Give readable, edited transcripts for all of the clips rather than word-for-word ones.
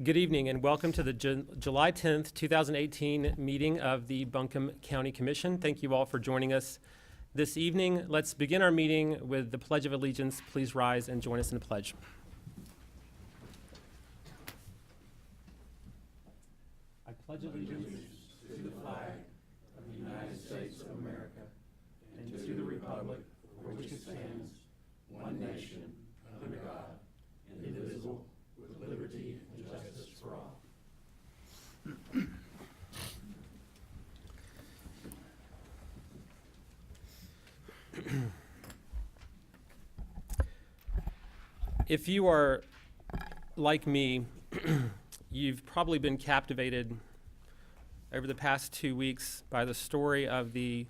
Good evening and welcome to the July 10th, 2018 meeting of the Buncombe County Commission. Thank you all for joining us this evening. Let's begin our meeting with the Pledge of Allegiance. Please rise and join us in the pledge. I pledge allegiance to the flag of the United States of America and to the republic for which it stands, one nation, under God, indivisible, with liberty and justice for all. If you are like me, you've probably been captivated over the past 2 weeks by the story of the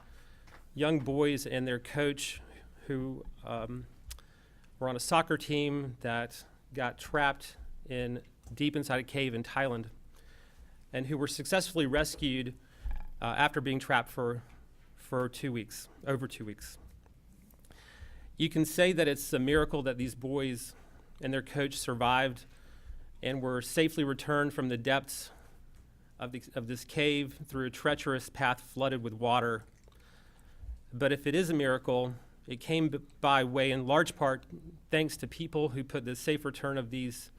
young boys and their coach who were on a soccer team that got trapped deep inside a cave in Thailand and who were successfully rescued after being trapped for over 2 weeks. You can say that it's a miracle that these boys and their coach survived and were safely returned from the depths of this cave through a treacherous path flooded with water. But if it is a miracle, it came by way in large part thanks to people who put the safe return of these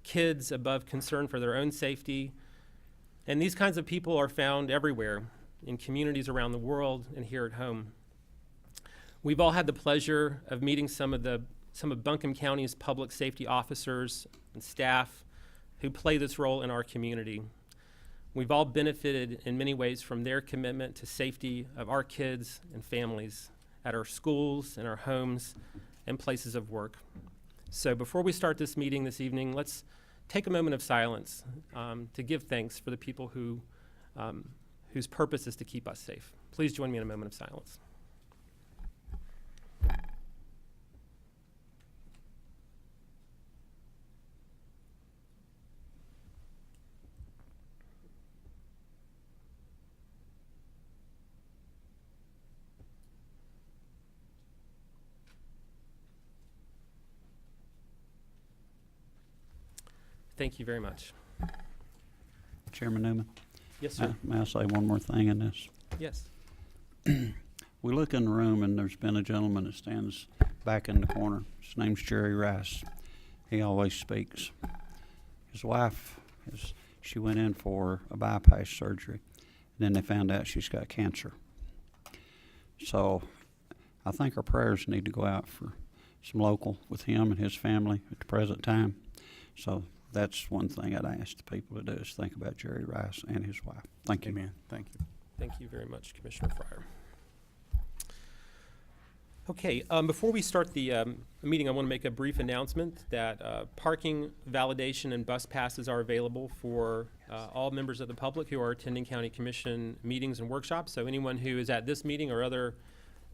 kids above concern for their own safety. And these kinds of people are found everywhere in communities around the world and here at home. We've all had the pleasure of meeting some of Buncombe County's public safety officers and staff who play this role in our community. We've all benefited in many ways from their commitment to safety of our kids and families at our schools and our homes and places of work. So before we start this meeting this evening, let's take a moment of silence to give thanks for the people whose purpose is to keep us safe. Please join me in a moment of silence. Thank you very much. Chairman Newman? Yes, sir. May I say one more thing in this? Yes. We look in the room and there's been a gentleman that stands back in the corner. His name's Jerry Rice. He always speaks. His wife, she went in for a bypass surgery. And then they found out she's got cancer. So I think our prayers need to go out for some local with him and his family at the present time. So that's one thing I'd ask the people to do is think about Jerry Rice and his wife. Thank you. Amen. Thank you. Thank you very much, Commissioner Fryer. Okay, before we start the meeting, I want to make a brief announcement that parking validation and bus passes are available for all members of the public who are attending County Commission meetings and workshops. So anyone who is at this meeting or other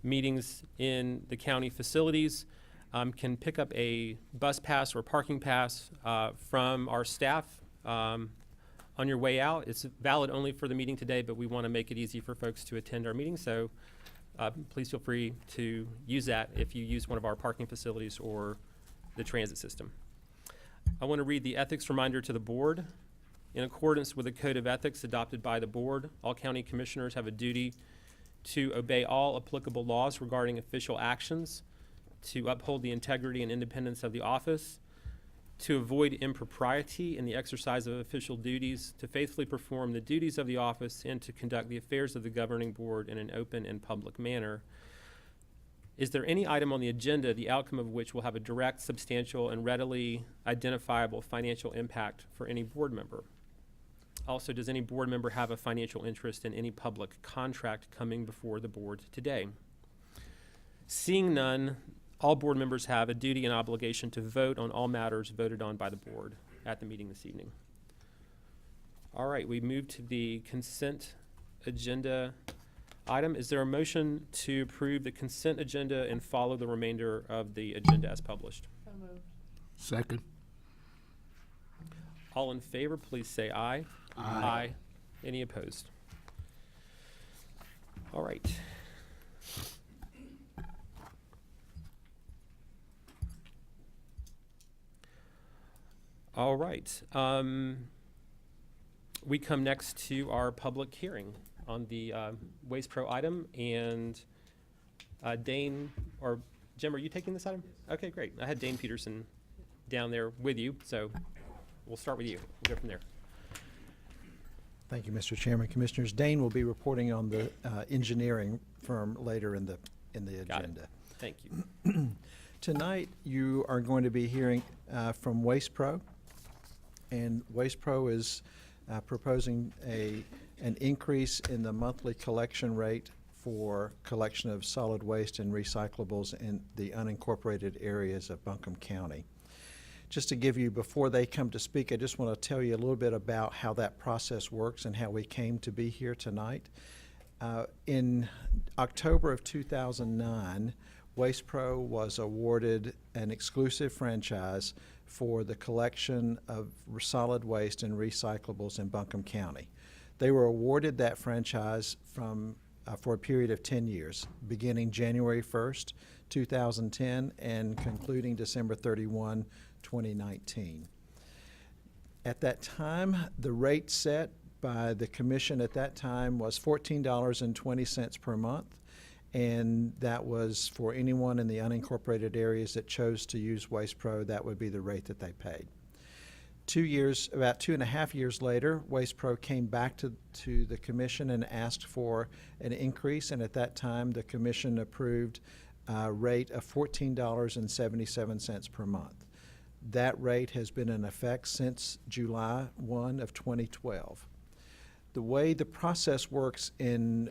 meetings in the county facilities can pick up a bus pass or parking pass from our staff on your way out. It's valid only for the meeting today, but we want to make it easy for folks to attend our meeting. So please feel free to use that if you use one of our parking facilities or the transit system. I want to read the ethics reminder to the board. In accordance with the Code of Ethics adopted by the board, all county commissioners have a duty to obey all applicable laws regarding official actions, to uphold the integrity and independence of the office, to avoid impropriety in the exercise of official duties, to faithfully perform the duties of the office, and to conduct the affairs of the governing board in an open and public manner. Is there any item on the agenda, the outcome of which will have a direct, substantial, and readily identifiable financial impact for any board member? Also, does any board member have a financial interest in any public contract coming before the board today? Seeing none, all board members have a duty and obligation to vote on all matters voted on by the board at the meeting this evening. All right, we move to the consent agenda item. Is there a motion to approve the consent agenda and follow the remainder of the agenda as published? So moved. Second. All in favor, please say aye. Aye. Any opposed? All right. All right. We come next to our public hearing on the Waste Pro item, and Dane, or Jim, are you taking this item? Okay, great. I had Dane Peterson down there with you, so we'll start with you. We'll go from there. Thank you, Mr. Chairman. Commissioners, Dane will be reporting on the engineering firm later in the Got it. agenda. Thank you. Tonight, you are going to be hearing from Waste Pro, and Waste Pro is proposing an increase in the monthly collection rate for collection of solid waste and recyclables in the unincorporated areas of Buncombe County. Just to give you, before they come to speak, I just want to tell you a little bit about how that process works and how we came to be here tonight. In October of 2009, Waste Pro was awarded an exclusive franchise for the collection of solid waste and recyclables in Buncombe County. They were awarded that franchise for a period of 10 years, beginning January 1st, 2010, and concluding December 31, 2019. At that time, the rate set by the commission at that time was $14.20 per month, and that was for anyone in the unincorporated areas that chose to use Waste Pro. That would be the rate that they paid. About 2.5 years later, Waste Pro came back to the commission and asked for an increase, and at that time, the commission approved a rate of $14.77 per month. That rate has been in effect since July 1 of 2012. The way the process works when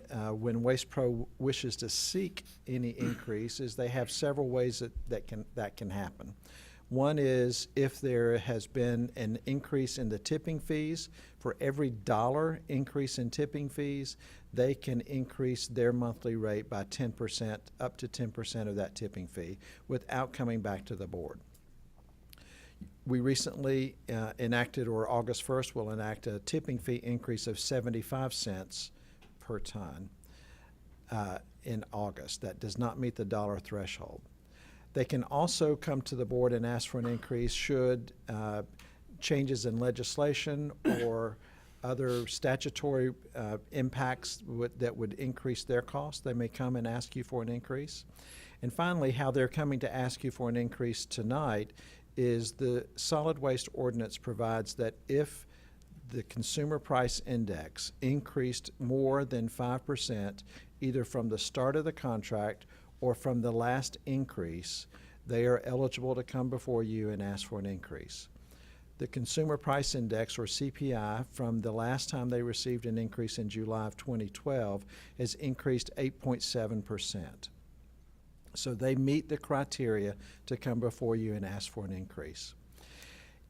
Waste Pro wishes to seek any increase is they have several ways that can happen. One is if there has been an increase in the tipping fees. For every $1 increase in tipping fees, they can increase their monthly rate by 10%, up to 10% of that tipping fee, without coming back to the board. We recently enacted, or August 1st will enact, a tipping fee increase of 75 cents per ton in August. That does not meet the dollar threshold. They can also come to the board and ask for an increase should changes in legislation or other statutory impacts that would increase their cost. They may come and ask you for an increase. And finally, how they're coming to ask you for an increase tonight is the solid waste ordinance provides that if the consumer price index increased more than 5%, either from the start of the contract or from the last increase, they are eligible to come before you and ask for an increase. The consumer price index, or CPI, from the last time they received an increase in July of 2012 has increased 8.7%. So they meet the criteria to come before you and ask for an increase.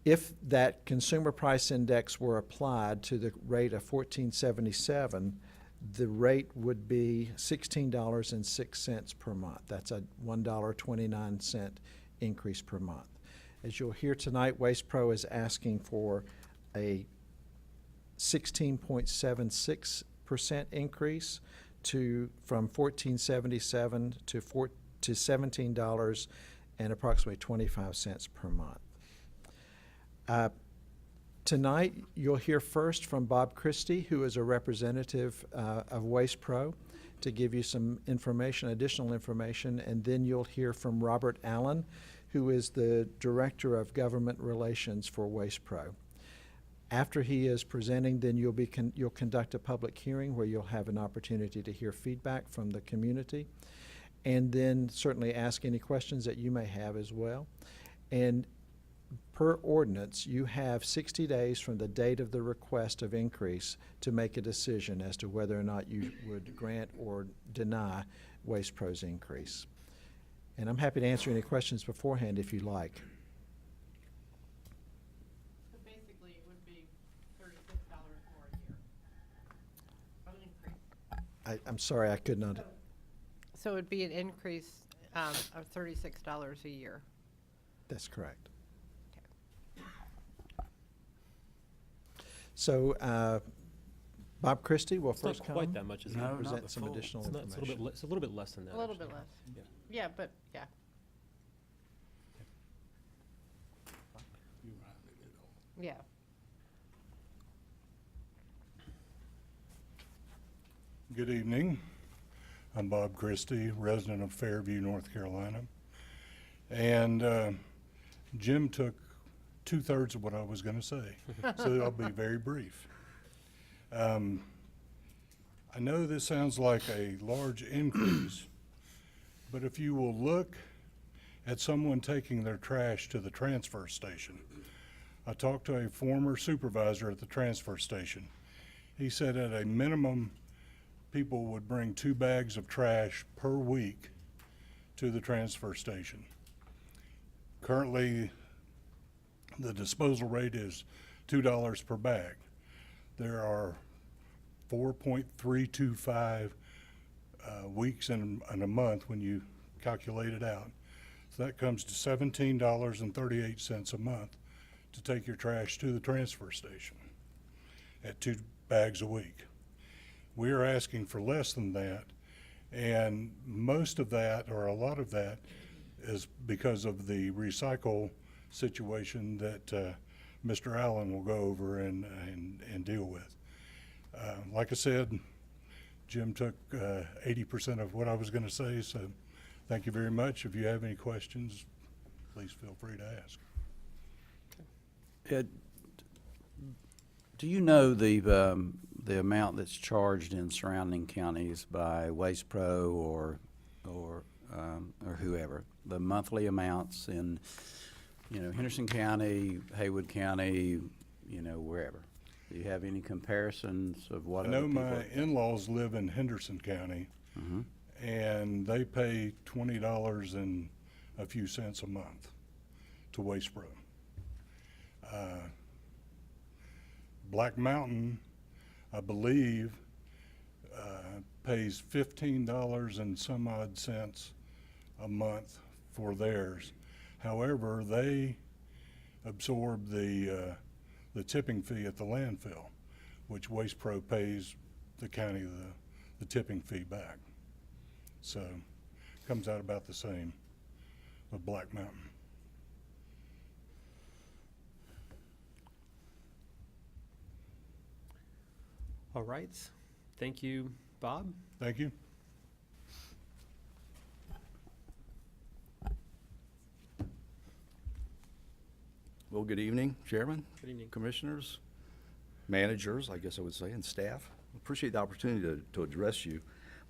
If that consumer price index were applied to the rate of $14.77, the rate would be $16.06 per month. That's a $1.29 increase per month. As you'll hear tonight, Waste Pro is asking for a 16.76% increase from $14.77 to $17 and approximately 25 cents per month. Tonight, you'll hear first from Bob Christie, who is a representative of Waste Pro, to give you some information, additional information, and then you'll hear from Robert Allen, who is the Director of Government Relations for Waste Pro. After he is presenting, then you'll conduct a public hearing where you'll have an opportunity to hear feedback from the community, and then certainly ask any questions that you may have as well. And per ordinance, you have 60 days from the date of the request of increase to make a decision as to whether or not you would grant or deny Waste Pro's increase. And I'm happy to answer any questions beforehand if you like. So basically, it would be $36 more a year of an increase. I'm sorry, I could not. So it would be an increase of $36 a year. That's correct. So Bob Christie will It's not first come quite that much, is it? No, not present the some full. additional It's not, information. it's a little bit less than that. A little bit actually. less. Yeah. Yeah, but, yeah. Yeah. Good evening. I'm Bob Christie, resident of Fairview, North Carolina. And Jim took 2/3 of what I was going to say, so I'll be very brief. I know this sounds like a large increase, but if you will look at someone taking their trash to the transfer station. I talked to a former supervisor at the transfer station. He said at a minimum, people would bring 2 bags of trash per week to the transfer station. Currently, the disposal rate is $2 per bag. There are 4.325 weeks in a month when you calculate it out. So that comes to $17.38 a month to take your trash to the transfer station at 2 bags a week. We are asking for less than that, and most of that, or a lot of that, is because of the recycle situation that Mr. Allen will go over and deal with. Like I said, Jim took 80% of what I was going to say, so thank you very much. If you have any questions, please feel free to ask. Do you know the amount that's charged in surrounding counties by Waste Pro or whoever? The monthly amounts in, Henderson County, Haywood County, wherever. Do you have any comparisons of what I other know people? my in-laws live in Henderson County, and they pay $20 and a few cents a month to Waste Pro. Black Mountain, I believe, pays $15 and some odd cents a month for theirs. However, they absorb the tipping fee at the landfill, which Waste Pro pays the county the tipping fee back. So comes out about the same with Black Mountain. All right. Thank you, Bob. Thank you. Well, good evening, Chairman, Good evening. Commissioners, managers, I guess I would say, and staff. Appreciate the opportunity to address you.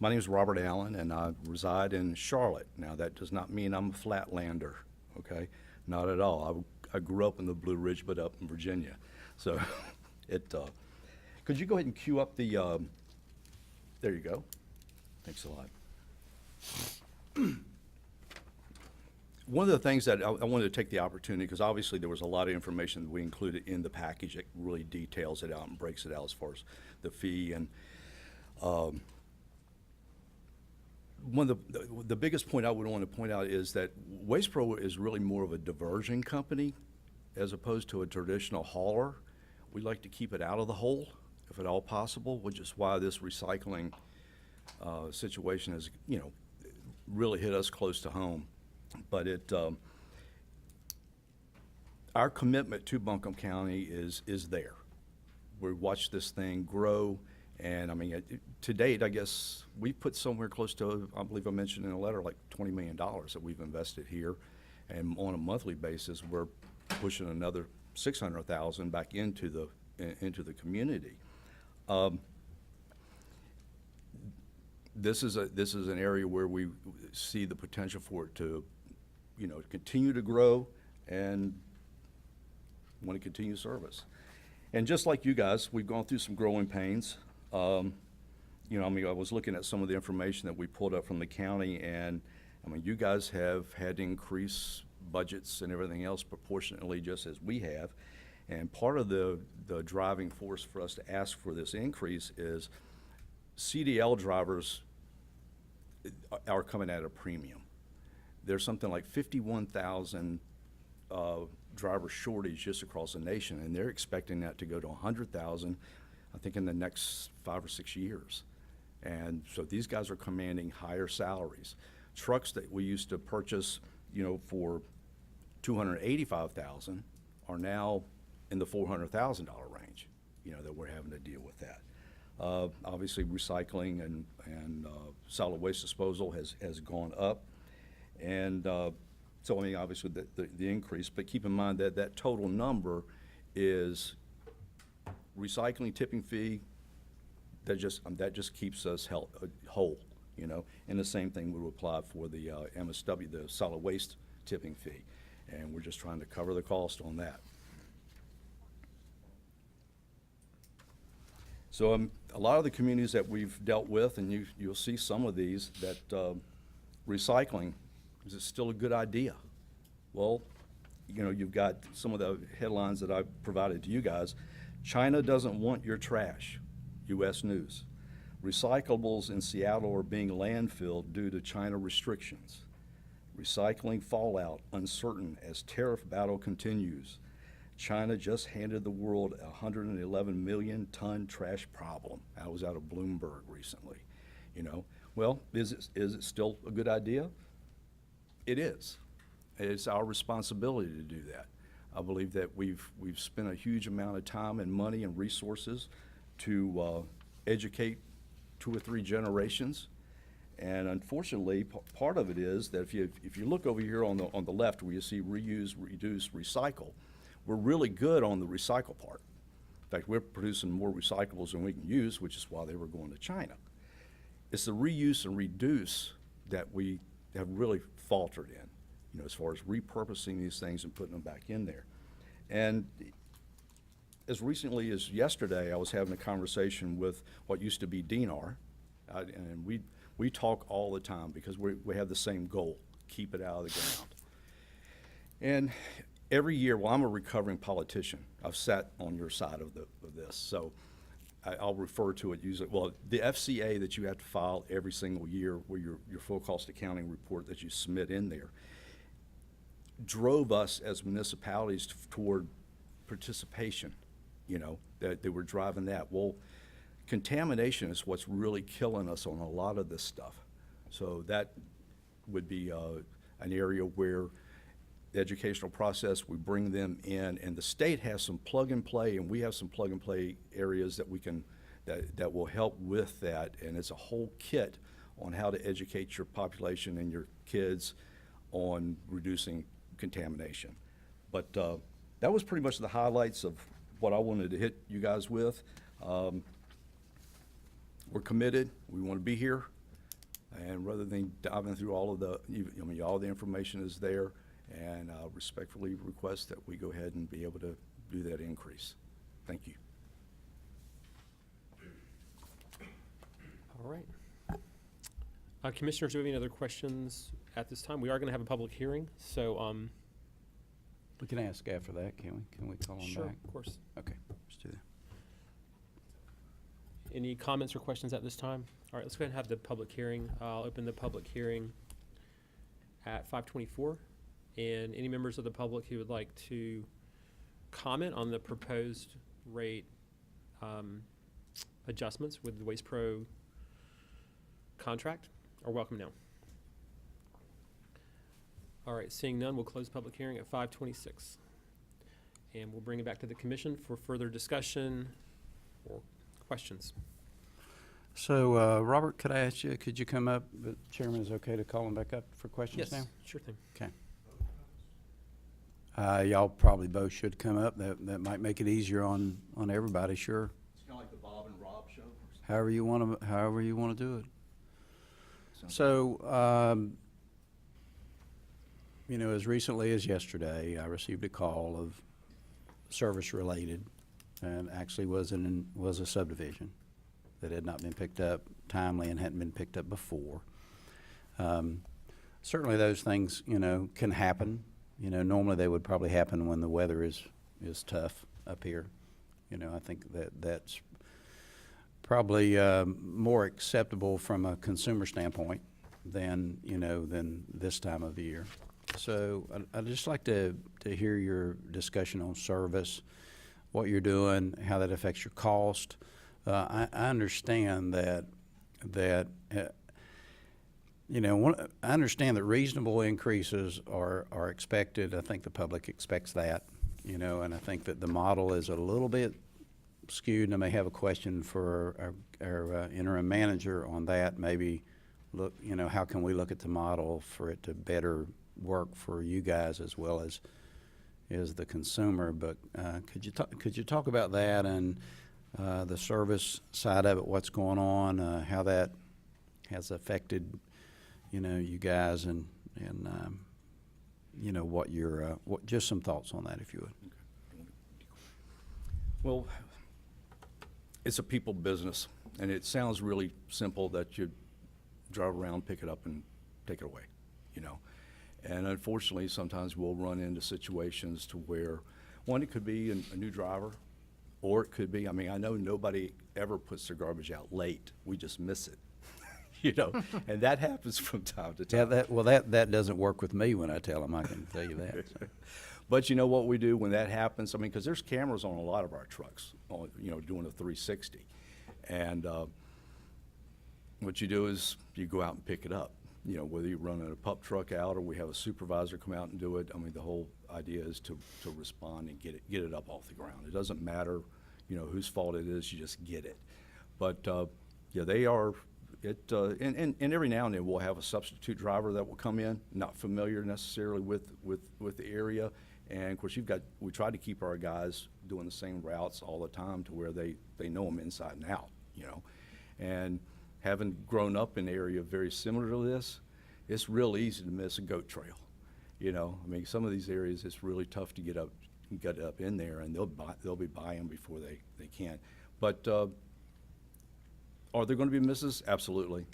My name is Robert Allen, and I reside in Charlotte. Now, that does not mean I'm a flatlander, okay? Not at all. I grew up in the Blue Ridge, but up in Virginia. So, could you go ahead and cue up the, there you go. Thanks a lot. One of the things that I wanted to take the opportunity, because obviously there was a lot of information that we included in the package that really details it out and breaks it out as far as the fee. And one of the biggest point I would want to point out is that Waste Pro is really more of a diversion company as opposed to a traditional hauler. We like to keep it out of the hole, if at all possible, which is why this recycling situation has, really hit us close to home. But our commitment to Buncombe County is there. We watched this thing grow, and I mean, to date, I guess we've put somewhere close to, I believe I mentioned in a letter, like $20 million that we've invested here, and on a monthly basis, we're pushing another $600,000 back into the community. This is an area where we see the potential for it to, continue to grow and want to continue service. And just like you guys, we've gone through some growing pains. I was looking at some of the information that we pulled up from the county, and you guys have had to increase budgets and everything else proportionately, just as we have. And part of the driving force for us to ask for this increase is CDL drivers are coming at a premium. There's something like 51,000 driver shortage just across the nation, and they're expecting that to go to 100,000, I think, in the next 5 or 6 years. And so these guys are commanding higher salaries. Trucks that we used to purchase, for $285,000 are now in the $400,000 range, that we're having to deal with that. Obviously, recycling and solid waste disposal has gone up. And so, I mean, obviously, the increase, but keep in mind that that total number is recycling tipping fee, that just keeps us whole, And the same thing would apply for the MSW, the solid waste tipping fee. And we're just trying to cover the cost on that. So a lot of the communities that we've dealt with, and you'll see some of these, that recycling, is it still a good idea? Well, you've got some of the headlines that I provided to you guys. China doesn't want your trash, U.S. News. Recyclables in Seattle are being landfilled due to China restrictions. Recycling fallout uncertain as tariff battle continues. China just handed the world a 111 million ton trash problem. That was out of Bloomberg recently. Well, is it still a good idea? It is. It's our responsibility to do that. I believe that we've spent a huge amount of time and money and resources to educate 2 or 3 generations. And unfortunately, part of it is that if you look over here on the left where you see reuse, reduce, recycle, we're really good on the recycle part. In fact, we're producing more recyclables than we can use, which is why they were going to China. It's the reuse and reduce that we have really faltered in, as far as repurposing these things and putting them back in there. And as recently as yesterday, I was having a conversation with what used to be DNR, and we talk all the time because we have the same goal: keep it out of the ground. And every year, well, I'm a recovering politician. I've sat on your side of this, so I'll refer to it usually. Well, the FCA that you have to file every single year, where your full cost accounting report that you submit in there, drove us as municipalities toward participation. That they were driving that. Well, contamination is what's really killing us on a lot of this stuff. So that would be an area where the educational process, we bring them in, and the state has some plug and play, and we have some plug and play areas that we can, that will help with that. And it's a whole kit on how to educate your population and your kids on reducing contamination. But that was pretty much the highlights of what I wanted to hit you guys with. We're committed. We want to be here. And rather than diving through all of all the information is there, and I respectfully request that we go ahead and be able to do that increase. Thank you. All right. Commissioners, do we have any other questions at this time? We are going to have a public hearing, so We can ask after that, can we? Can we call them sure, back? of course. Okay, let's do that. Any comments or questions at this time? All right, let's go ahead and have the public hearing. I'll open the public hearing at 5:24. And any members of the public who would like to comment on the proposed rate adjustments with the Waste Pro contract are welcome now. All right, seeing none, we'll close public hearing at 5:26. And we'll bring it back to the commission for further discussion or questions. So, Robert, could I ask you, could you come up? The chairman is okay to call him back up for questions now? Yes, sure thing. Okay. Y'all probably both should come up. That might make it easier on everybody, sure. It's kind of like the Bob and Rob show. However you want to do it. So, as recently as yesterday, I received a call of service-related, and actually was a subdivision that had not been picked up timely and hadn't been picked up before. Certainly those things, can happen. Normally they would probably happen when the weather is tough up here. I think that's probably more acceptable from a consumer standpoint than this time of the year. So I'd just like to hear your discussion on service, what you're doing, how that affects your cost. I understand that I understand that reasonable increases are expected. I think the public expects that. you know, and I think that the model is a little bit skewed, and I may have a question for our interim manager on that. Maybe look, you know, how can we look at the model for it to better work for you guys as well as the consumer? But could you talk about that and the service side of it, what's going on, how that has affected, you know, you guys, and you know, what your just some thoughts on that, if you would. Well, it's a people business, and it sounds really simple that you drive around, pick it up, and take it away, you know. And unfortunately, sometimes we'll run into situations to where, one, it could be a new driver, or it could be, I mean, I know nobody ever puts their garbage out late. We just miss it, you know, and that happens from time to time. Yeah, that doesn't work with me when I tell them, I can tell you that. So. But you know what we do when that happens? I mean, because there's cameras on a lot of our trucks, you know, doing a 360. And what you do is you go out and pick it up. You know, whether you run a pup truck out or we have a supervisor come out and do it. I mean, the whole idea is to respond and get it up off the ground. It doesn't matter, you know, whose fault it is. You just get it. But yeah, they are. And every now and then we'll have a substitute driver that will come in, not familiar necessarily with the area. And of course, we try to keep our guys doing the same routes all the time to where they know them inside and out, you know. And having grown up in an area very similar to this, it's real easy to miss a goat trail, you know. I mean, some of these areas, it's really tough to get up in there, and they'll be by them before they can. But are there going to be misses? Absolutely,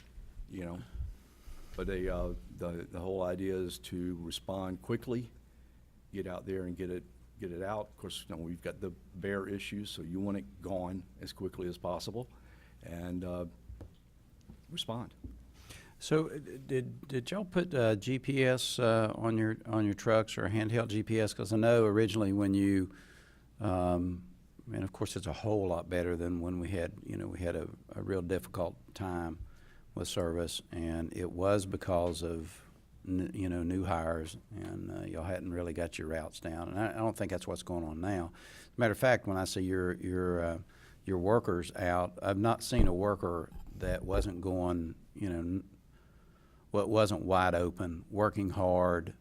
you know. But the whole idea is to respond quickly, get out there and get it out. Of course, you know, we've got the bear issue, so you want it gone as quickly as possible, and respond. So did y'all put GPS on your trucks, or handheld GPS? Because I know originally when you, and of course it's a whole lot better than when we had a real difficult time with service, and it was because of new hires, and y'all hadn't really got your routes down. And I don't think that's what's going on now. As a matter of fact, when I see your workers out, I've not seen a worker that wasn't going, wasn't wide open, working hard,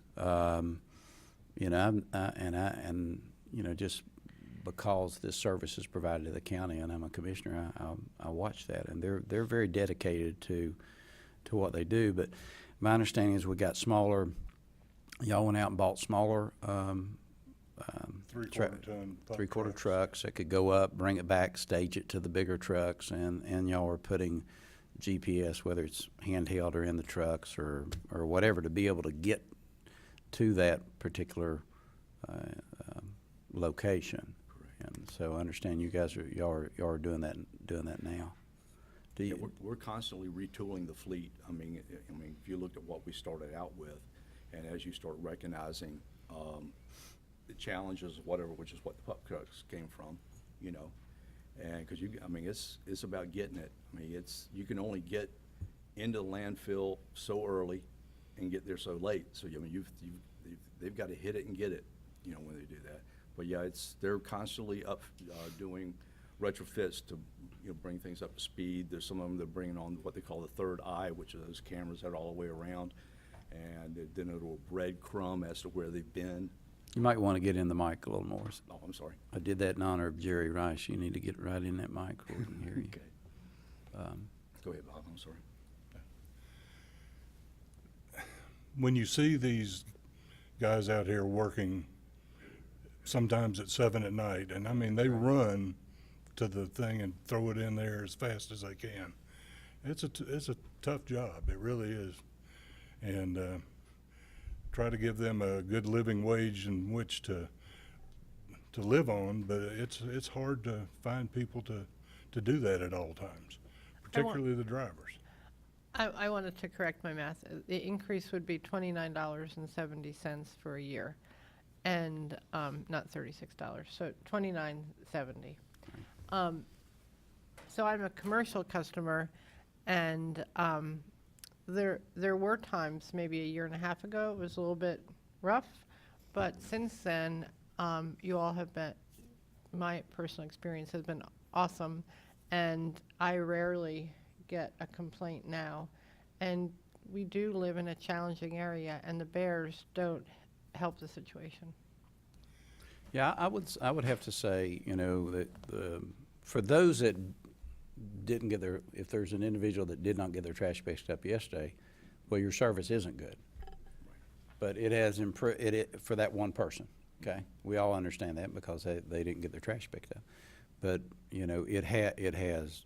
just because this service is provided to the county, and I'm a commissioner, I watch that, and they're very dedicated to what they do. But my understanding is we got smaller. Y'all went out and bought smaller three-quarter trucks that could go up, bring it back, stage it to the bigger trucks, and y'all are putting GPS, whether it's handheld or in the trucks or whatever, to be able to get to that particular location. Correct. And so I understand you guys y'all are doing that now. Yeah, we're constantly retooling the fleet. I mean, if you looked at what we started out with, and as you start recognizing the challenges, whatever, which is what the pup trucks came from, and because it's about getting it. I mean, you can only get into the landfill so early and get there so late. So they've got to hit it and get it, when they do that. But yeah, they're constantly up doing retrofits to bring things up to speed. There's some of them that are bringing on what they call the third eye, which are those cameras that are all the way around, and then it'll breadcrumb as to where they've been. You might want to get in the mic a little more. Oh, I'm sorry. I did that in honor of Jerry Rice. You need to get right in that mic so we can hear you. Okay. Go ahead, Bob. I'm sorry. When you see these guys out here working, sometimes at 7 at night, and I mean, they run to the thing and throw it in there as fast as they can. It's a tough job. It really is. And try to give them a good living wage in which to live on, but it's hard to find people to do that at all times, particularly the drivers. I wanted to correct my math. The increase would be $29.70 for a year, and not $36. So $29.70. So I'm a commercial customer, and there were times maybe a year and a half ago it was a little bit rough, but since then You all have been, my personal experience has been awesome, and I rarely get a complaint now. And we do live in a challenging area, and the bears don't help the situation. Yeah, I would have to say, you know, that for those that didn't get their, if there's an individual that did not get their trash picked up yesterday, well, your service isn't good. But it has improved, for that one person, okay? We all understand that because they didn't get their trash picked up. But, you know, it has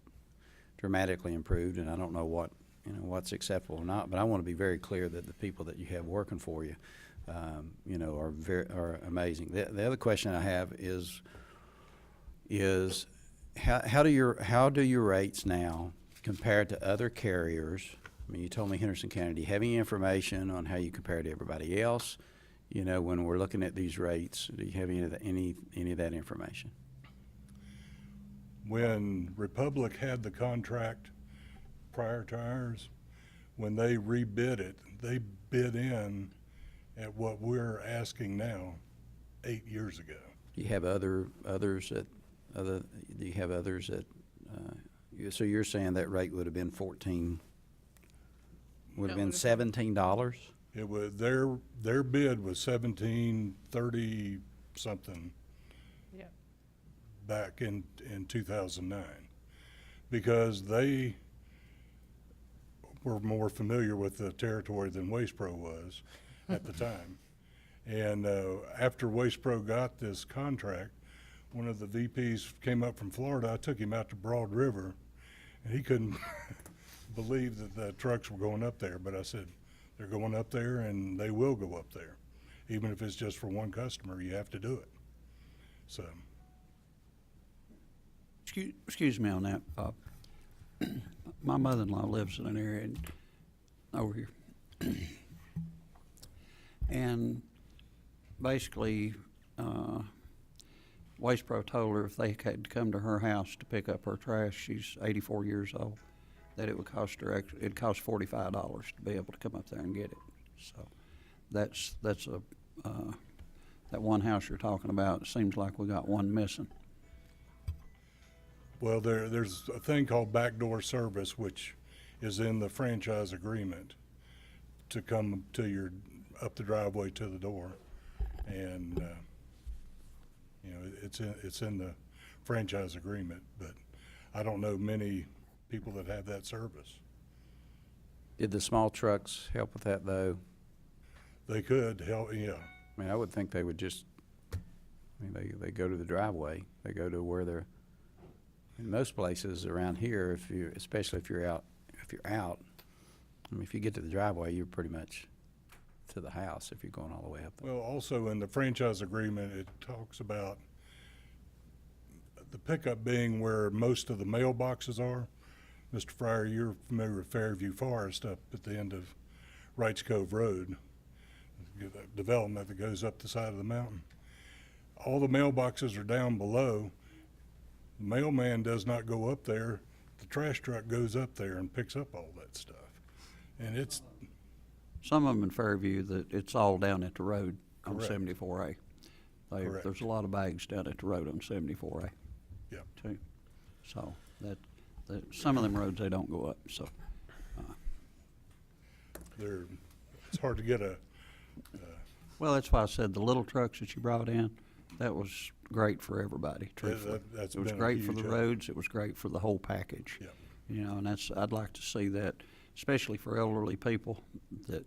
dramatically improved, and I don't know what, you know, what's acceptable or not, but I want to be very clear that the people that you have working for you, you know, are amazing. The other question I have is how do your rates now compare to other carriers? I mean, you told me Henderson County. Do you have any information on how you compare to everybody else? You know, when we're looking at these rates, do you have any of that information? When Republic had the contract prior to ours, when they rebid it, they bid in at what we're asking now 8 years ago. Do you have others that so you're saying that rate would have been No, $17? It was, their bid was 1730 something Yeah. back in 2009, because they were more familiar with the territory than Waste Pro was at the time. And after Waste Pro got this contract, one of the VPs came up from Florida. I took him out to Broad River, and he couldn't believe that the trucks were going up there. But I said, they're going up there, and they will go up there. Even if it's just for one customer, you have to do it. So, Excuse me on that, Bob. My mother-in-law lives in an area over here. And basically, Waste Pro told her if they had to come to her house to pick up her trash, she's 84 years old, that it would cost her, it'd cost $45 to be able to come up there and get it. So that's a, that one house you're talking about, it seems like we got one missing. well, there's a thing called backdoor service, which is in the franchise agreement to come to your, up the driveway to the door. And, you know, it's in the franchise agreement, but I don't know many people that have that service. Did the small trucks help with that, though? They could help, yeah. I mean, I would think they would just, I mean, they go to the driveway. They go to where they're, in most places around here, especially if you're out, I mean, if you get to the driveway, you're pretty much to the house if you're going all the way up there. Well, also in the franchise agreement, it talks about the pickup being where most of the mailboxes are. Mr. Fryer, you're familiar with Fairview Forest up at the end of Wrights Cove Road, the development that goes up the side of the mountain. All the mailboxes are down below. The mailman does not go up there. The trash truck goes up there and picks up all that stuff. And it's, Some of them in Fairview, that it's all down at the road on Correct. 74A. Correct. There's a lot of bags down at the road on 74A. yeah. Too. So some of them roads, they don't go up, so. It's hard to get a, Well, that's why I said the little trucks that you brought in, that was great for everybody, truthfully. that's It was been a great for the huge help. roads, it was great for the whole package. Yeah. You know, and I'd like to see that, especially for elderly people, that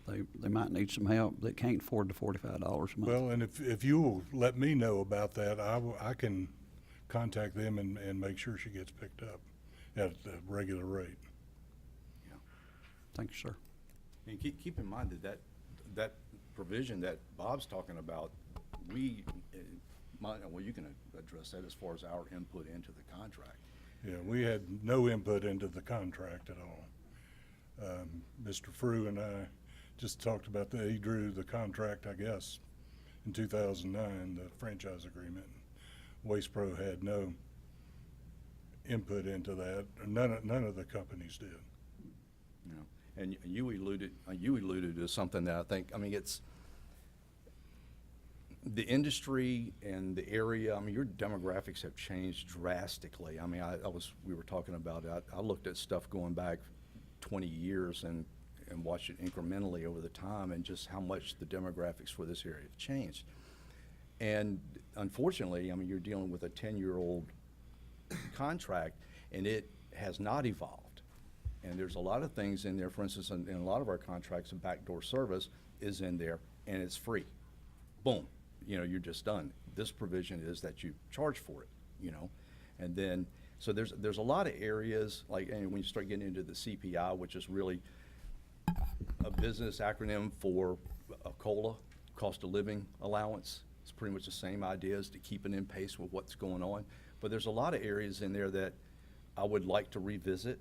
they might need some help, that can't afford the $45 a month. well, and if you'll let me know about that, I can contact them and make sure she gets picked up at the regular rate. Thank you, sir. And keep in mind that provision that Bob's talking about, well, you can address that as far as our input into the contract. Yeah, we had no input into the contract at all. Mr. Frew and I just talked about that. He drew the contract, I guess, in 2009, the franchise agreement. Waste Pro had no input into that. None of the companies did. You know, and you alluded to something that I think, I mean, the industry and the area, I mean, your demographics have changed drastically. I mean, we were talking about it. I looked at stuff going back 20 years and watched it incrementally over the time, and just how much the demographics for this area have changed. And unfortunately, I mean, you're dealing with a 10-year-old contract, and it has not evolved. And there's a lot of things in there, for instance, in a lot of our contracts, a backdoor service is in there, and it's free. Boom, you know, you're just done. This provision is that you charge for it, you know. And then, so there's a lot of areas, like, and when you start getting into the CPI, which is really a business acronym for a COLA, cost of living allowance. It's pretty much the same idea as to keeping in pace with what's going on. But there's a lot of areas in there that I would like to revisit,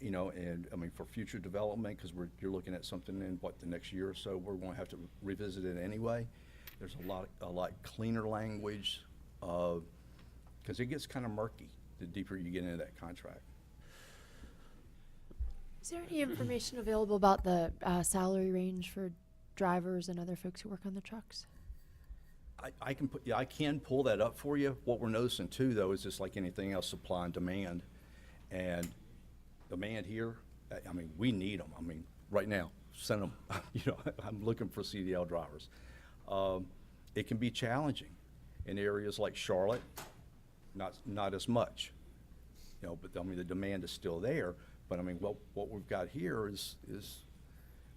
you know, and I mean, for future development, because you're looking at something in the next year or so, we're going to have to revisit it anyway. There's a lot cleaner language, because it gets kind of murky the deeper you get into that contract. Is there any information available about the salary range for drivers and other folks who work on the trucks? I can pull that up for you. What we're noticing too, though, is just like anything else, supply and demand. And demand here, I mean, we need them. I mean, right now, send them. You know, I'm looking for CDL drivers. It can be challenging in areas like Charlotte, not as much. You know, but I mean, the demand is still there. But I mean, what we've got here is,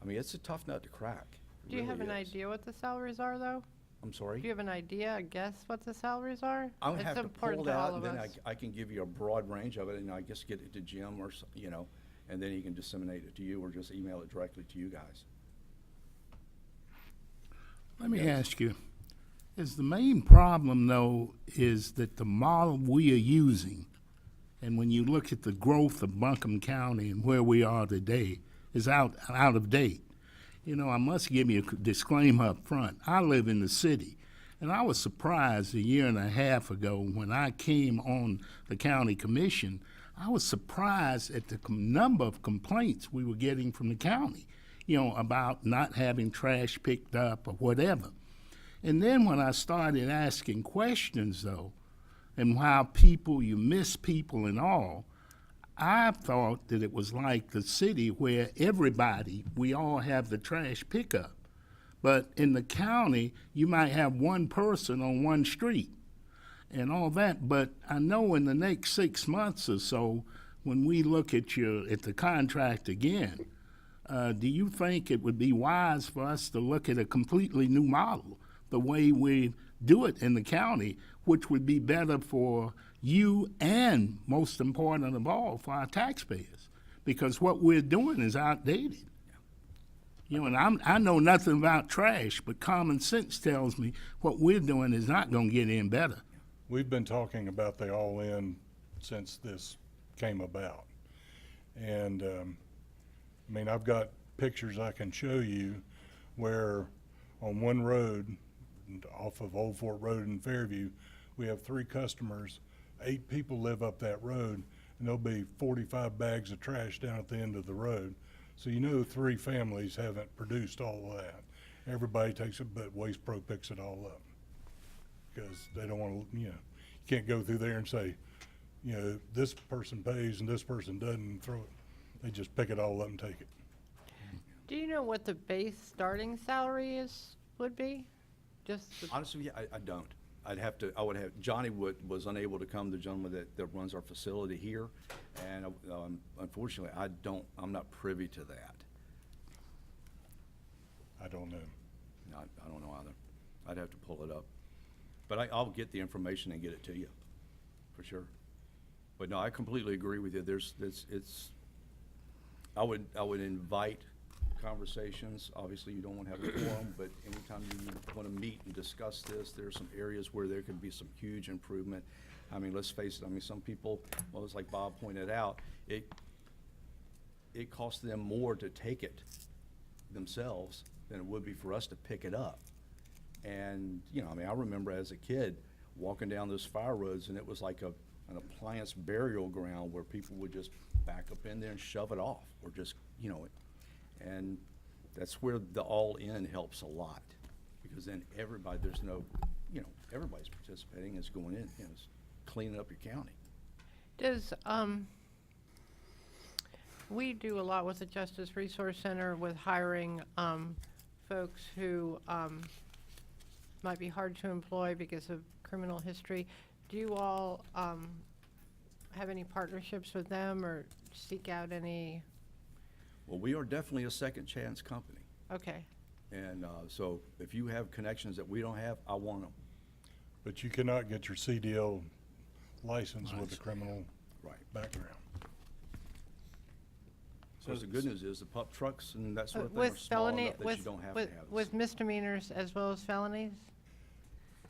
I mean, it's a tough nut to crack. It Do you have really an is. idea what the salaries are, though? I'm sorry? Do you have an idea, a guess what the salaries are? I would It's have to important pull it to all out, of and then us. I can give you a broad range of it, and I guess get it to Jim or, you know, and then he can disseminate it to you or just email it directly to you guys. Let me ask you, is the main problem, though, is that the model we are using, and when you look at the growth of Buncombe County and where we are today, is out of date. You know, I must give you a disclaimer up front. I live in the city, and I was surprised a year and a half ago when I came on the county commission. I was surprised at the number of complaints we were getting from the county, you know, about not having trash picked up or whatever. And then when I started asking questions, though, and how you miss people and all, I thought that it was like the city where we all have the trash pickup. But in the county, you might have one person on one street and all that. But I know in the next 6 months or so, when we look at the contract again, do you think it would be wise for us to look at a completely new model, the way we do it in the county, which would be better for you and, most important of all, for our taxpayers? Because what we're doing is outdated. You know, and I know nothing about trash, but common sense tells me what we're doing is not going to get any better. We've been talking about the all-in since this came about. And, I mean, I've got pictures I can show you where on one road, off of Old Fort Road in Fairview, we have 3 customers, 8 people live up that road, and there'll be 45 bags of trash down at the end of the road. So you know 3 families haven't produced all of that. Everybody takes it, but Waste Pro picks it all up. Because they don't want to, you know, you can't go through there and say, you know, this person pays and this person doesn't, and throw it. They just pick it all up and take it. Do you know what the base starting salary would be? Just Honestly, yeah, I don't. Johnny was unable to come, the gentleman that runs our facility here, and unfortunately, I'm not privy to that. I don't know. I don't know either. I'd have to pull it up. But I'll get the information and get it to you, for sure. But no, I completely agree with you. I would invite conversations. Obviously, you don't want to have a forum, but anytime you want to meet and discuss this, there's some areas where there could be some huge improvement. I mean, let's face it, I mean, some people, well, it's like Bob pointed out, it costs them more to take it themselves than it would be for us to pick it up. And, you know, I mean, I remember as a kid walking down those fire roads, and it was like an appliance burial ground where people would just back up in there and shove it off, or just, you know, and that's where the all-in helps a lot. Because then everybody, there's no, everybody's participating, it's going in, it's cleaning up your county. Does, we do a lot with the Justice Resource Center with hiring, folks who, might be hard to employ because of criminal history. Do you all, have any partnerships with them or seek out any? Well, we are definitely a second chance company. Okay, And so if you have connections that we don't have, I want them. But you cannot get your CDL license with a criminal Right. background. So the good news is the pup trucks and that sort of thing are with small felony, enough that you don't have to have this. with misdemeanors as well as felonies?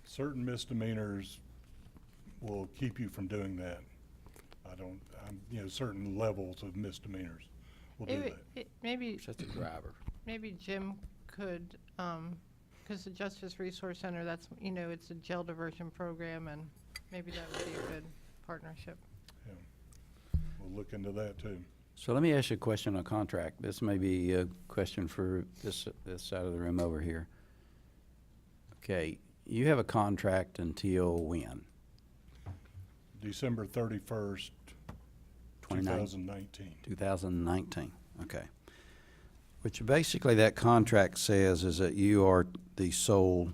Certain misdemeanors will keep you from doing that. Certain levels of misdemeanors will do that. Maybe, Just a driver. maybe Jim could, because the Justice Resource Center, that's, it's a jail diversion program, and maybe that would be a good partnership. Yeah. We'll look into that too. So let me ask you a question on contract. This may be a question for this side of the room over here. Okay, you have a contract until when? December 31st, 2019. 2019, okay. Which basically that contract says is that you are the sole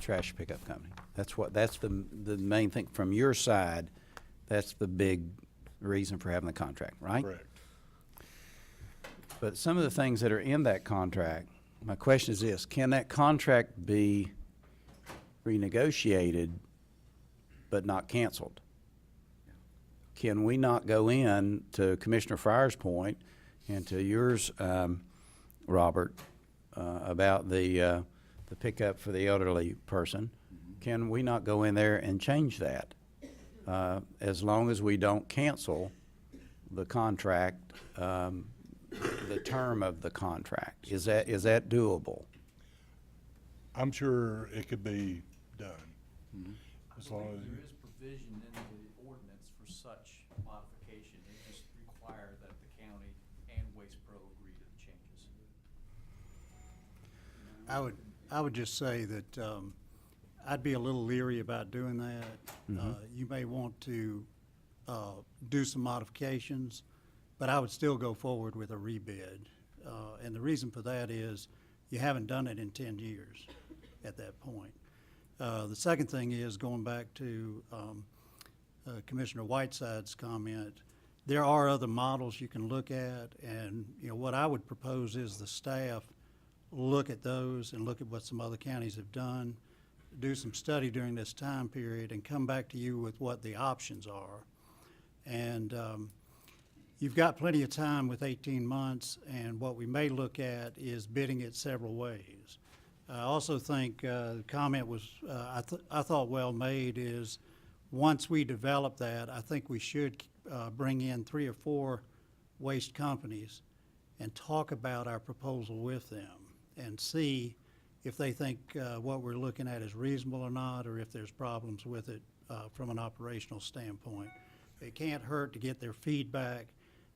trash pickup company. That's the main thing from your side. That's the big reason for having the contract, right? Correct. But some of the things that are in that contract, my question is this: can that contract be renegotiated but not canceled? Can we not go in, to Commissioner Fryer's point and to yours, Robert, about the pickup for the elderly person? Can we not go in there and change that as long as we don't cancel the contract, the term of the contract? Is that doable? I'm sure it could be done. As long as, There is provision in the ordinance for such modification. It just require that the county and Waste Pro agree to the changes. I would just say that I'd be a little leery about doing that. You may want to do some modifications, but I would still go forward with a rebid. And the reason for that is you haven't done it in 10 years at that point. The second thing is, going back to Commissioner Whiteside's comment, there are other models you can look at, and what I would propose is the staff look at those and look at what some other counties have done, do some study during this time period, and come back to you with what the options are. And you've got plenty of time with 18 months, and what we may look at is bidding it several ways. I also think the comment was, I thought well made, is once we develop that, I think we should bring in 3 or 4 waste companies and talk about our proposal with them and see if they think what we're looking at is reasonable or not, or if there's problems with it from an operational standpoint. It can't hurt to get their feedback,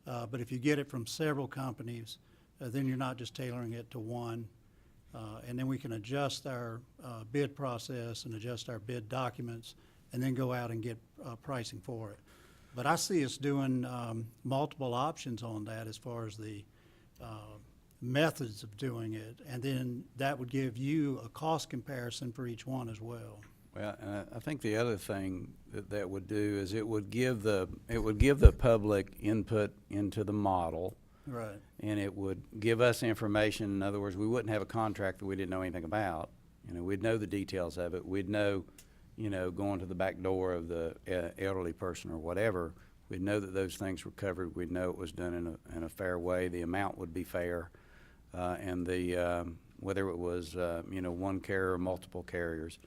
but if you get it from several companies, then you're not just tailoring it to one. And then we can adjust our bid process and adjust our bid documents and then go out and get pricing for it. But I see us doing multiple options on that as far as the methods of doing it. And then that would give you a cost comparison for each one as well. Well, I think the other thing that would do is it would give the public input into the model. Right. And it would give us information. In other words, we wouldn't have a contract that we didn't know anything about. We'd know the details of it. We'd know, going to the back door of the elderly person or whatever. We'd know that those things were covered. We'd know it was done in a fair way. The amount would be fair, and whether it was one carrier or multiple carriers.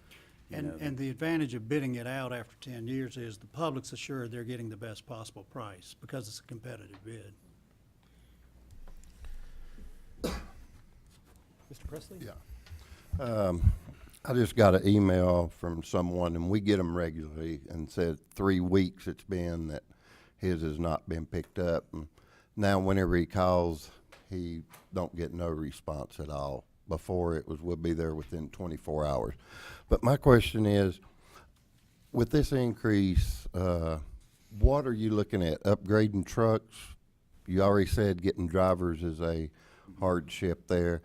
And the advantage of bidding it out after 10 years is the public's assured they're getting the best possible price because it's a competitive bid. Mr. Presley? Yeah. I just got an email from someone, and we get them regularly, and said 3 weeks it's been that his has not been picked up. And now whenever he calls, he don't get no response at all. Before it was, we'll be there within 24 hours. But my question is, with this increase, what are you looking at? Upgrading trucks? You already said getting drivers is a hardship there,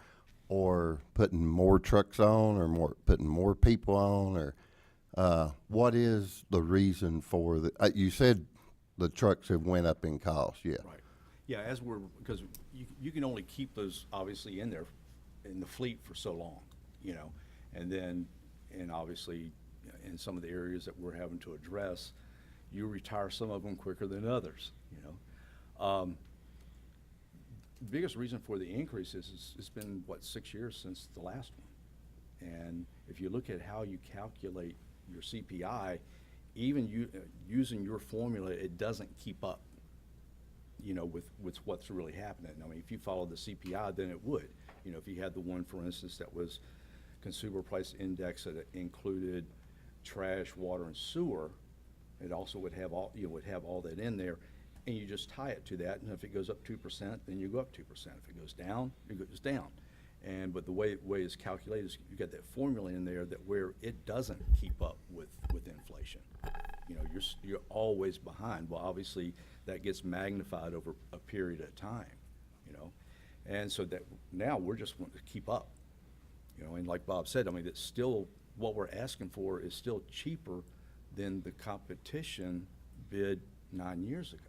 or putting more trucks on, or putting more people on, or what is the reason for the? You said the trucks have went up in cost. Yeah. Right. Yeah, because you can only keep those obviously in there, in the fleet for so long, you know, and obviously in some of the areas that we're having to address, you retire some of them quicker than others, you know. The biggest reason for the increase is it's been, what, 6 years since the last one. And if you look at how you calculate your CPI, even using your formula, it doesn't keep up, you know, with what's really happening. I mean, if you follow the CPI, then it would. You know, if you had the one, for instance, that was consumer price index that included trash, water, and sewer, it also would have all, you know, would have all that in there, and you just tie it to that, and if it goes up 2%, then you go up 2%. If it goes down, it goes down. But the way it's calculated is you got that formula in there that where it doesn't keep up with inflation. You know, you're always behind. Well, obviously that gets magnified over a period of time, you know. And so that now we're just wanting to keep up, you know, and like Bob said, I mean, it's still, what we're asking for is still cheaper than the competition bid 9 years ago.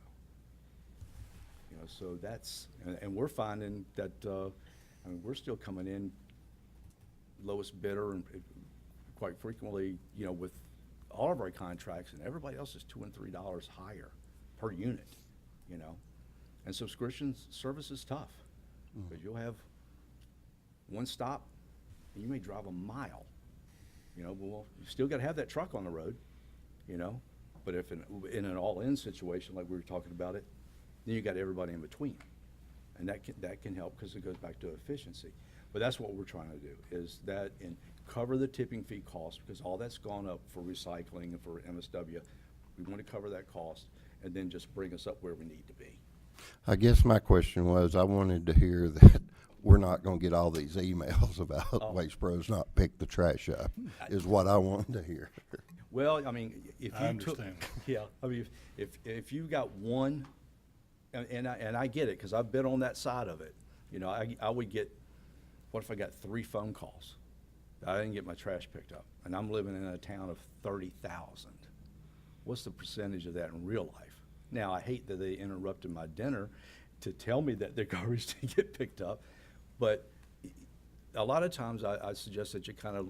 You know, so that's, and we're finding that, I mean, we're still coming in lowest bidder, and quite frequently, you know, with all of our contracts, and everybody else is $2 and $3 higher per unit, you know. And subscription service is tough, because you'll have one stop, and you may drive a mile, you know. Well, you still got to have that truck on the road, you know. But if in an all-in situation like we were talking about it, then you got everybody in between, and that can help, because it goes back to efficiency. But that's what we're trying to do, is that and cover the tipping fee cost, because all that's gone up for recycling and for MSW. We want to cover that cost, and then just bring us up where we need to be. I guess my question was, I wanted to hear that we're not going to get all these emails about Waste Pros not pick the trash up, is what I wanted to hear. Well, I mean, if I you took, understand. yeah, I mean, if you got one, and I get it, because I've been on that side of it. You know, I would get, what if I got 3 phone calls? I didn't get my trash picked up, and I'm living in a town of 30,000. What's the percentage of that in real life? Now, I hate that they interrupted my dinner to tell me that their garbage didn't get picked up, but a lot of times I suggest that you kind of,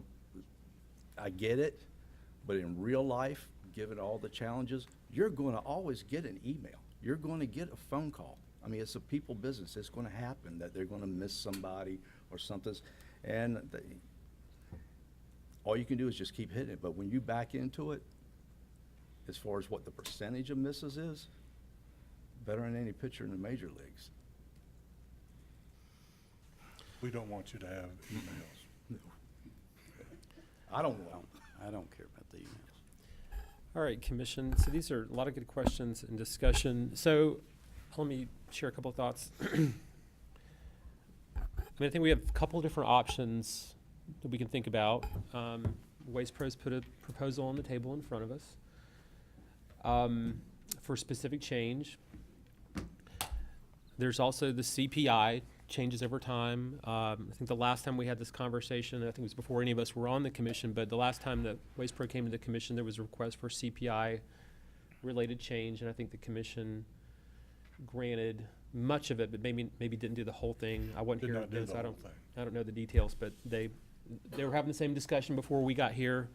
I get it, but in real life, given all the challenges, you're going to always get an email. You're going to get a phone call. I mean, it's a people business. It's going to happen that they're going to miss somebody or something. And all you can do is just keep hitting it. But when you back into it, as far as what the percentage of misses is, better than any pitcher in the major leagues. We don't want you to have emails. I don't know. I don't care about the emails. All right, Commission. So these are a lot of good questions and discussion. So let me share a couple of thoughts. I mean, I think we have a couple of different options that we can think about. Waste Pros put a proposal on the table in front of us for specific change. There's also the CPI, changes over time. I think the last time we had this conversation, I think it was before any of us were on the commission, but the last time that Waste Pro came to the commission, there was a request for CPI-related change, and I think the commission granted much of it, but maybe didn't do the whole thing. I wasn't Did here. not do the I whole thing. don't know the details, but they were having the same discussion before we got here,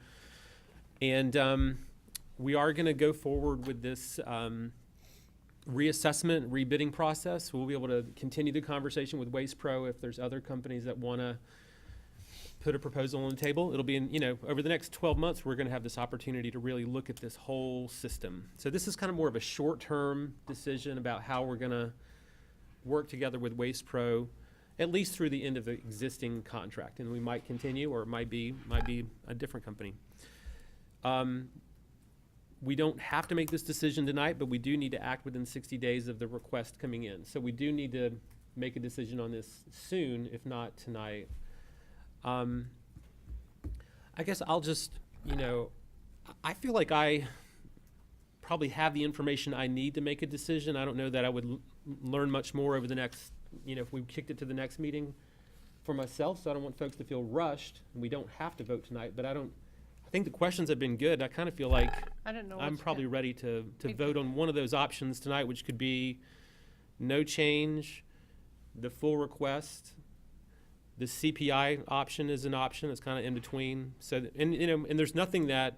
and we are going to go forward with this reassessment, rebidding process. We'll be able to continue the conversation with Waste Pro if there's other companies that want to put a proposal on the table. It'll be in, you know, over the next 12 months, we're going to have this opportunity to really look at this whole system. So this is kind of more of a short-term decision about how we're going to work together with Waste Pro, at least through the end of the existing contract. And we might continue, or it might be a different company. We don't have to make this decision tonight, but we do need to act within 60 days of the request coming in. So we do need to make a decision on this soon, if not tonight. I guess I'll just, I feel like I probably have the information I need to make a decision. I don't know that I would learn much more over the next, if we kicked it to the next meeting for myself, so I don't want folks to feel rushed. We don't have to vote tonight, but I think the questions have been good. I kind of feel like I don't know. I'm what's probably gonna- ready to Me vote on one of those options tonight, which could be no change, the full request. The CPI option is an option. It's kind of in between. So, and there's nothing that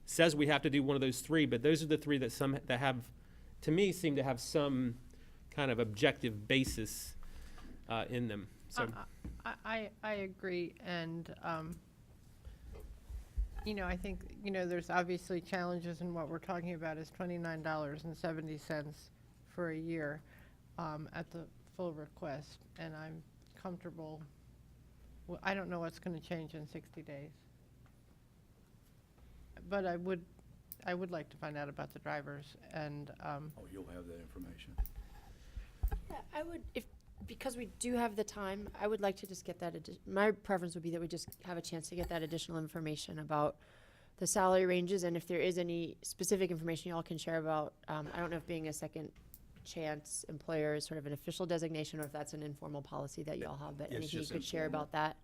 says we have to do one of those three, but those are the three that have, to me, seem to have some kind of objective basis in them. So, I agree, and, I think, there's obviously challenges in what we're talking about is $29.70 for a year at the full request, and I'm comfortable. I don't know what's going to change in 60 days. But I would like to find out about the drivers, and, Oh, you'll have that information. Yeah, I would, because we do have the time, I would like to just get that, my preference would be that we just have a chance to get that additional information about the salary ranges, and if there is any specific information y'all can share about, I don't know if being a second chance employer is sort of an official designation, or if that's an informal policy that y'all have, but It's anything you just could share informal. about that.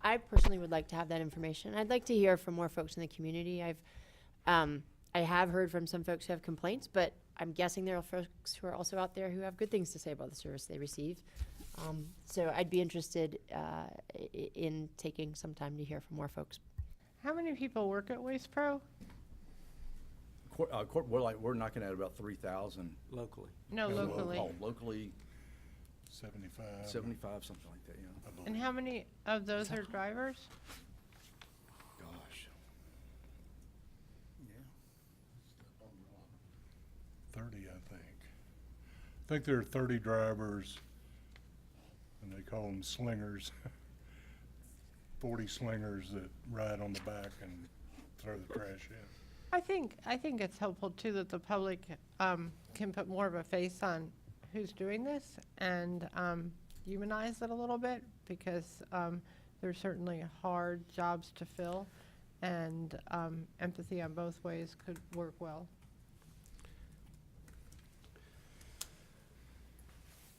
I personally would like to have that information. I'd like to hear from more folks in the community. I have heard from some folks who have complaints, but I'm guessing there are folks who are also out there who have good things to say about the service they receive. So I'd be interested in taking some time to hear from more folks. how many people work at Waste Pro? We're knocking at about 3,000. Locally. No, locally. Oh, locally, 75. 75, something like that, yeah. I believe. And how many of those are drivers? Gosh. 30, I think. I think there are 30 drivers, and they call them slingers. 40 slingers that ride on the back and throw the trash in. I think it's helpful too that the public can put more of a face on who's doing this and humanize it a little bit, because they're certainly hard jobs to fill, and empathy on both ways could work well.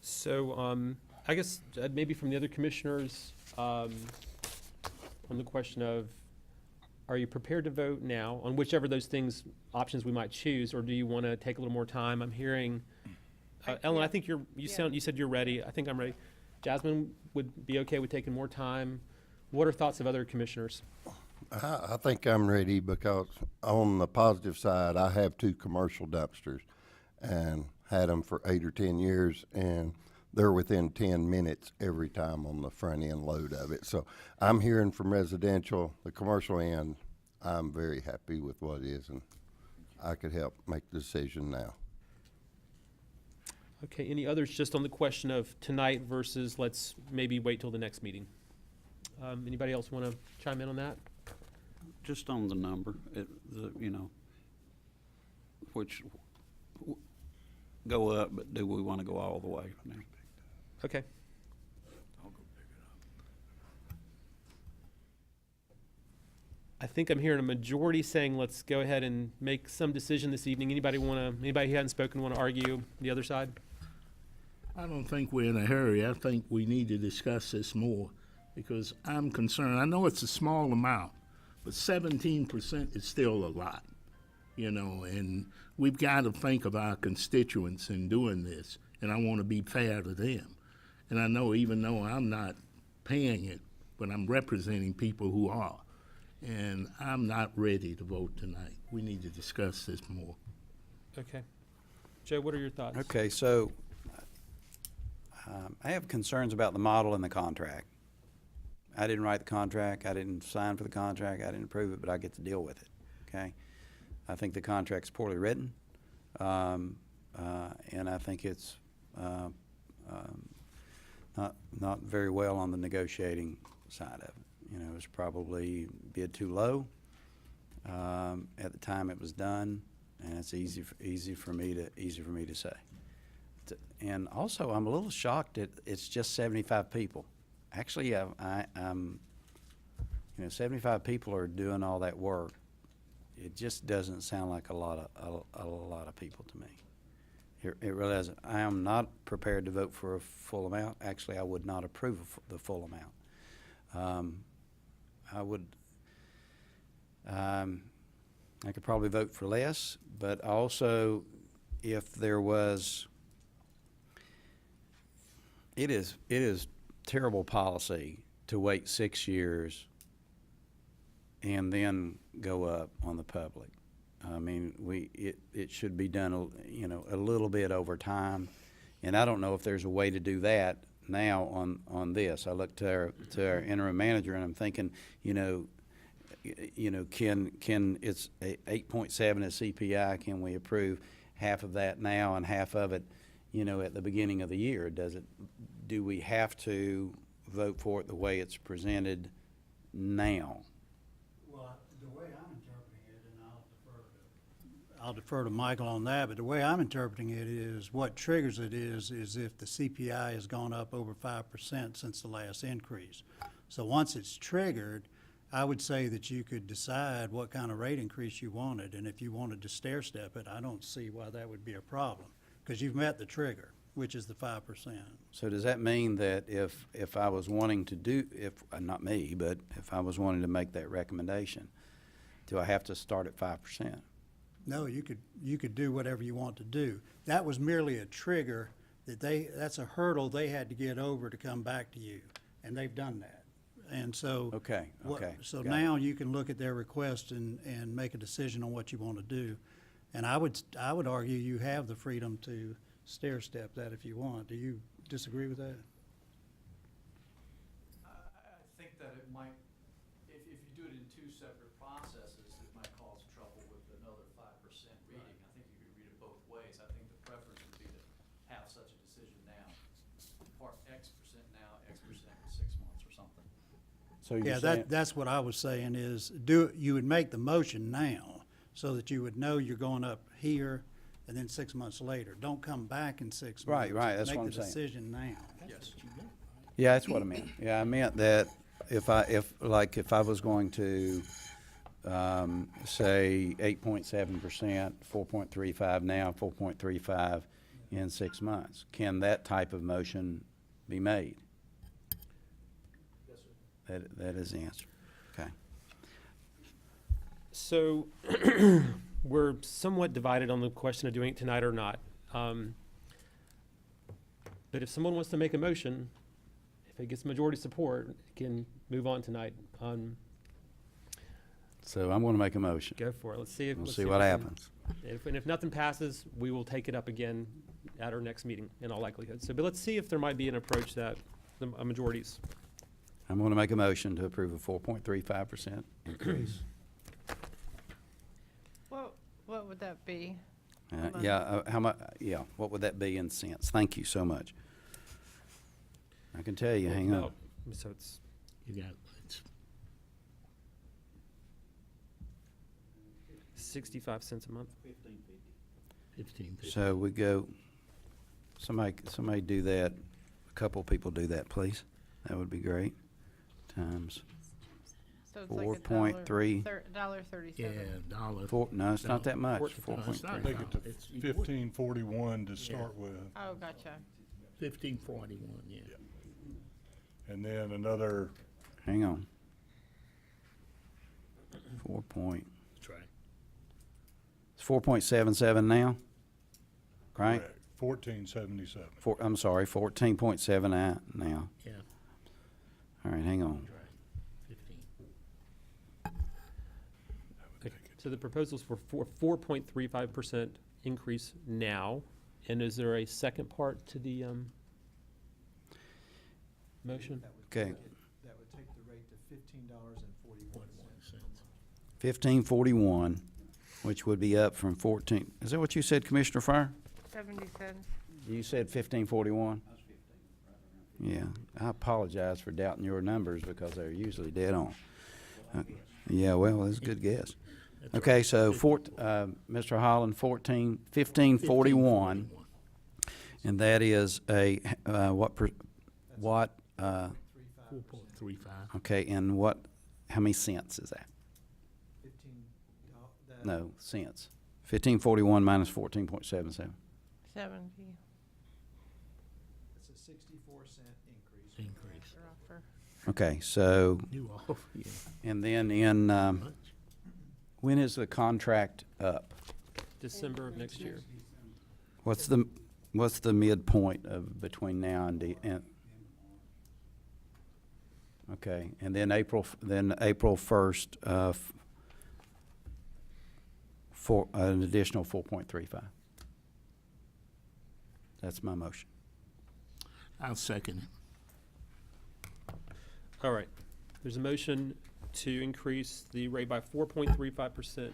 So I guess maybe from the other commissioners, on the question of, are you prepared to vote now on whichever those options we might choose, or do you want to take a little more time? I'm hearing, Ellen, I think you said you're ready. I think I'm ready. Jasmine would be okay with taking more time. What are thoughts of other commissioners? I think I'm ready because on the positive side, I have 2 commercial dumpsters and had them for 8 or 10 years, and they're within 10 minutes every time on the front end load of it. So I'm hearing from residential, the commercial end, I'm very happy with what it is, and I could help make the decision now. Okay, any others just on the question of tonight versus let's maybe wait till the next meeting? Anybody else want to chime in on that? Just on the number, which go up, but do we want to go all the way? Okay. I'll go pick it up. I think I'm hearing a majority saying let's go ahead and make some decision this evening. Anybody who hadn't spoken want to argue the other side? I don't think we're in a hurry. I think we need to discuss this more because I'm concerned. I know it's a small amount, but 17% is still a lot, and we've got to think of our constituents in doing this, and I want to be fair to them. And I know even though I'm not paying it, but I'm representing people who are. And I'm not ready to vote tonight. We need to discuss this more. Okay. Joe, what are your thoughts? Okay, so I have concerns about the model and the contract. I didn't write the contract. I didn't sign for the contract. I didn't approve it, but I get to deal with it, okay? I think the contract's poorly written, and I think it's not very well on the negotiating side of it. It was probably bid too low at the time it was done, and it's easy for me to say. and also I'm a little shocked that it's just 75 people. Actually, I'm, 75 people are doing all that work. It just doesn't sound like a lot of people to me. It really doesn't. I am not prepared to vote for a full amount. Actually, I would not approve of the full amount. I would, I could probably vote for less, but also if there was, it is terrible policy to wait 6 years and then go up on the public. I mean, it should be done, a little bit over time. And I don't know if there's a way to do that now on this. I look to our interim manager and I'm thinking, can it's 8.7 as CPI, can we approve half of that now and half of it, at the beginning of the year? Do we have to vote for it the way it's presented now? Well, the way I'm interpreting it, and I'll defer to Michael on that, but the way I'm interpreting it is what triggers it is if the CPI has gone up over 5% since the last increase. So once it's triggered, I would say that you could decide what kind of rate increase you wanted, and if you wanted to stair step it, I don't see why that would be a problem, because you've met the trigger, which is the 5%. So does that mean that if I was wanting to do, not me, but if I was wanting to make that recommendation, do I have to start at 5%? No, you could do whatever you want to do. That was merely a trigger that's a hurdle they had to get over to come back to you, and they've done that. And so. Okay. So Got now you can look at their request and make a decision on what you want to do. And I would argue you have the freedom to stair step that if you want. Do you disagree with that? I think that it might, if you do it in two separate processes, it might cause trouble with another 5% reading. I think you could read it both ways. I think the preference would be to have such a decision now. Part X% now, X% in 6 months or something. So you're Yeah, saying, that's what I was saying is you would make the motion now so that you would know you're going up here and then 6 months later. Don't come back in 6 months. Right, that's what I'm Make the saying. decision now. Yes. yeah, that's what I meant. Yeah, I meant that if I was going to, say 8.7%, 4.35 now, 4.35 in 6 months, can that type of motion be made? Yes, sir. That is the answer. Okay. So we're somewhat divided on the question of doing it tonight or not. But if someone wants to make a motion, if it gets majority support, it can move on tonight. So I'm going to make a motion. Go for it. Let's see if. We'll let's see if what we can- happens. And if nothing passes, we will take it up again at our next meeting in all likelihood. So, but let's see if there might be an approach that a majority's. I'm going to make a motion to approve a 4.35% increase. What would that be? How much, what would that be in cents? Thank you so much. I can tell you, hang on. So it's You got, it's 65 cents a month. 15.50. So we go, somebody do that, a couple people do that, please. That would be great. Times So it's like a 4.3. $1.37. Yeah, dollar. No, it's not that much, Four- No, it's not. 4.3. Take it to It's 1541 to start with, Oh, gotcha. 15.41, yeah. and then another, Hang on. 4 point, That's right. it's 4.77 now, right? correct, 1477. I'm sorry, 14.7 now. Yeah, All right, hang on. that's right. 15. So the proposal's for 4.35% increase now. And is there a second part to the motion? Okay, That would take the rate to $15.41. 1541, which would be up from 14. Is that what you said, Commissioner Fryer? 70 cents. You said 1541? Yeah, I apologize for doubting your numbers because they're usually dead on. Yeah, well, that's a good guess. Okay, so Mr. Holland, 1541. And that is a, what, 4.35. okay, and what, how many cents is that? No, cents. 1541 minus 14.77. 70. It's a 64-cent increase. Increase. Offer. Okay, so, You off, yeah. and then in, when is the contract up? December of next year. What's the midpoint of between now and okay, and then April 1st, for an additional 4.35. That's my motion. I'll second it. All right. There's a motion to increase the rate by 4.35%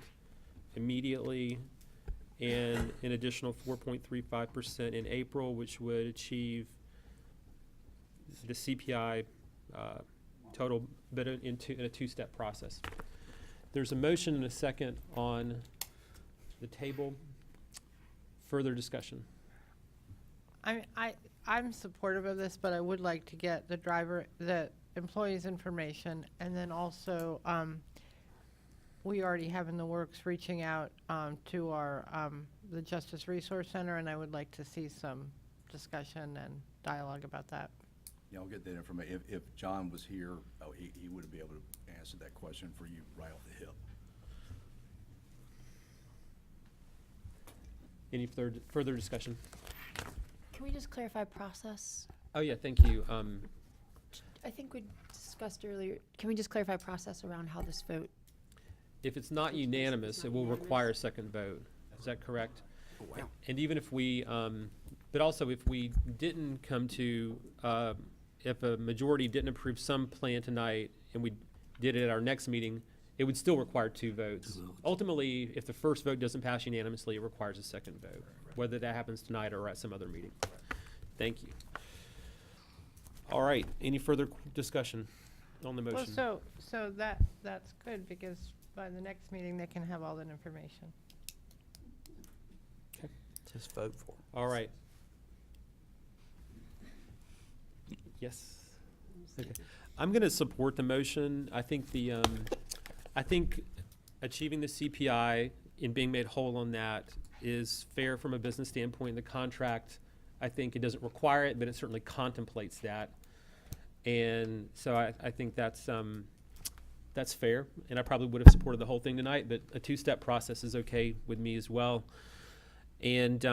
immediately and an additional 4.35% in April, which would achieve the CPI total, but in a two-step process. There's a motion and a second on the table. Further discussion. I'm supportive of this, but I would like to get the employee's information, and then also, we already have in the works reaching out to our the Justice Resource Center, and I would like to see some discussion and dialogue about that. Yeah, I'll get that information. If John was here, he would be able to answer that question for you right off the hip. Any further discussion? Can we just clarify process? Oh, yeah, thank you. I think we discussed earlier, can we just clarify process around how this vote? If it's not unanimous, it will require a second vote. Is that correct? Wow. And even if we, but also if we didn't come to, if a majority didn't approve some plan tonight and we did it at our next meeting, it would still require two votes. Ultimately, if the first vote doesn't pass unanimously, it requires a second vote, whether that happens tonight or at some other meeting. Thank you. All right, any further discussion on the Well, motion? so that's good, because by the next meeting, they can have all that information. Just vote for it. All right. Yes. Okay. I'm going to support the motion. I think I think achieving the CPI and being made whole on that is fair from a business standpoint. The contract, I think it doesn't require it, but it certainly contemplates that. And so I think that's fair. And I probably would have supported the whole thing tonight, but a two-step process is okay with me as well. And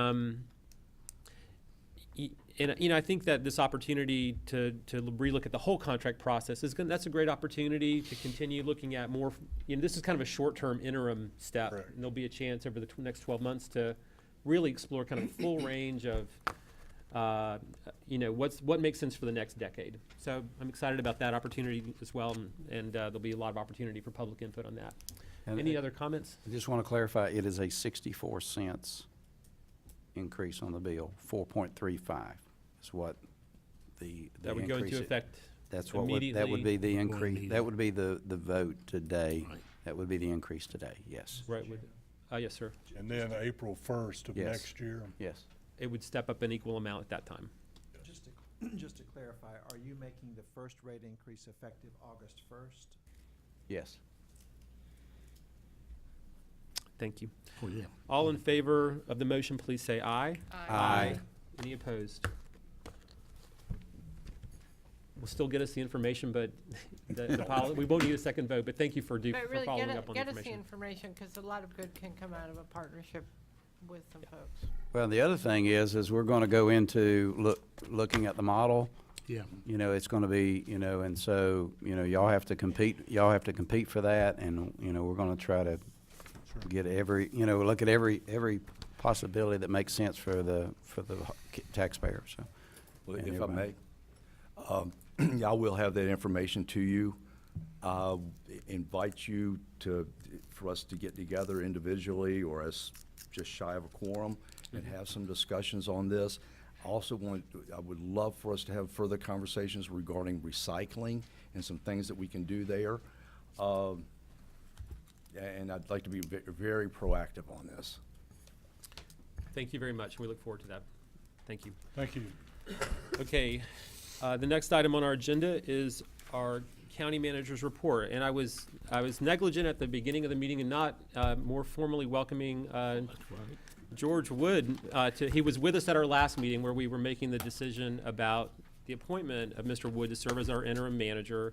I think that this opportunity to relook at the whole contract process that's a great opportunity to continue looking at more. This is kind of a short-term interim step. Correct. And there'll be a chance over the next 12 months to really explore kind of the full range of, what makes sense for the next decade. So I'm excited about that opportunity as well, and there'll be a lot of opportunity for public input on that. And Any other comments? I just want to clarify, it is a 64 cents increase on the bill. 4.35 is what the That would go increase into it- effect That's what immediately? that would be the increase. immediate. That would be the vote today. Right. That would be the increase today, yes. Right. Yes, sir. And then April 1st of Yes. next year. Yes. It would step up an equal amount at that time. Just to clarify, are you making the first rate increase effective August 1st? Yes. Thank you. Oh, yeah. All in favor of the motion, please say aye. Aye. Any opposed? Will still get us the information, but we won't need a second vote, but thank you for But really, following up on the get us the information. information, because a lot of good can come out of a partnership with some folks. Well, the other thing is we're going to go into looking at the model. Yeah. It's going to be, and so, y'all have to compete for that, and, we're going to try to get look at every possibility that makes sense for the taxpayer, so. Well, and if I may, everybody. I will have that information to you. Invite you for us to get together individually or as just shy of a quorum and have some discussions on this. I would love for us to have further conversations regarding recycling and some things that we can do there. And I'd like to be very proactive on this. Thank you very much. We look forward to that. Thank you. Thank you. Okay, the next item on our agenda is our county manager's report. And I was negligent at the beginning of the meeting and not more formally welcoming George Wood. He was with us at our last meeting where we were making the decision about the appointment of Mr. Wood to serve as our interim manager.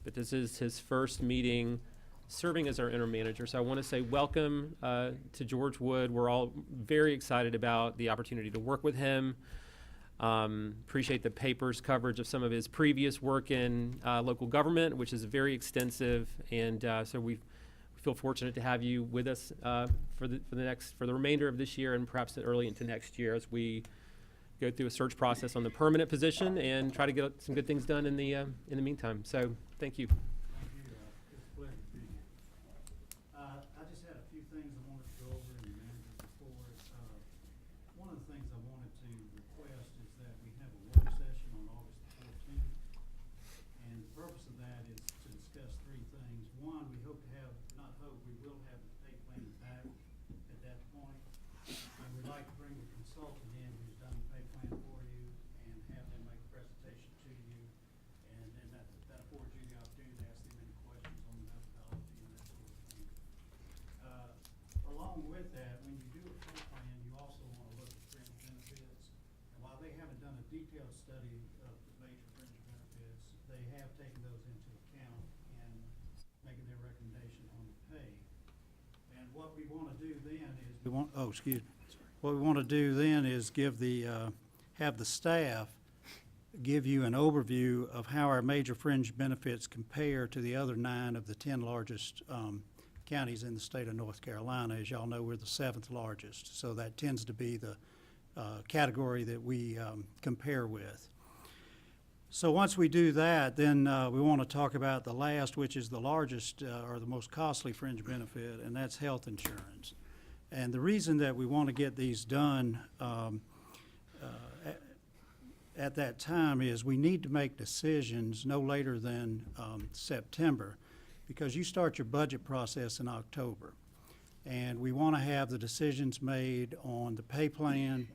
But this is his first meeting serving as our interim manager. So I want to say welcome to George Wood. We're all very excited about the opportunity to work with him. Appreciate the paper's coverage of some of his previous work in local government, which is very extensive. And so we feel fortunate to have you with us for the remainder of this year and perhaps early into next year as we go through a search process on the permanent position and try to get some good things done in the meantime. So thank you. Thank you. It's a pleasure to be here. I just had a few things I wanted to go over in the manager's report. One of the things I wanted to request is that we have a work session on August the 14th. And the purpose of that is to discuss three things. One, we hope to have, not hope, we will have the pay plan back at that point. And we'd like to bring the consultant in who's done the pay plan for you and have them make a presentation to you. And then that affords you the opportunity to ask them any questions on the methodology and that sort of thing. Along with that, when you do a pay plan, you also want to look at fringe benefits. And while they haven't done a detailed study of the major fringe benefits, they have taken those into account in making their recommendation on the pay. And what we want to do then is what we want to do then is have the staff give you an overview of how our major fringe benefits compare to the other 9 of the 10 largest counties in the state of North Carolina. As y'all know, we're the 7th largest, so that tends to be the category that we compare with. So once we do that, then we want to talk about the last, which is the largest or the most costly fringe benefit, and that's health insurance. And the reason that we want to get these done at that time is we need to make decisions no later than September, because you start your budget process in October. And we want to have the decisions made on the pay plan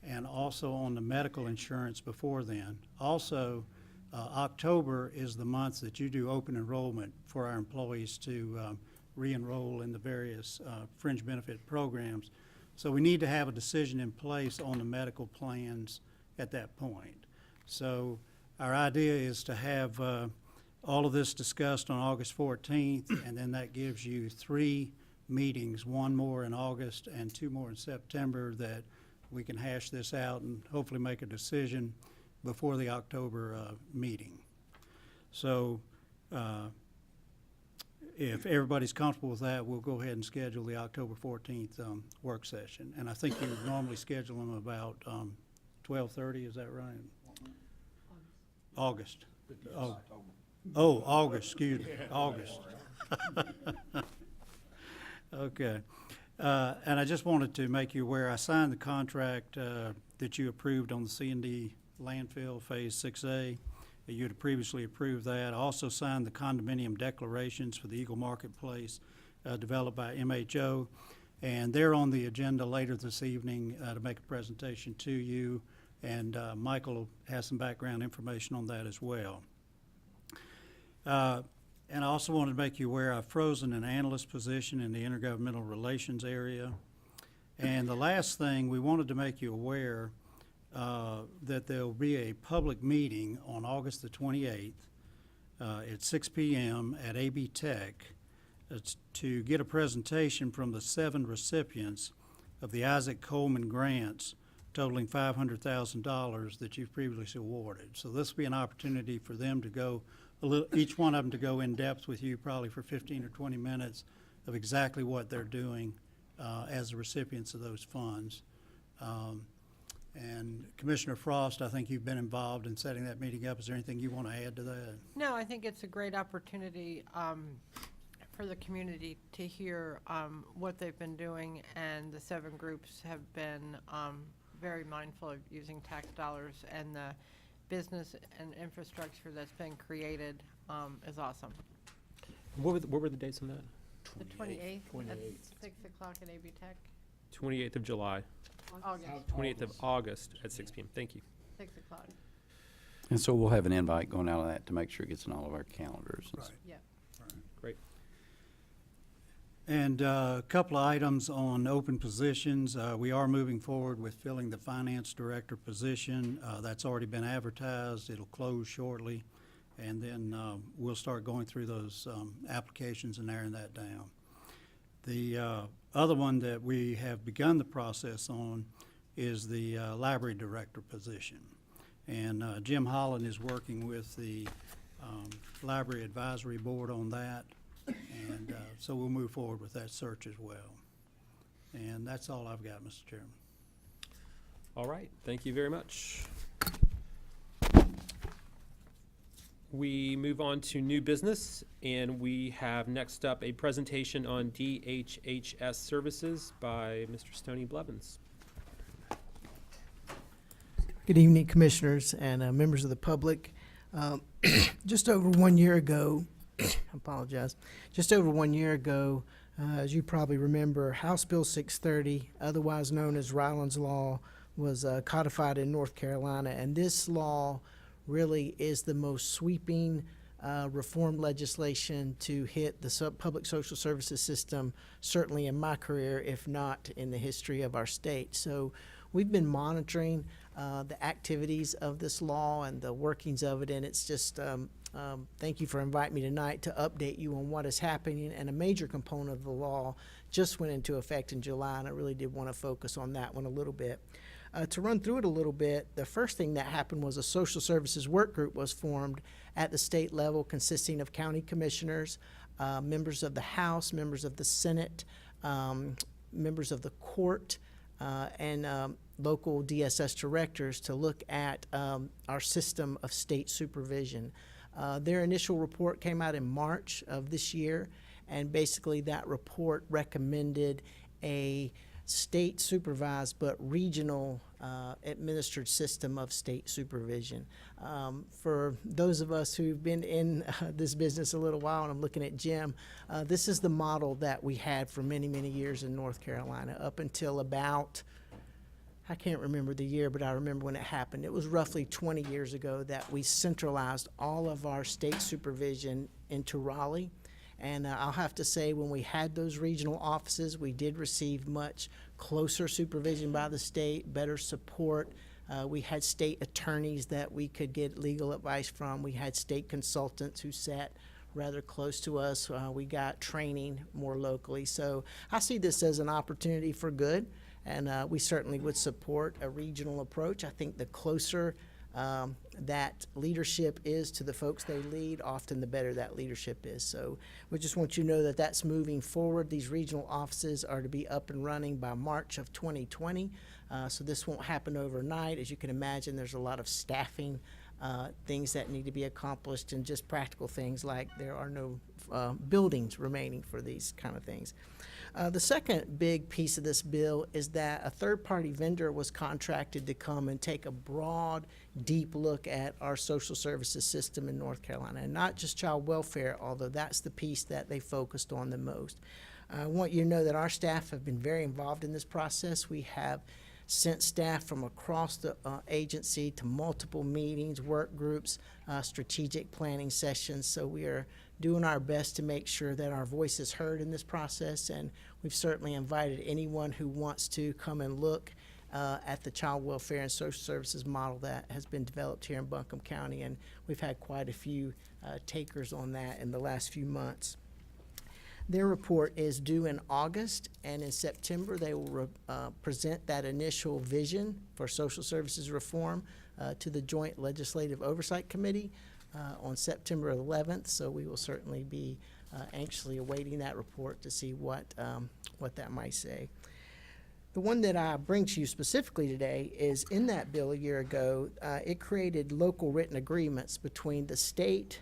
and also on the medical insurance before then. Also, October is the month that you do open enrollment for our employees to re-enroll in the various fringe benefit programs. So we need to have a decision in place on the medical plans at that point. So our idea is to have all of this discussed on August 14th, and then that gives you 3 meetings, 1 more in August and 2 more in September, that we can hash this out and hopefully make a decision before the October meeting. So if everybody's comfortable with that, we'll go ahead and schedule the October 14th work session. And I think you would normally schedule them about 12:30, is that right? August. August, excuse me, August. Okay. And I just wanted to make you aware, I signed the contract that you approved on the C&D landfill Phase 6A. You had previously approved that. I also signed the condominium declarations for the Eagle Marketplace developed by MHO. And they're on the agenda later this evening to make a presentation to you. And Michael has some background information on that as well. And I also wanted to make you aware I've frozen an analyst position in the intergovernmental relations area. And the last thing, we wanted to make you aware that there will be a public meeting on August the 28th at 6 p.m. at AB Tech to get a presentation from the 7 recipients of the Isaac Coleman grants totaling $500,000 that you've previously awarded. So this will be an opportunity for them to go each one of them to go in depth with you probably for 15 or 20 minutes of exactly what they're doing as the recipients of those funds. And Commissioner Frost, I think you've been involved in setting that meeting up. Is there anything you want to add to that? No, I think it's a great opportunity for the community to hear what they've been doing, and the 7 groups have been very mindful of using tax dollars, and the business and infrastructure that's been created is awesome. What were the dates on that? The 28th at 6 o'clock at AB Tech. 28th of July. August, 28th of August at 6 p.m. Thank you. 6 o'clock, And so we'll have an invite going out of that to make sure it gets in all of our calendars. And Right. yeah. Great. And a couple of items on open positions. We are moving forward with filling the finance director position. That's already been advertised. It'll close shortly. And then we'll start going through those applications and narrowing that down. The other one that we have begun the process on is the library director position. And Jim Holland is working with the Library Advisory Board on that. And so we'll move forward with that search as well. And that's all I've got, Mr. Chairman. All right, thank you very much. We move on to new business, and we have next up a presentation on DHHS services by Mr. Stoney Blevins. Good evening, Commissioners and members of the public. Just over 1 year ago, I apologize. Just over 1 year ago, as you probably remember, House Bill 630, otherwise known as Ryland's Law, was codified in North Carolina. And this law really is the most sweeping reform legislation to hit the public social services system, certainly in my career, if not in the history of our state. So we've been monitoring the activities of this law and the workings of it, and it's just thank you for inviting me tonight to update you on what is happening. And a major component of the law just went into effect in July, and I really did want to focus on that one a little bit. To run through it a little bit, the first thing that happened was a social services work group was formed at the state level consisting of county commissioners, members of the House, members of the Senate, members of the court, and local DSS directors to look at our system of state supervision. Their initial report came out in March of this year, and basically that report recommended a state supervised but regional administered system of state supervision. For those of us who've been in this business a little while, and I'm looking at Jim, this is the model that we had for many, many years in North Carolina up until about, I can't remember the year, but I remember when it happened. It was roughly 20 years ago that we centralized all of our state supervision into Raleigh. And I'll have to say, when we had those regional offices, we did receive much closer supervision by the state, better support. We had state attorneys that we could get legal advice from. We had state consultants who sat rather close to us. We got training more locally. So I see this as an opportunity for good, and we certainly would support a regional approach. I think the closer that leadership is to the folks they lead, often the better that leadership is. So we just want you to know that that's moving forward. These regional offices are to be up and running by March of 2020. So this won't happen overnight. As you can imagine, there's a lot of staffing things that need to be accomplished, and just practical things like there are no buildings remaining for these kind of things. The second big piece of this bill is that a third-party vendor was contracted to come and take a broad, deep look at our social services system in North Carolina, and not just child welfare, although that's the piece that they focused on the most. I want you to know that our staff have been very involved in this process. We have sent staff from across the agency to multiple meetings, work groups, strategic planning sessions. So we are doing our best to make sure that our voice is heard in this process, and we've certainly invited anyone who wants to come and look at the child welfare and social services model that has been developed here in Buncombe County, and we've had quite a few takers on that in the last few months. Their report is due in August, and in September they will present that initial vision for social services reform to the Joint Legislative Oversight Committee on September 11th. So we will certainly be anxiously awaiting that report to see what that might say. The one that I bring to you specifically today is in that bill a year ago. It created local written agreements between the state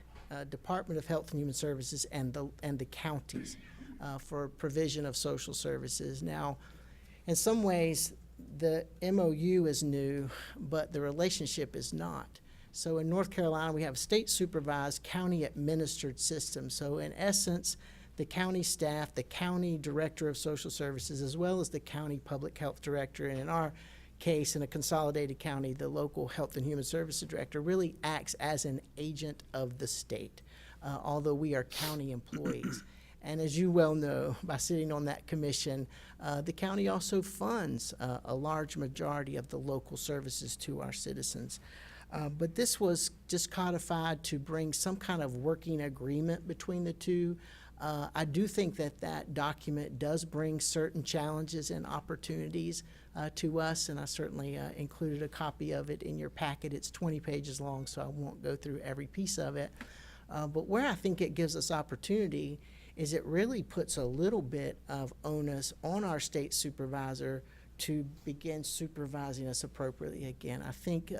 Department of Health and Human Services and the counties for provision of social services. Now, in some ways, the MOU is new, but the relationship is not. So in North Carolina, we have a state-supervised, county-administered system. So in essence, the county staff, the county director of social services, as well as the county public health director, and in our case, in a consolidated county, the local health and human services director really acts as an agent of the state, although we are county employees. And as you well know, by sitting on that commission, the county also funds a large majority of the local services to our citizens. But this was just codified to bring some kind of working agreement between the two. I do think that that document does bring certain challenges and opportunities to us, and I certainly included a copy of it in your packet. It's 20 pages long, so I won't go through every piece of it. But where I think it gives us opportunity is it really puts a little bit of onus on our state supervisor to begin supervising us appropriately again. I think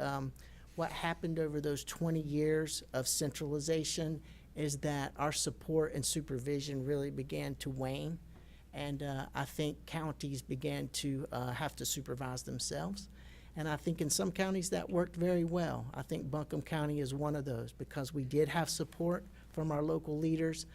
what happened over those 20 years of centralization is that our support and supervision really began to wane, and I think counties began to have to supervise themselves. And I think in some counties that worked very well. I think Buncombe County is one of those because we did have support from our local leaders.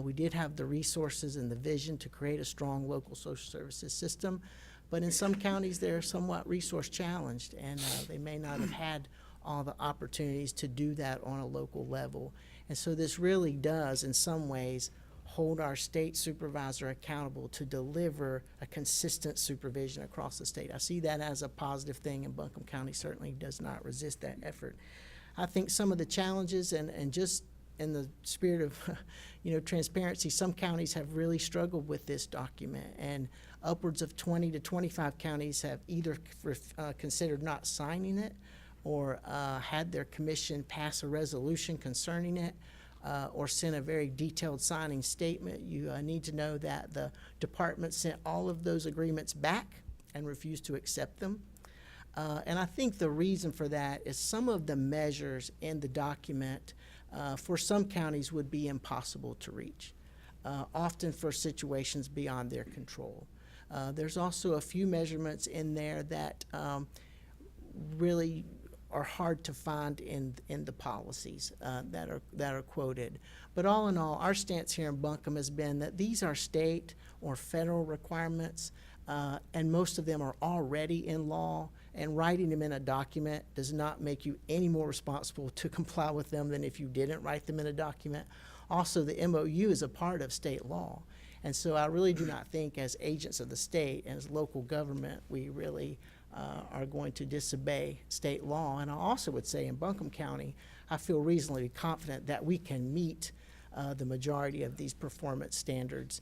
We did have the resources and the vision to create a strong local social services system. But in some counties, they're somewhat resource challenged, and they may not have had all the opportunities to do that on a local level. And so this really does, in some ways, hold our state supervisor accountable to deliver a consistent supervision across the state. I see that as a positive thing, and Buncombe County certainly does not resist that effort. I think some of the challenges, and just in the spirit of transparency, some counties have really struggled with this document, and upwards of 20 to 25 counties have either considered not signing it or had their commission pass a resolution concerning it, or sent a very detailed signing statement. You need to know that the department sent all of those agreements back and refused to accept them. And I think the reason for that is some of the measures in the document for some counties would be impossible to reach, often for situations beyond their control. There's also a few measurements in there that really are hard to find in the policies that are quoted. But all in all, our stance here in Buncombe has been that these are state or federal requirements, and most of them are already in law, and writing them in a document does not make you any more responsible to comply with them than if you didn't write them in a document. Also, the MOU is a part of state law, and so I really do not think as agents of the state and as local government we really are going to disobey state law. And I also would say in Buncombe County, I feel reasonably confident that we can meet the majority of these performance standards.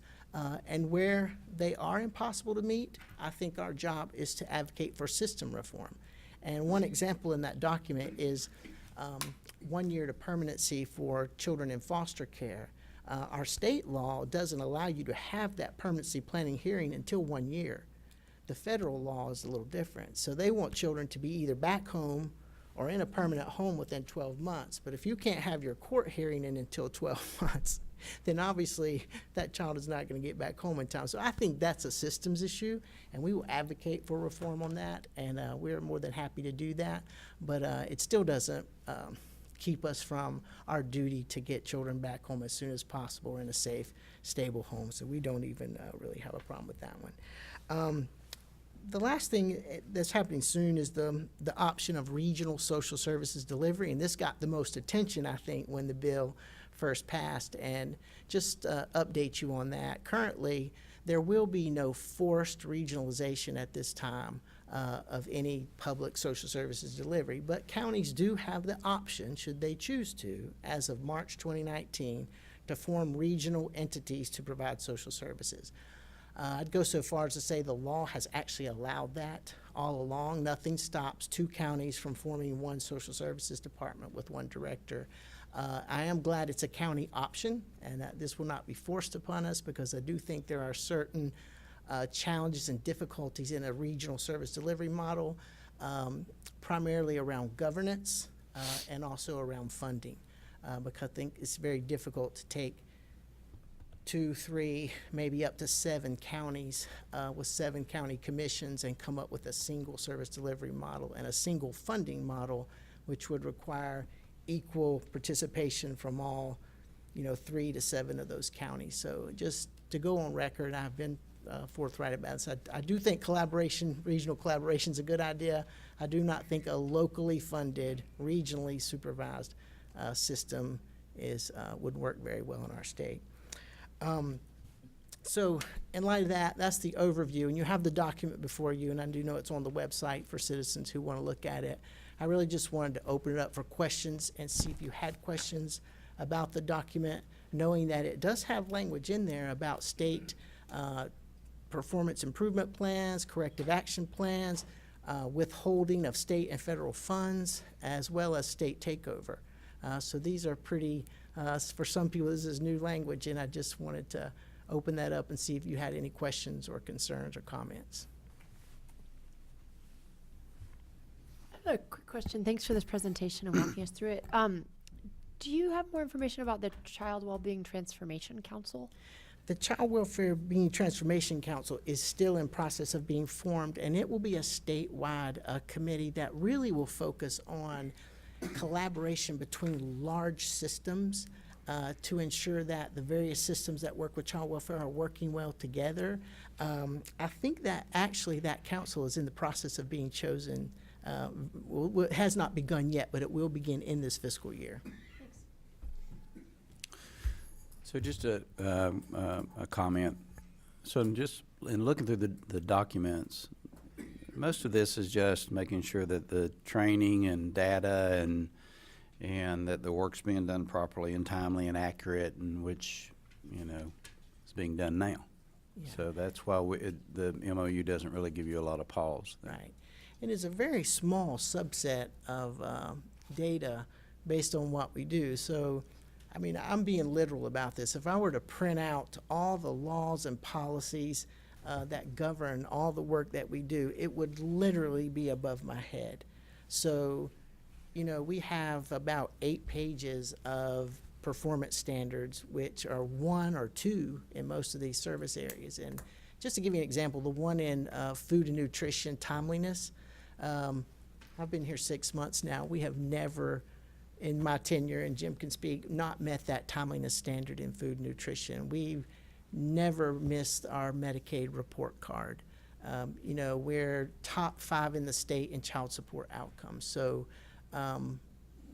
And where they are impossible to meet, I think our job is to advocate for system reform. And one example in that document is 1 year to permanency for children in foster care. Our state law doesn't allow you to have that permanency planning hearing until 1 year. The federal law is a little different. So they want children to be either back home or in a permanent home within 12 months. But if you can't have your court hearing in until 12 months, then obviously that child is not going to get back home in time. So I think that's a systems issue, and we will advocate for reform on that, and we're more than happy to do that. But it still doesn't keep us from our duty to get children back home as soon as possible in a safe, stable home. So we don't even really have a problem with that one. The last thing that's happening soon is the option of regional social services delivery, and this got the most attention, I think, when the bill first passed. And just update you on that. Currently, there will be no forced regionalization at this time of any public social services delivery, but counties do have the option, should they choose to, as of March 2019, to form regional entities to provide social services. I'd go so far as to say the law has actually allowed that all along. Nothing stops two counties from forming one social services department with one director. I am glad it's a county option, and that this will not be forced upon us, because I do think there are certain challenges and difficulties in a regional service delivery model, primarily around governance and also around funding, because I think it's very difficult to take 2, 3, maybe up to 7 counties with 7 county commissions and come up with a single service delivery model and a single funding model, which would require equal participation from all 3 to 7 of those counties. So just to go on record, I've been forthright about this. I do think collaboration, regional collaboration is a good idea. I do not think a locally funded, regionally supervised system would work very well in our state. So in light of that, that's the overview, and you have the document before you, and I do know it's on the website for citizens who want to look at it. I really just wanted to open it up for questions and see if you had questions about the document, knowing that it does have language in there about state performance improvement plans, corrective action plans, withholding of state and federal funds, as well as state takeover. So these are pretty, for some people, this is new language, and I just wanted to open that up and see if you had any questions or concerns or comments. I have a quick question. Thanks for this presentation and walking us through it. Do you have more information about the Child Wellbeing Transformation Council? The Child Welfare Being Transformation Council is still in process of being formed, and it will be a statewide committee that really will focus on collaboration between large systems to ensure that the various systems that work with child welfare are working well together. I think that actually that council is in the process of being chosen. It has not begun yet, but it will begin in this fiscal year. So just a comment. So in looking through the documents, most of this is just making sure that the training and data and that the work's being done properly and timely and accurate, and which, is being done now. Yeah. So that's why the MOU doesn't really give you a lot of pause there. Right. And it's a very small subset of data based on what we do. So, I mean, I'm being literal about this. If I were to print out all the laws and policies that govern all the work that we do, it would literally be above my head. So, we have about 8 pages of performance standards, which are 1 or 2 in most of these service areas. And just to give you an example, the one in food and nutrition timeliness, I've been here 6 months now. We have never, in my tenure, and Jim can speak, not met that timeliness standard in food and nutrition. We've never missed our Medicaid report card. We're top 5 in the state in child support outcomes. So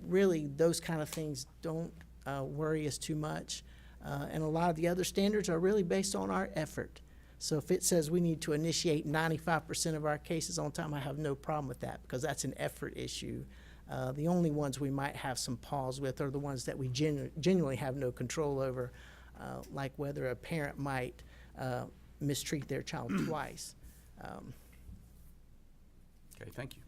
really, those kind of things don't worry us too much. And a lot of the other standards are really based on our effort. So if it says we need to initiate 95% of our cases on time, I have no problem with that, because that's an effort issue. The only ones we might have some pause with are the ones that we genuinely have no control over, like whether a parent might mistreat their child twice. Okay, thank you.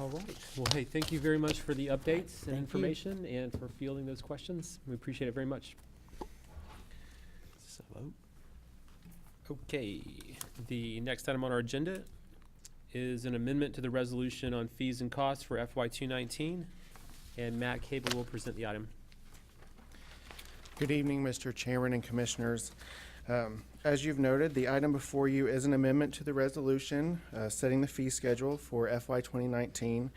All right. Well, hey, thank you very much for the updates Thank and you. information and for fielding those questions. We appreciate it very much. So, Okay, the next item on our agenda is an amendment to the resolution on fees and costs for FY 219, and Matt Cable will present the item. Good evening, Mr. Chairman and Commissioners. As you've noted, the item before you is an amendment to the resolution setting the fee schedule for FY 2019.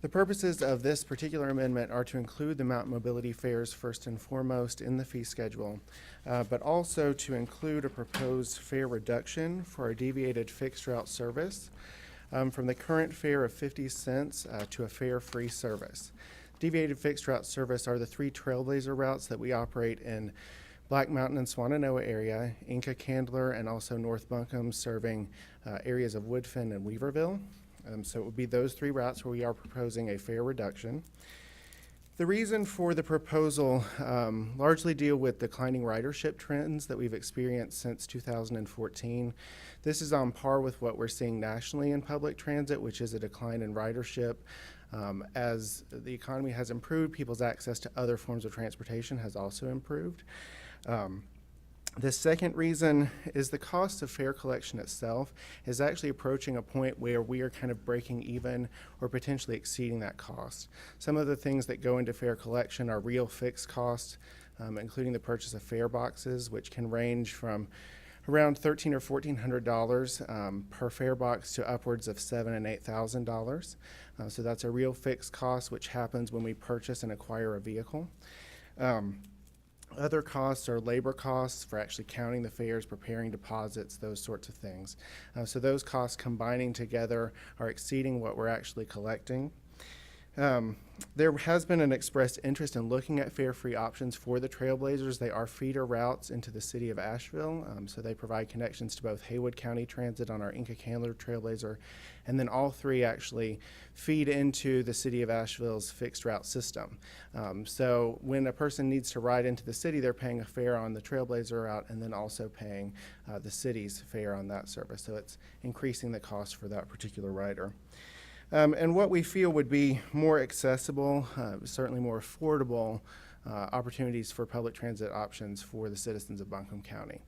The purposes of this particular amendment are to include the mountain mobility fares first and foremost in the fee schedule, but also to include a proposed fare reduction for our deviated fixed route service from the current fare of 50 cents to a fare-free service. Deviated fixed route service are the 3 Trailblazer routes that we operate in Black Mountain and Swannanoa area, Inca, Candler, and also North Buncombe, serving areas of Woodfin and Weaverville. So it would be those 3 routes where we are proposing a fare reduction. The reason for the proposal largely deal with declining ridership trends that we've experienced since 2014. This is on par with what we're seeing nationally in public transit, which is a decline in ridership. As the economy has improved, people's access to other forms of transportation has also improved. The second reason is the cost of fare collection itself is actually approaching a point where we are kind of breaking even or potentially exceeding that cost. Some of the things that go into fare collection are real fixed costs, including the purchase of fare boxes, which can range from around $1,300 or $1,400 per fare box to upwards of $7,000 and $8,000. So that's a real fixed cost, which happens when we purchase and acquire a vehicle. Other costs are labor costs for actually counting the fares, preparing deposits, those sorts of things. So those costs combining together are exceeding what we're actually collecting. There has been an expressed interest in looking at fare-free options for the Trailblazers. They are feeder routes into the city of Asheville, so they provide connections to both Haywood County Transit on our Inca Candler Trailblazer, and then all three actually feed into the city of Asheville's fixed route system. So when a person needs to ride into the city, they're paying a fare on the Trailblazer route and then also paying the city's fare on that service. So it's increasing the cost for that particular rider. And what we feel would be more accessible, certainly more affordable opportunities for public transit options for the citizens of Buncombe County.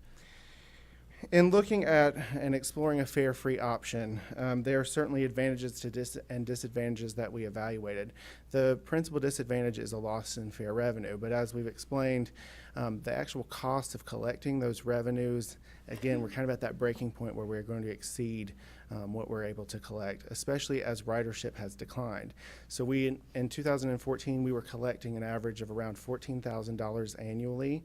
In looking at and exploring a fare-free option, there are certainly advantages to and disadvantages that we evaluated. The principal disadvantage is a loss in fare revenue, but as we've explained, the actual cost of collecting those revenues, again, we're kind of at that breaking point where we're going to exceed what we're able to collect, especially as ridership has declined. So in 2014, we were collecting an average of around $14,000 annually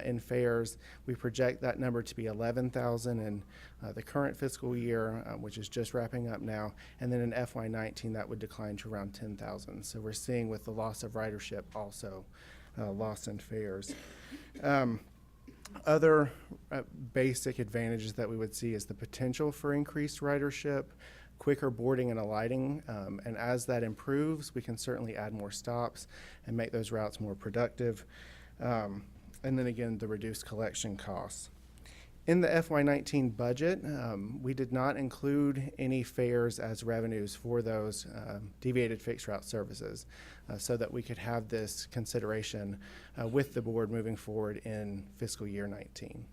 in fares. We project that number to be $11,000 in the current fiscal year, which is just wrapping up now, and then in FY19 that would decline to around $10,000. So we're seeing with the loss of ridership also loss in fares. Other basic advantages that we would see is the potential for increased ridership, quicker boarding and alighting, and as that improves, we can certainly add more stops and make those routes more productive. And then again, the reduced collection costs. In the FY19 budget, we did not include any fares as revenues for those deviated fixed route services so that we could have this consideration with the board moving forward in fiscal year 19.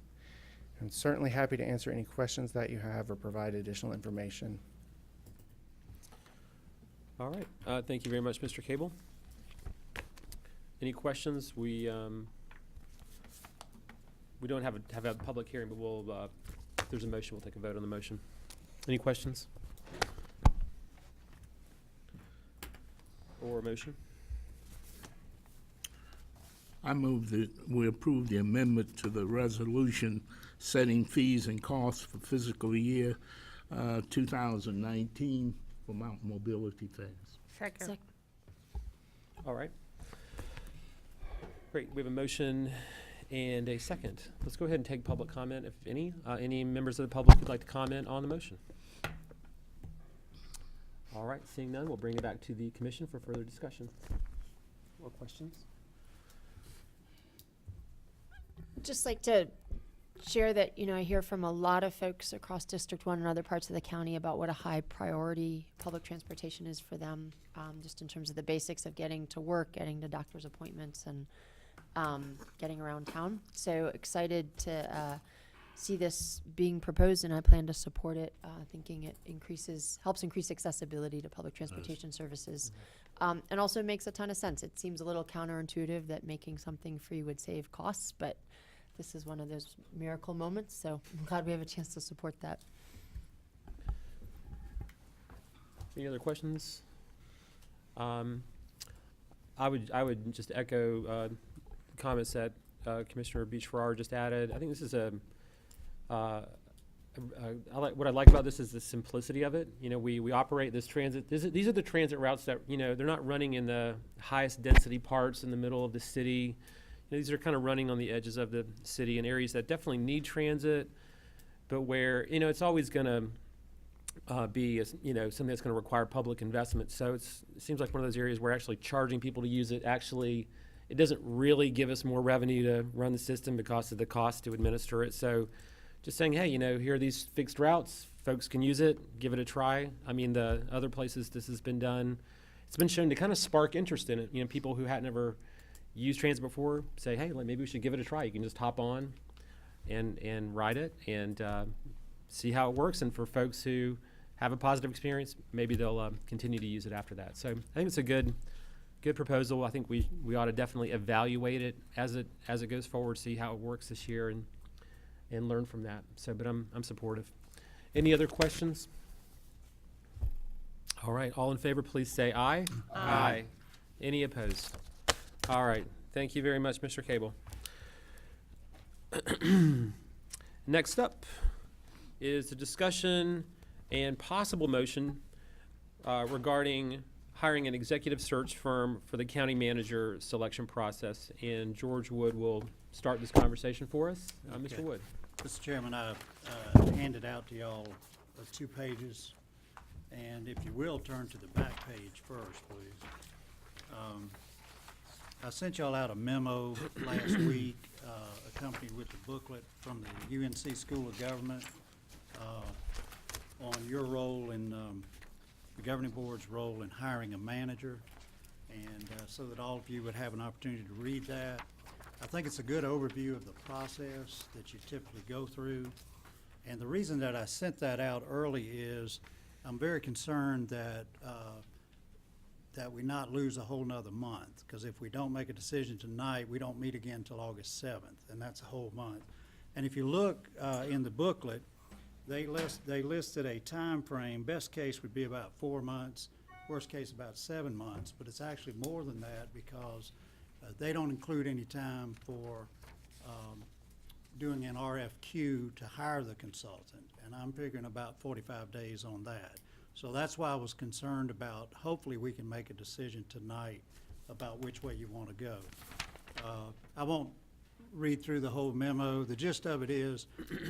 I'm certainly happy to answer any questions that you have or provide additional information. All right. Thank you very much, Mr. Cable. Any questions? We don't have a public hearing, but we'll, if there's a motion, we'll take a vote on the motion. Any questions? Or a motion? I move that we approve the amendment to the resolution setting fees and costs for fiscal year 2019 for mountain mobility fares. Second. All right. Great. We have a motion and a second. Let's go ahead and take public comment, if any. Any members of the public would like to comment on the motion? All right, seeing none, we'll bring it back to the commission for further discussion. Or questions? Just like to share that, I hear from a lot of folks across District 1 and other parts of the county about what a high priority public transportation is for them, just in terms of the basics of getting to work, getting to doctor's appointments, and getting around town. So excited to see this being proposed, and I plan to support it, thinking it helps increase accessibility to public transportation services, and also makes a ton of sense. It seems a little counterintuitive that making something free would save costs, but this is one of those miracle moments, so I'm glad we have a chance to support that. Any other questions? I would just echo comments that Commissioner Beach-Farrar just added. I think this is what I like about this is the simplicity of it. We operate this transit. These are the transit routes that, they're not running in the highest density parts in the middle of the city. These are kind of running on the edges of the city in areas that definitely need transit, but where, it's always going to be, something that's going to require public investment. So it seems like one of those areas where actually charging people to use it it doesn't really give us more revenue to run the system because of the cost to administer it. So just saying, hey, here are these fixed routes, folks can use it, give it a try. I mean, the other places this has been done, it's been shown to kind of spark interest in it. People who had never used transit before say, hey, maybe we should give it a try. You can just hop on and ride it and see how it works. And for folks who have a positive experience, maybe they'll continue to use it after that. So I think it's a good proposal. I think we ought to definitely evaluate it as it goes forward, see how it works this year, and learn from that. So, but I'm supportive. Any other questions? All right, all in favor, please say aye. Aye. Any opposed? All right, thank you very much, Mr. Cable. Next up is a discussion and possible motion regarding hiring an executive search firm for the county manager selection process. And George Wood will start this conversation for us. Mr. Okay. Wood. Mr. Chairman, I handed out to y'all 2 pages, and if you will, turn to the back page first, please. I sent y'all out a memo last week, accompanied with the booklet from the UNC School of Government on your role in, the governing board's role in hiring a manager, and so that all of you would have an opportunity to read that. I think it's a good overview of the process that you typically go through. And the reason that I sent that out early is I'm very concerned that that we not lose a whole nother month. Because if we don't make a decision tonight, we don't meet again until August 7th, and that's a whole month. And if you look in the booklet, they listed a time frame. Best case would be about 4 months, worst case about 7 months, but it's actually more than that because they don't include any time for doing an RFQ to hire the consultant, and I'm figuring about 45 days on that. So that's why I was concerned about, hopefully we can make a decision tonight about which way you want to go. I won't read through the whole memo. The gist of it is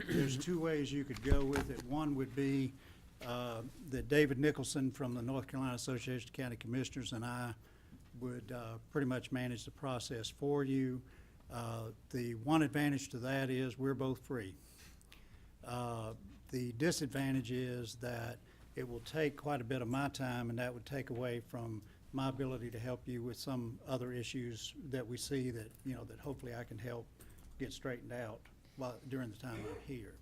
there's 2 ways you could go with it. One would be that David Nicholson from the North Carolina Association of County Commissioners and I would pretty much manage the process for you. The one advantage to that is we're both free. The disadvantage is that it will take quite a bit of my time, and that would take away from my ability to help you with some other issues that we see that, you know, that hopefully I can help get straightened out during the time I'm here.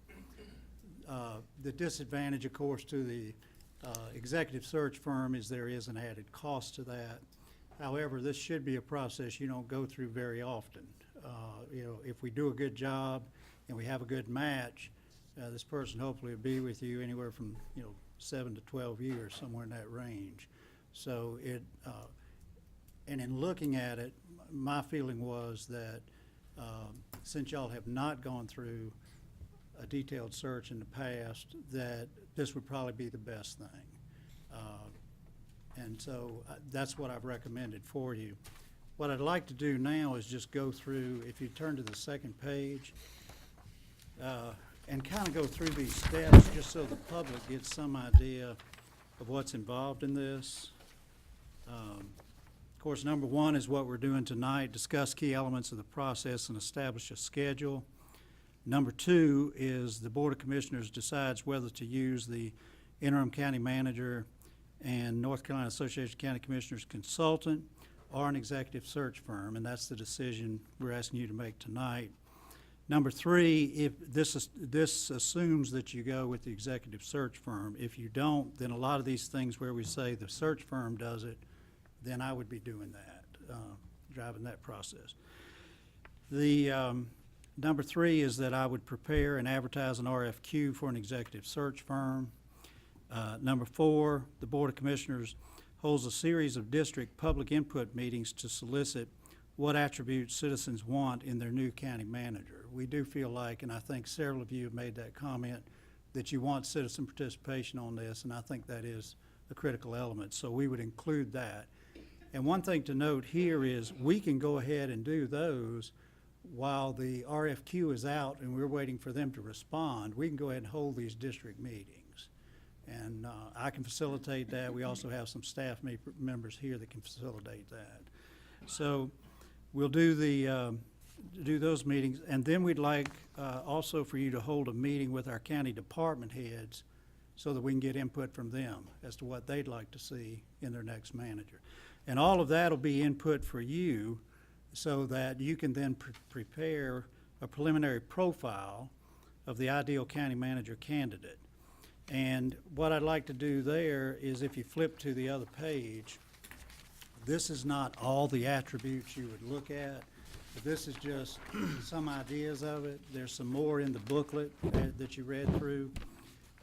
The disadvantage, of course, to the executive search firm is there is an added cost to that. However, this should be a process you don't go through very often. You know, if we do a good job and we have a good match, this person hopefully will be with you anywhere from, you know, 7 to 12 years, somewhere in that range. So and in looking at it, my feeling was that since y'all have not gone through a detailed search in the past, that this would probably be the best thing. And so that's what I've recommended for you. What I'd like to do now is just go through, if you turn to the second page, and kind of go through these steps just so the public gets some idea of what's involved in this. Of course, number 1 is what we're doing tonight, discuss key elements of the process and establish a schedule. Number 2 is the Board of Commissioners decides whether to use the interim county manager and North Carolina Association of County Commissioners consultant or an executive search firm, and that's the decision we're asking you to make tonight. Number 3, if this assumes that you go with the executive search firm. If you don't, then a lot of these things where we say the search firm does it, then I would be doing that, driving that process. The number 3 is that I would prepare and advertise an RFQ for an executive search firm. Number 4, the Board of Commissioners holds a series of district public input meetings to solicit what attributes citizens want in their new county manager. We do feel like, and I think several of you have made that comment, that you want citizen participation on this, and I think that is a critical element. So we would include that. And one thing to note here is we can go ahead and do those while the RFQ is out and we're waiting for them to respond. We can go ahead and hold these district meetings. And I can facilitate that. We also have some staff members here that can facilitate that. So we'll do those meetings, and then we'd like also for you to hold a meeting with our county department heads so that we can get input from them as to what they'd like to see in their next manager. And all of that will be input for you so that you can then prepare a preliminary profile of the ideal county manager candidate. And what I'd like to do there is, if you flip to the other page, this is not all the attributes you would look at. But this is just some ideas of it. There's some more in the booklet that you read through.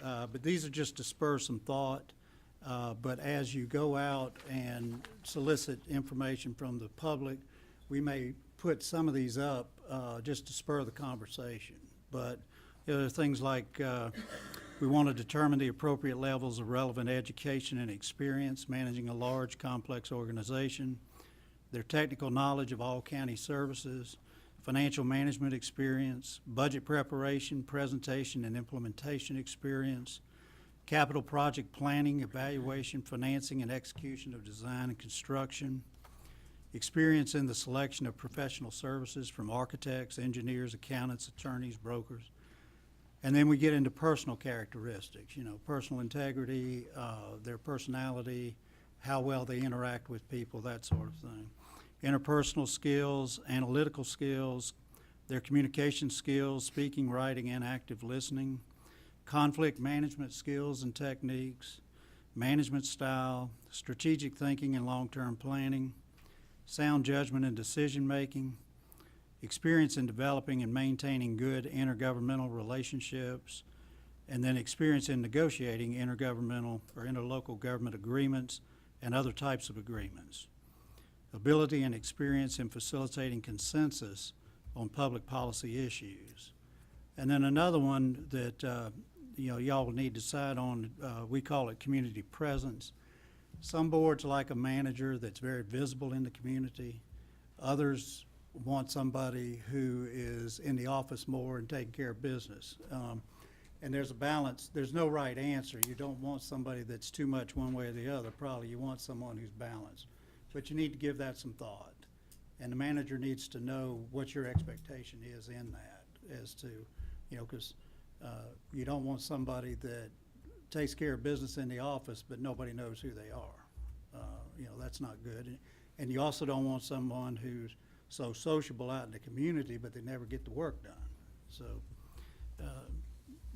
But these are just to spur some thought. But as you go out and solicit information from the public, we may put some of these up just to spur the conversation. But there are things like we want to determine the appropriate levels of relevant education and experience managing a large, complex organization, their technical knowledge of all county services, financial management experience, budget preparation, presentation, and implementation experience, capital project planning, evaluation, financing, and execution of design and construction, experience in the selection of professional services from architects, engineers, accountants, attorneys, brokers. And then we get into personal characteristics, you know, personal integrity, their personality, how well they interact with people, that sort of thing. Interpersonal skills, analytical skills, their communication skills, speaking, writing, and active listening, conflict management skills and techniques, management style, strategic thinking and long-term planning, sound judgment and decision-making, experience in developing and maintaining good intergovernmental relationships, and then experience in negotiating intergovernmental or interlocal government agreements and other types of agreements, ability and experience in facilitating consensus on public policy issues. And then another one that y'all will need to decide on, we call it community presence. Some boards like a manager that's very visible in the community. Others want somebody who is in the office more and taking care of business. And there's a balance. There's no right answer. You don't want somebody that's too much one way or the other. Probably you want someone who's balanced. But you need to give that some thought. And the manager needs to know what your expectation is in that as to, you know, because you don't want somebody that takes care of business in the office, but nobody knows who they are. You know, that's not good. And you also don't want someone who's so sociable out in the community, but they never get the work done. So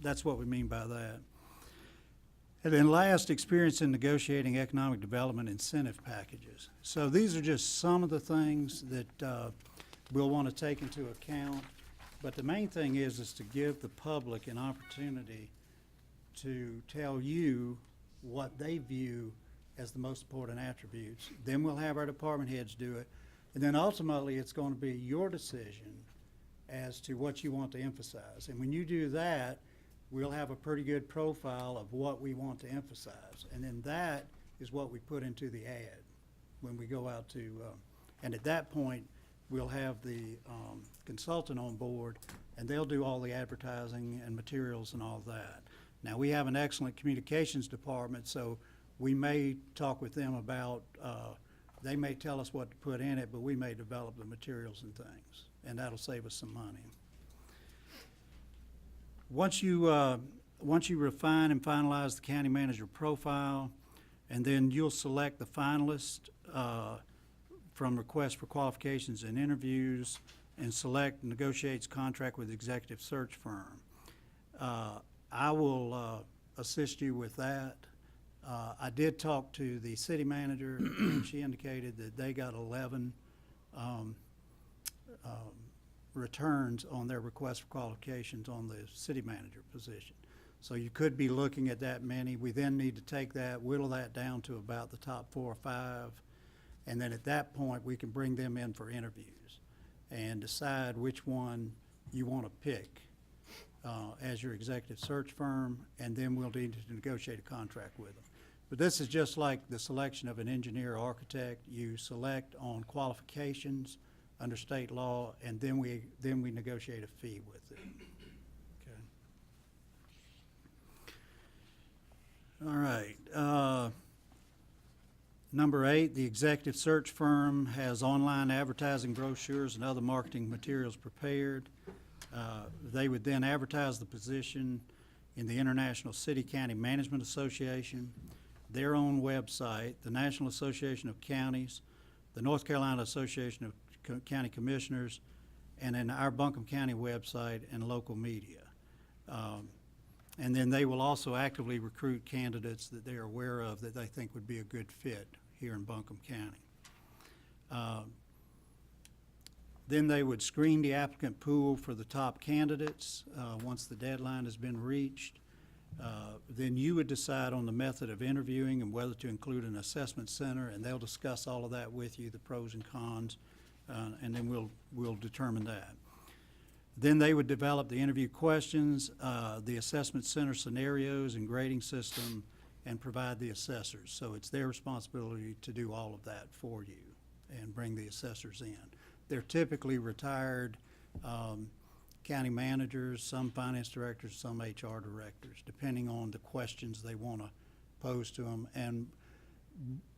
that's what we mean by that. And then last, experience in negotiating economic development incentive packages. So these are just some of the things that we'll want to take into account. But the main thing is to give the public an opportunity to tell you what they view as the most important attributes. Then we'll have our department heads do it. And then ultimately, it's going to be your decision as to what you want to emphasize. And when you do that, we'll have a pretty good profile of what we want to emphasize. And then that is what we put into the ad when we go out to, and at that point, we'll have the consultant on board, and they'll do all the advertising and materials and all that. Now, we have an excellent communications department, so we may talk with them about, they may tell us what to put in it, but we may develop the materials and things, and that'll save us some money. Once you refine and finalize the county manager profile, and then you'll select the finalist from requests for qualifications and interviews, and select negotiates contract with executive search firm. I will assist you with that. I did talk to the city manager, and she indicated that they got 11 returns on their request for qualifications on the city manager position. So you could be looking at that many. We then need to take that, whittle that down to about the top 4 or 5, and then at that point, we can bring them in for interviews and decide which one you want to pick as your executive search firm, and then we'll need to negotiate a contract with them. But this is just like the selection of an engineer or architect. You select on qualifications under state law, and then we negotiate a fee with it. Okay. All right. Number 8, the executive search firm has online advertising brochures and other marketing materials prepared. They would then advertise the position in the International City County Management Association, their own website, the National Association of Counties, the North Carolina Association of County Commissioners, and then our Buncombe County website and local media. And then they will also actively recruit candidates that they are aware of that they think would be a good fit here in Buncombe County. Then they would screen the applicant pool for the top candidates, once the deadline has been reached. Then you would decide on the method of interviewing and whether to include an assessment center, and they'll discuss all of that with you, the pros and cons, and then we'll determine that. Then they would develop the interview questions, the assessment center scenarios and grading system, and provide the assessors. So it's their responsibility to do all of that for you and bring the assessors in. They're typically retired county managers, some finance directors, some HR directors, depending on the questions they want to pose to them. And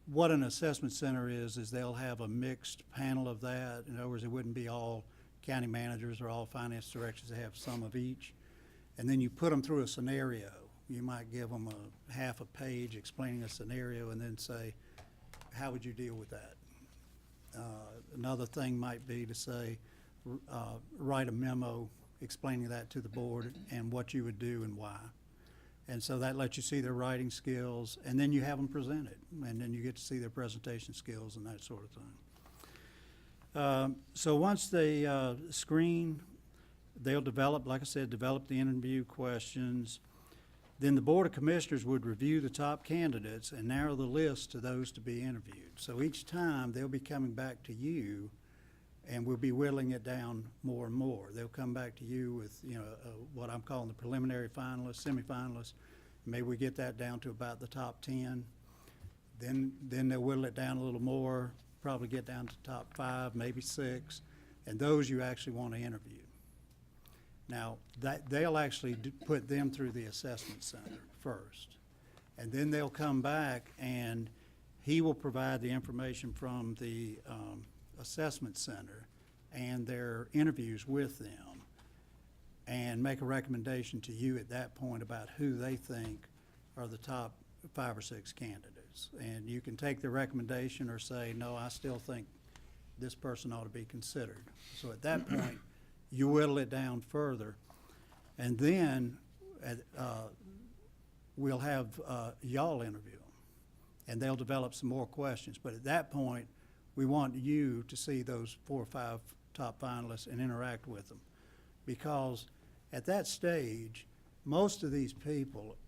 what an assessment center is they'll have a mixed panel of that. In other words, it wouldn't be all county managers or all finance directors. They have some of each. And then you put them through a scenario. You might give them a half a page explaining a scenario and then say, how would you deal with that? Another thing might be to say, write a memo explaining that to the board and what you would do and why. And so that lets you see their writing skills, and then you have them present it, and then you get to see their presentation skills and that sort of thing. So once they screen, they'll develop, like I said, develop the interview questions. Then the Board of Commissioners would review the top candidates and narrow the list to those to be interviewed. So each time, they'll be coming back to you, and we'll be whittling it down more and more. They'll come back to you with, what I'm calling the preliminary finalists, semifinalists. Maybe we get that down to about the top 10. Then they'll whittle it down a little more, probably get down to top 5, maybe 6, and those you actually want to interview. Now, they'll actually put them through the assessment center first. And then they'll come back and he will provide the information from the assessment center and their interviews with them and make a recommendation to you at that point about who they think are the top 5 or 6 candidates. And you can take the recommendation or say, no, I still think this person ought to be considered. So at that point, you whittle it down further, and then we'll have y'all interview them, and they'll develop some more questions. But at that point, we want you to see those 4 or 5 top finalists and interact with them, because at that stage, most of these people,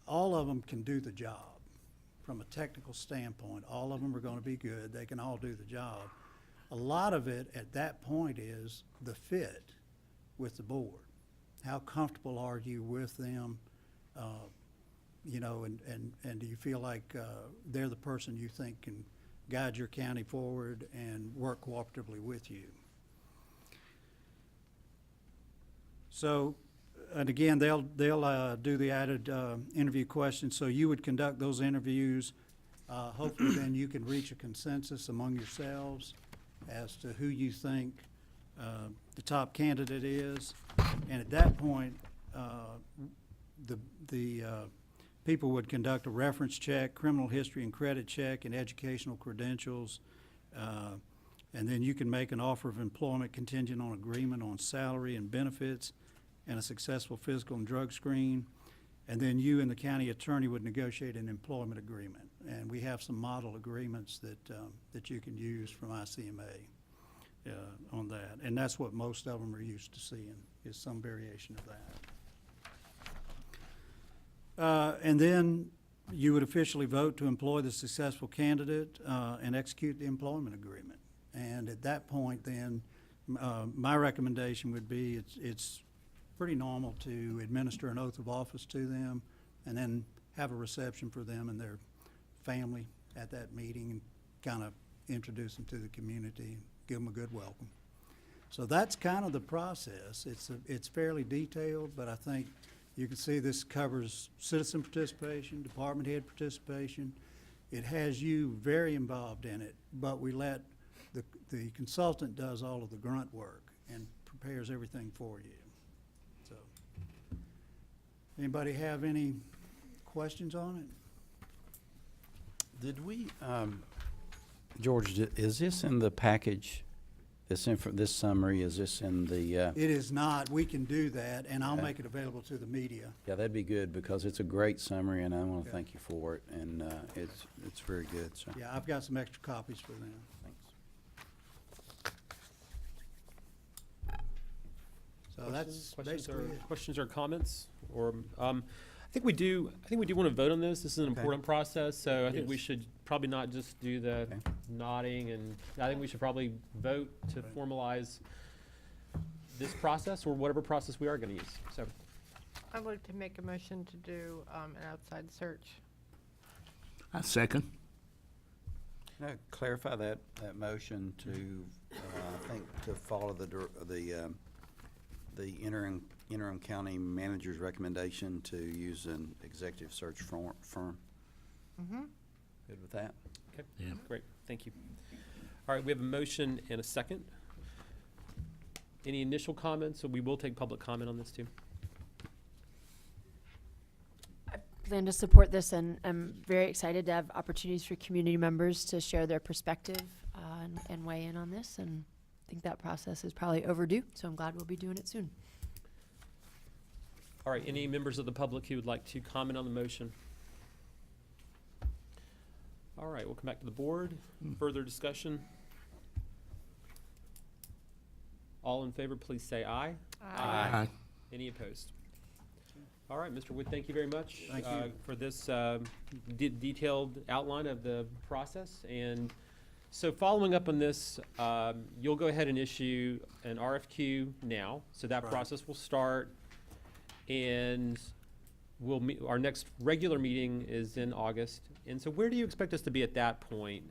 all of them can do the job. From a technical standpoint, all of them are going to be good. They can all do the job. A lot of it at that point is the fit with the board. How comfortable are you with them? And do you feel like they're the person you think can guide your county forward and work cooperatively with you? So, and again, they'll do the added interview questions. So you would conduct those interviews. Hopefully then you can reach a consensus among yourselves as to who you think the top candidate is. And at that point, the people would conduct a reference check, criminal history and credit check, and educational credentials. And then you can make an offer of employment contingent on agreement on salary and benefits and a successful physical and drug screen. And then you and the county attorney would negotiate an employment agreement. And we have some model agreements that you can use from ICMA on that. And that's what most of them are used to seeing, is some variation of that. And then you would officially vote to employ the successful candidate and execute the employment agreement. And at that point then, my recommendation would be it's pretty normal to administer an oath of office to them and then have a reception for them and their family at that meeting and kind of introduce them to the community, give them a good welcome. So that's kind of the process. It's fairly detailed, but I think you can see this covers citizen participation, department head participation. It has you very involved in it, but we let the consultant does all of the grunt work and prepares everything for you. So, anybody have any questions on it? Did we, George, is this in the package? This summary, is this in the? It is not. We can do that, and I'll make it available to the media. Yeah, that'd be good, because it's a great summary, and I want to thank you for it, and it's very good. So. Yeah, I've got some extra copies for them. Thanks. That's Questions or, basically it. questions or comments? Or, I think we do want to vote on this. This is an Okay. important process, so I think we Yes. should probably not just do the Okay. nodding, and I think we should probably vote to formalize this process or whatever process we are going to use. So, I'd like to make a motion to do an outside search. I second. Can I clarify that motion to, I think, to follow the interim county manager's recommendation to use an executive search firm? Mm-hmm. Good with that? okay, Yeah. great, thank you. All right, we have a motion and a second. Any initial comments? So we will take public comment on this too. I plan to support this, and I'm very excited to have opportunities for community members to share their perspective and weigh in on this. And I think that process is probably overdue, so I'm glad we'll be doing it soon. All right, any members of the public who would like to comment on the motion? All right, we'll come back to the board. Further discussion? All in favor, please say aye. Aye. Any opposed? All right, Mr. Wood, thank you very much Thank you. for this detailed outline of the process. And so following up on this, you'll go ahead and issue an RFQ now. So that Right. process will start, and we'll meet, our next regular meeting is in August. And so where do you expect us to be at that point?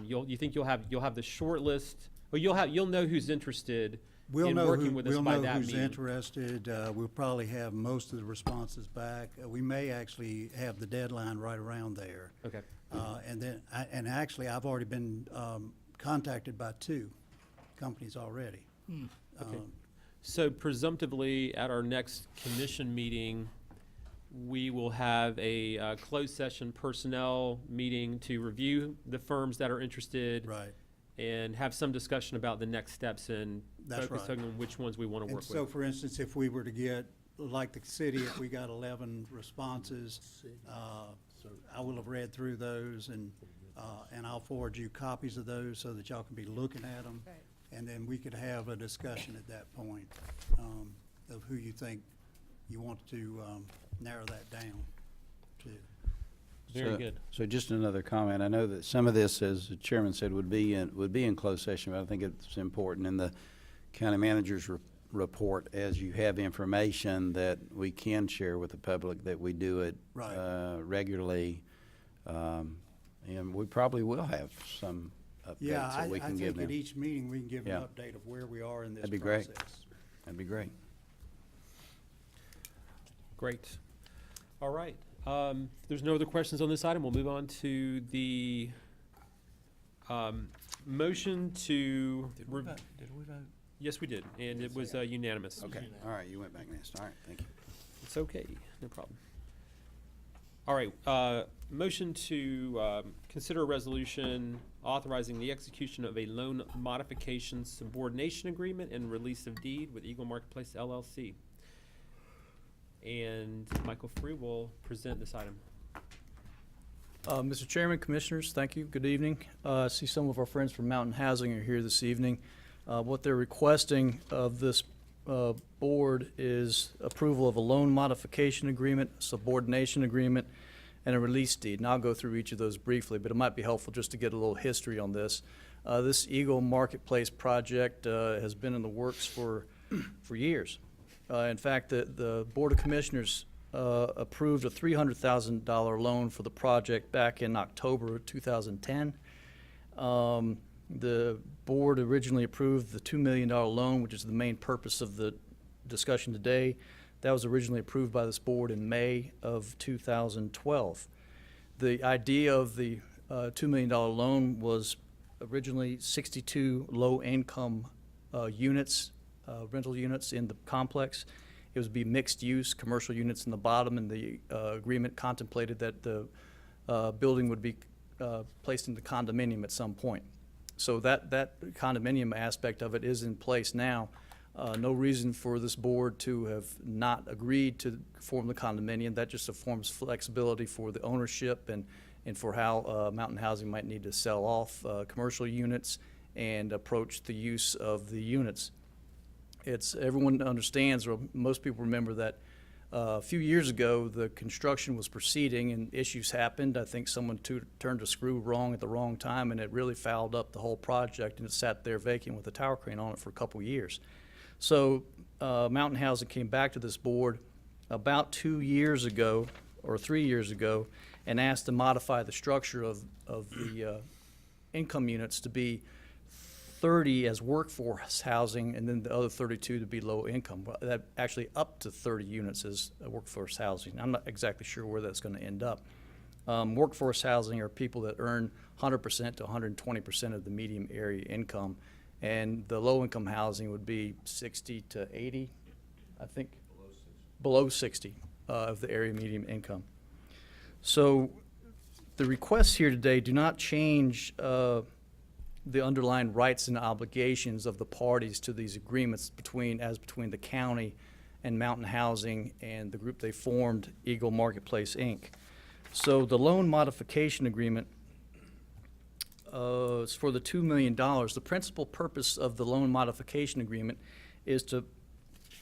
You think you'll have the short list, or you'll know who's interested We'll in know working who, with us we'll by know that who's meeting? interested. We'll probably have most of the responses back. We may actually have the deadline right around there. Okay. And then, actually, I've already been contacted by 2 companies already. Okay. So presumptively, at our next commission meeting, we will have a closed session personnel meeting to review the firms that are interested Right. and have some discussion about the next steps and That's focus right. on which ones we want to And work so, with. for instance, if we were to get, like the city, if we got 11 responses, I will have read through those, and I'll forward you copies of those so that y'all can be looking at them. Right. And then we could have a discussion at that point of who you think you want to narrow that down to. Very So- good. So just another comment. I know that some of this, as the chairman said, would be in closed session, but I think it's important in the county manager's report, as you have information that we can share with the public, that we do it Right. regularly. And we probably will have some Yeah, updates that we I can give think at them. each meeting, we can give an Yeah. update of where we are in this That'd be process. great. That'd be great. Great. All right. If there's no other questions on this item, we'll move on to the motion to. Did we vote? Yes, we did, and it was unanimous. Okay, all right, you went back next. All right, thank you. It's okay, no problem. All right, motion to consider a resolution authorizing the execution of a loan modification subordination agreement and release of deed with Eagle Marketplace LLC. And Michael Free will present this item. Mr. Chairman, Commissioners, thank you. Good evening. I see some of our friends from Mountain Housing are here this evening. What they're requesting of this board is approval of a loan modification agreement, subordination agreement, and a release deed. And I'll go through each of those briefly, but it might be helpful just to get a little history on this. This Eagle Marketplace project has been in the works for years. In fact, the Board of Commissioners approved a $300,000 loan for the project back in October of 2010. The board originally approved the $2 million loan, which is the main purpose of the discussion today. That was originally approved by this board in May of 2012. The idea of the $2 million loan was originally 62 low-income units, rental units in the complex. It was to be mixed use, commercial units in the bottom, and the agreement contemplated that the building would be placed into condominium at some point. So that condominium aspect of it is in place now. No reason for this board to have not agreed to form the condominium. That just affords flexibility for the ownership and for how Mountain Housing might need to sell off commercial units and approach the use of the units. everyone understands, or most people remember that a few years ago, the construction was proceeding and issues happened. I think someone turned a screw wrong at the wrong time, and it really fouled up the whole project, and it sat there vacant with a tower crane on it for a couple years. So Mountain Housing came back to this board about 2 years ago, or 3 years ago, and asked to modify the structure of the income units to be 30 as workforce housing, and then the other 32 to be low income. Well, that actually up to 30 units as workforce housing. I'm not exactly sure where that's going to end up. Workforce housing are people that earn 100% to 120% of the median area income, and the low income housing would be 60 to 80, I think. Below 60 of the area median income. So the requests here today do not change the underlying rights and obligations of the parties to these agreements between the county and Mountain Housing and the group they formed, Eagle Marketplace, Inc. So the loan modification agreement is for the $2 million. The principal purpose of the loan modification agreement is to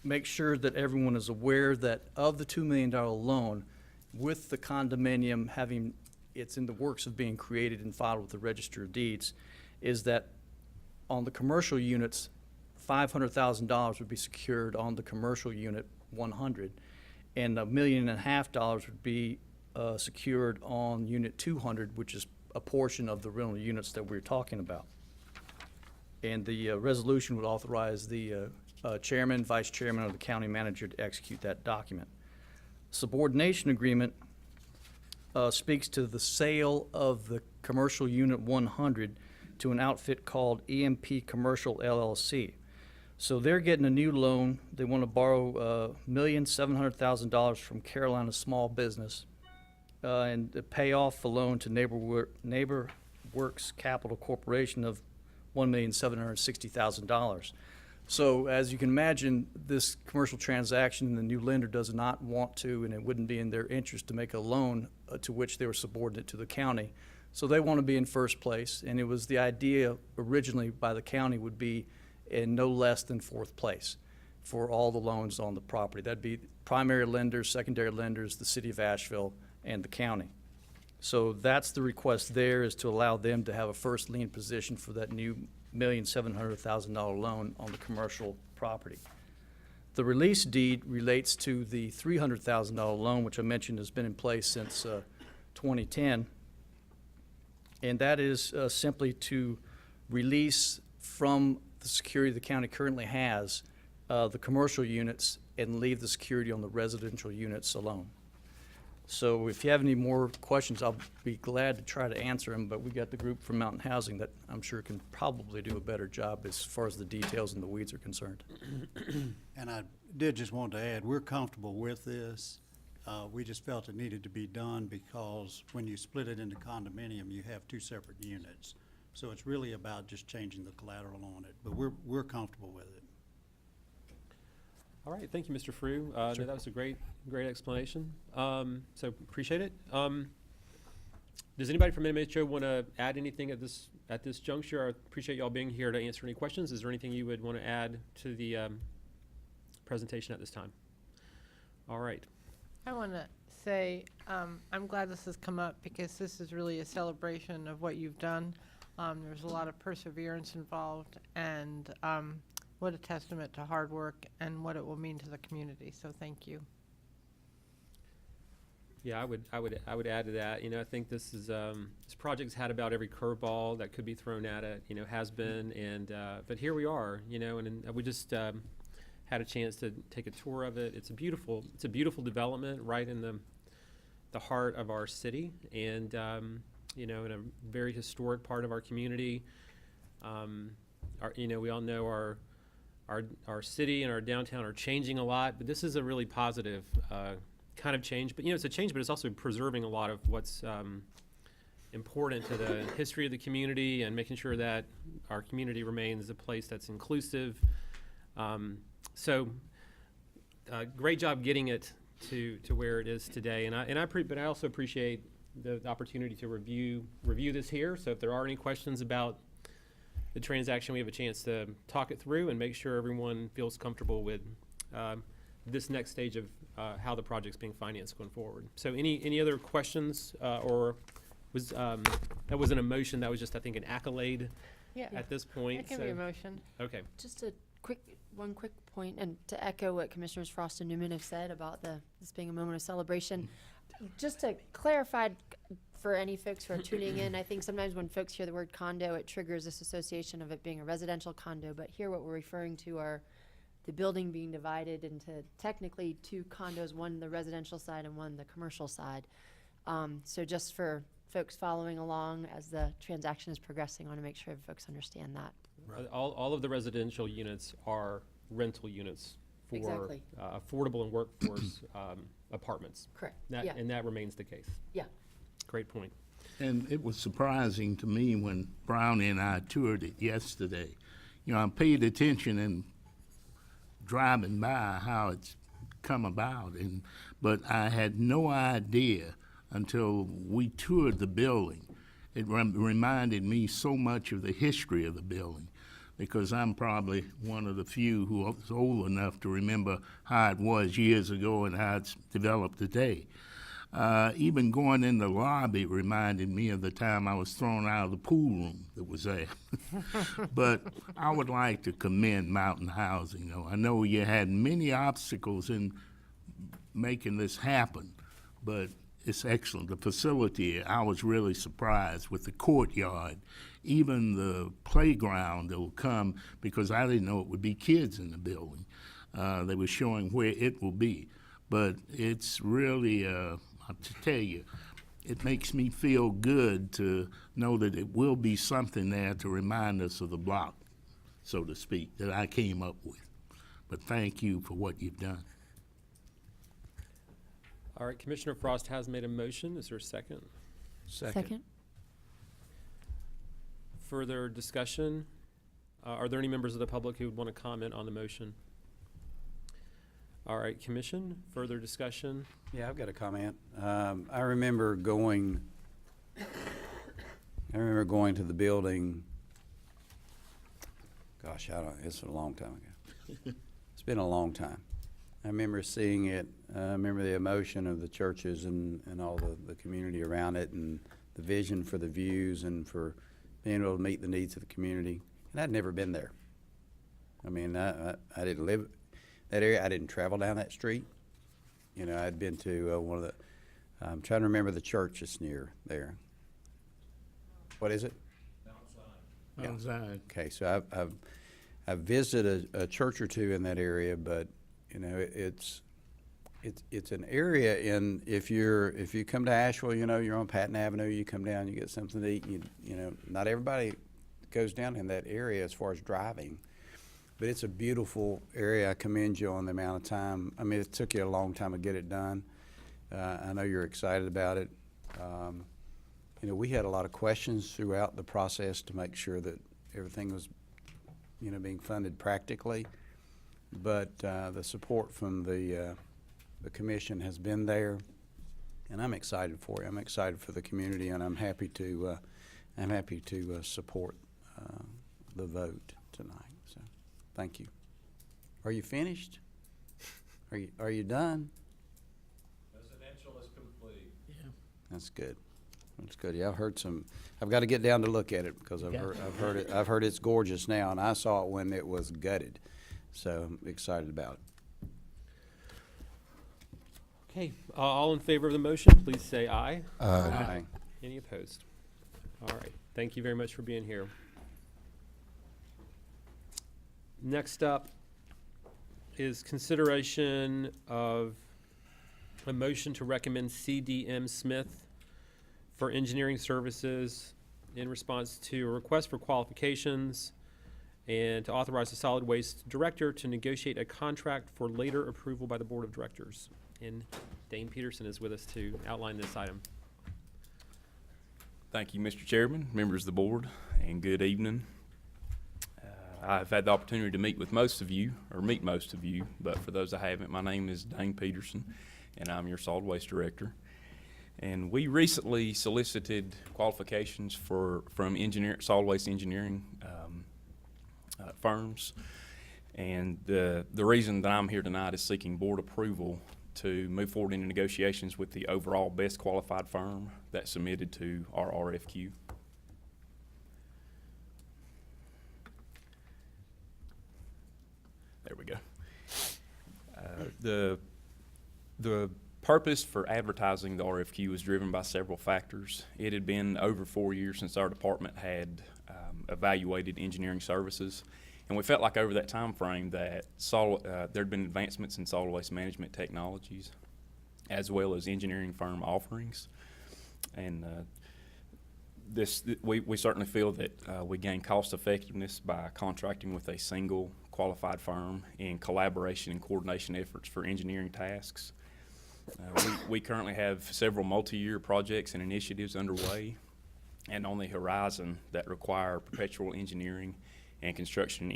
make sure that everyone is aware that of the $2 million loan, with the condominium having, it's in the works of being created and filed with the Register of Deeds, is that on the commercial units, $500,000 would be secured on the commercial unit 100, and $1.5 million would be secured on unit 200, which is a portion of the rental units that we're talking about. And the resolution would authorize the chairman, vice chairman, or the county manager to execute that document. Subordination agreement speaks to the sale of the commercial unit 100 to an outfit called EMP Commercial LLC. So they're getting a new loan. They want to borrow $1,700,000 from Carolina Small Business and to pay off the loan to Neighbor Works Capital Corporation of $1,760,000. So as you can imagine, this commercial transaction, the new lender does not want to, and it wouldn't be in their interest to make a loan to which they were subordinate to the county. So they want to be in first place, and it was the idea originally by the county would be in no less than fourth place for all the loans on the property. That'd be primary lenders, secondary lenders, the city of Asheville, and the county. So that's the request there, is to allow them to have a first lien position for that new $1,700,000 loan on the commercial property. The release deed relates to the $300,000 loan, which I mentioned has been in place since 2010. And that is simply to release from the security the county currently has the commercial units and leave the security on the residential units alone. So if you have any more questions, I'll be glad to try to answer them, but we got the group from Mountain Housing that I'm sure can probably do a better job as far as the details and the weeds are concerned. And I did just want to add, we're comfortable with this. We just felt it needed to be done because when you split it into condominium, you have two separate units. So it's really about just changing the collateral on it, but we're comfortable with it. All right, thank you, Mr. Frew. No, that was a great explanation. So appreciate it. Does anybody from MHO want to add anything at this juncture? I appreciate y'all being here to answer any questions. Is there anything you would want to add to the presentation at this time? All right. I want to say I'm glad this has come up because this is really a celebration of what you've done. There's a lot of perseverance involved, and what a testament to hard work and what it will mean to the community. So thank you. Yeah, I would add to that. You know, I think this project's had about every curveball that could be thrown at it. You know, has been, and but here we are. You know, and we just had a chance to take a tour of it. It's a beautiful development right in the heart of our city, and you know, in a very historic part of our community. You know, we all know our city and our downtown are changing a lot, but this is a really positive kind of change. But you know, it's a change, but it's also preserving a lot of what's important to the history of the community and making sure that our community remains a place that's inclusive. So great job getting it to where it is today. But I also appreciate the opportunity to review this here. So if there are any questions about the transaction, we have a chance to talk it through and make sure everyone feels comfortable with this next stage of how the project's being financed going forward. So any other questions, or was that wasn't a motion, that was just, I think, an accolade Yeah, at this point? it can be so- a motion. Okay. Just one quick point, and to echo what Commissioners Frost and Newman have said about this being a moment of celebration. Just to clarify for any folks who are tuning in, I think sometimes when folks hear the word condo, it triggers this association of it being a residential condo, but here what we're referring to are the building being divided into technically two condos, one the residential side and one the commercial side. So just for folks following along as the transaction is progressing, I want to make sure folks understand that. All of the residential units are rental units for Exactly. affordable and workforce apartments. Correct. That, and that remains the case. Yeah. Great point. And it was surprising to me when Brownie and I toured it yesterday. You know, I paid attention and driving by how it's come about, but I had no idea until we toured the building. It reminded me so much of the history of the building, because I'm probably one of the few who was old enough to remember how it was years ago and how it's developed today. Even going in the lobby reminded me of the time I was thrown out of the pool room that was there. But I would like to commend Mountain Housing, though. I know you had many obstacles in making this happen, but it's excellent. The facility, I was really surprised with the courtyard, even the playground that will come, because I didn't know it would be kids in the building. They were showing where it will be. But it's really, to tell you, it makes me feel good to know that it will be something there to remind us of the block, so to speak, that I came up with. But thank you for what you've done. All right, Commissioner Frost has made a motion. Is there a second? Second. Further discussion? Are there any members of the public who would want to comment on the motion? All right, Commission, further discussion? Yeah, I've got a comment. I remember going to the building, gosh, it's a long time ago. It's been a long time. I remember seeing it, I remember the emotion of the churches and all the community around it, and the vision for the views and for being able to meet the needs of the community. And I'd never been there. I mean, I didn't live that area. I didn't travel down that street. You know, I'd been to one of the, I'm trying to remember the church that's near there. What is it? Mount Zion. Okay, so I've visited a church or two in that area, but you know, it's an area if you come to Asheville, you know, you're on Patton Avenue, you come down, you get something to eat, you know, not everybody goes down in that area as far as driving, but it's a beautiful area. I commend you on the amount of time. I mean, it took you a long time to get it done. I know you're excited about it. You know, we had a lot of questions throughout the process to make sure that everything was, you know, being funded practically. But the support from the commission has been there, and I'm excited for you. I'm excited for the community, and I'm happy to support the vote tonight. So, thank you. Are you finished? Are you done? Residential is complete. That's good. That's good. Yeah, I've got to get down to look at it because I've heard it's gorgeous now, and I saw it when it was gutted. So I'm excited about it. Okay, all in favor of the motion, please say aye. Aye. Any opposed? All right, thank you very much for being here. Next up is consideration of a motion to recommend CDM Smith for engineering services in response to a request for qualifications and to authorize the solid waste director to negotiate a contract for later approval by the board of directors. And Dane Peterson is with us to outline this item. Thank you, Mr. Chairman, members of the board, and good evening. I've had the opportunity to meet most of you, but for those I haven't, my name is Dane Peterson, and I'm your solid waste director. And we recently solicited qualifications from solid waste engineering firms. And the reason that I'm here tonight is seeking board approval to move forward into negotiations with the overall best qualified firm that submitted to our RFQ. There we go. The purpose for advertising the RFQ was driven by several factors. It had been over 4 years since our department had evaluated engineering services, and we felt like over that time frame that there'd been advancements in solid waste management technologies as well as engineering firm offerings. And we certainly feel that we gain cost effectiveness by contracting with a single qualified firm in collaboration and coordination efforts for engineering tasks. We currently have several multi-year projects and initiatives underway and on the horizon that require perpetual engineering and construction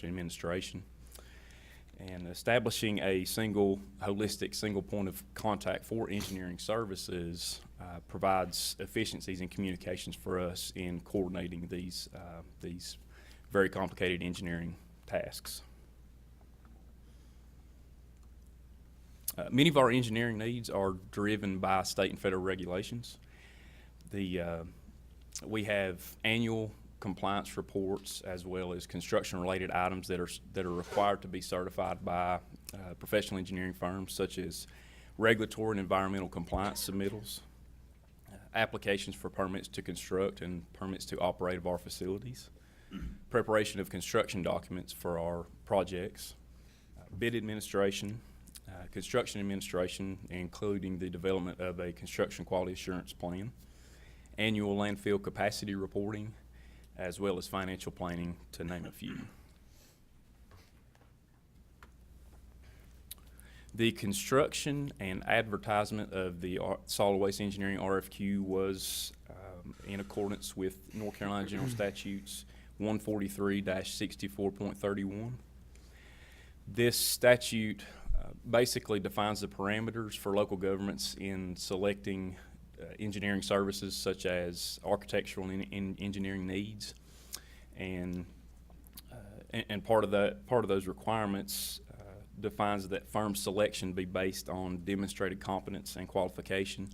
administration. And establishing a holistic single point of contact for engineering services provides efficiencies in communications for us in coordinating these very complicated engineering tasks. Many of our engineering needs are driven by state and federal regulations. We have annual compliance reports as well as construction-related items that are required to be certified by professional engineering firms, such as regulatory and environmental compliance submittals, applications for permits to construct and permits to operate of our facilities, preparation of construction documents for our projects, bid administration, construction administration, including the development of a construction quality assurance plan, annual landfill capacity reporting, as well as financial planning, to name a few. The construction and advertisement of the solid waste engineering RFQ was in accordance with North Carolina General Statutes 143-64.31. This statute basically defines the parameters for local governments in selecting engineering services such as architectural and engineering needs, and part of those requirements defines that firm selection be based on demonstrated competence and qualification,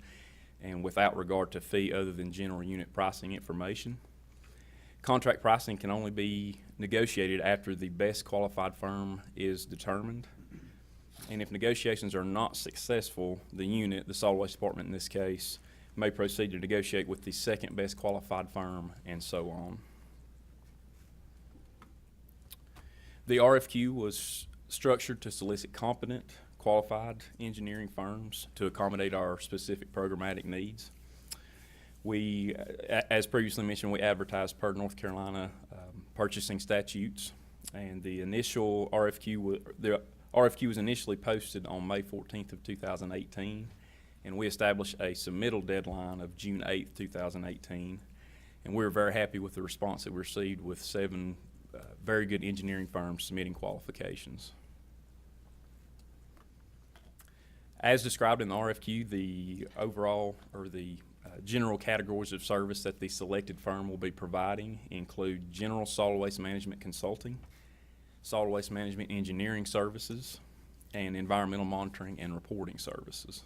and without regard to fee other than general unit pricing information. Contract pricing can only be negotiated after the best qualified firm is determined. And if negotiations are not successful, the solid waste department in this case, may proceed to negotiate with the second best qualified firm, and so on. The RFQ was structured to solicit competent, qualified engineering firms to accommodate our specific programmatic needs. We, as previously mentioned, we advertised per North Carolina purchasing statutes, and the initial RFQ was initially posted on May 14th of 2018, and we established a submittal deadline of June 8th, 2018, and we were very happy with the response that we received, with 7 very good engineering firms submitting qualifications. As described in the RFQ, the general categories of service that the selected firm will be providing include general solid waste management consulting, solid waste management engineering services, and environmental monitoring and reporting services.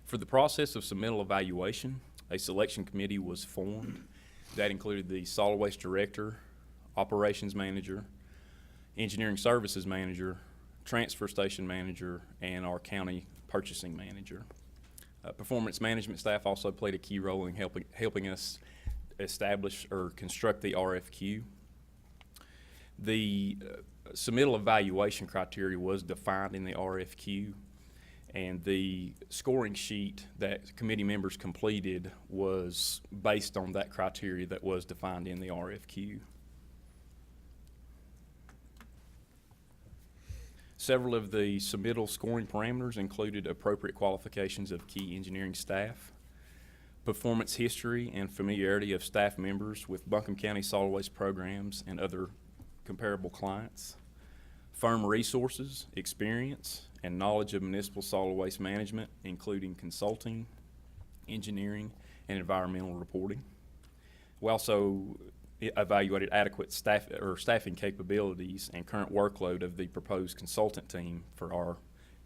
For the process of submittal evaluation, a selection committee was formed that included the solid waste director, operations manager, engineering services manager, transfer station manager, and our county purchasing manager. Performance management staff also played a key role in helping us establish or construct the RFQ. The submittal evaluation criteria was defined in the RFQ, and the scoring sheet that committee members completed was based on that criteria that was defined in the RFQ. Several of the submittal scoring parameters included appropriate qualifications of key engineering staff, performance history and familiarity of staff members with Buncombe County solid waste programs and other comparable clients, firm resources, experience, and knowledge of municipal solid waste management, including consulting, engineering, and environmental reporting. We also evaluated adequate staffing capabilities and current workload of the proposed consultant team for our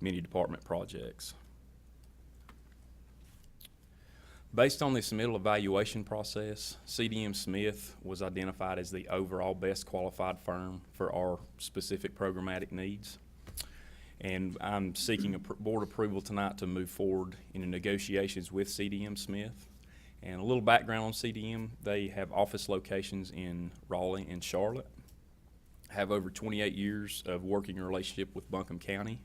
many department projects. Based on the submittal evaluation process, CDM Smith was identified as the overall best qualified firm for our specific programmatic needs. And I'm seeking board approval tonight to move forward in the negotiations with CDM Smith. And a little background on CDM, they have office locations in Raleigh and Charlotte, have over 28 years of working relationship with Buncombe County.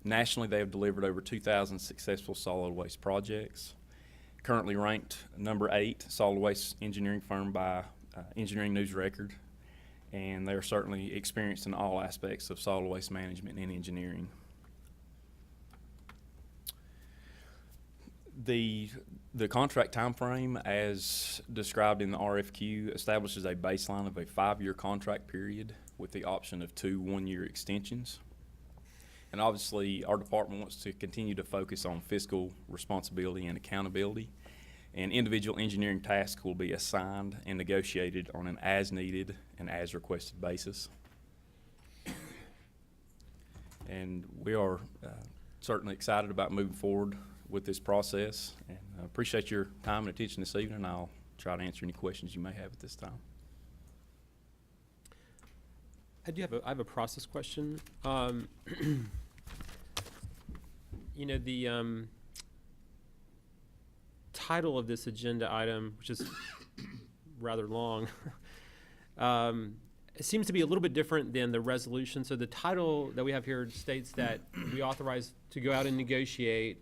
Nationally, they have delivered over 2,000 successful solid waste projects. Currently ranked number 8 solid waste engineering firm by Engineering News Record, and they are certainly experienced in all aspects of solid waste management and engineering. The contract timeframe, as described in the RFQ, establishes a baseline of a 5-year contract period with the option of 2 one-year extensions. And obviously, our department wants to continue to focus on fiscal responsibility and accountability, and individual engineering tasks will be assigned and negotiated on an as-needed and as-requested basis. And we are certainly excited about moving forward with this process, and I appreciate your time and attention this evening. I'll try to answer any questions you may have at this time. I have a process question. You know, the title of this agenda item, which is rather long, it seems to be a little bit different than the resolution. So the title that we have here states that we authorize to go out and negotiate